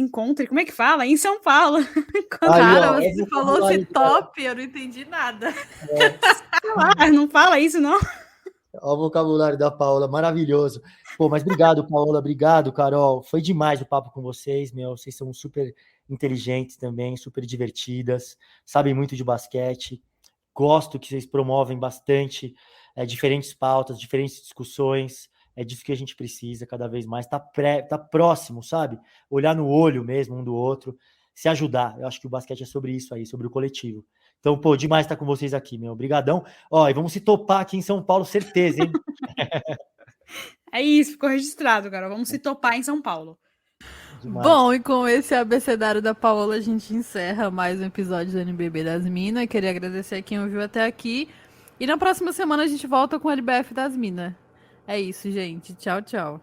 S6: encontre, como é que fala? Em São Paulo.
S5: Cara, você falou se top, eu não entendi nada.
S6: Não fala isso, não?
S7: Olha o vocabulário da Paola, maravilhoso. Pô, mas obrigado, Paola, obrigado, Carol. Foi demais o papo com vocês, meu. Vocês são super inteligentes também, super divertidas, sabem muito de basquete. Gosto que vocês promovem bastante diferentes pautas, diferentes discussões. É disso que a gente precisa cada vez mais. Tá próximo, sabe? Olhar no olho mesmo um do outro, se ajudar. Eu acho que o basquete é sobre isso aí, sobre o coletivo. Então, pô, demais estar com vocês aqui, meu. Obrigadão. Ó, e vamos se topar aqui em São Paulo, certeza, hein?
S6: É isso, ficou registrado, cara. Vamos se topar em São Paulo.
S5: Demais. Bom, e com esse abecedário da Paola, a gente encerra mais um episódio do NBB das Minas. Queria agradecer a quem ouviu até aqui. E na próxima semana a gente volta com o LBF das Minas. É isso, gente. Tchau, tchau.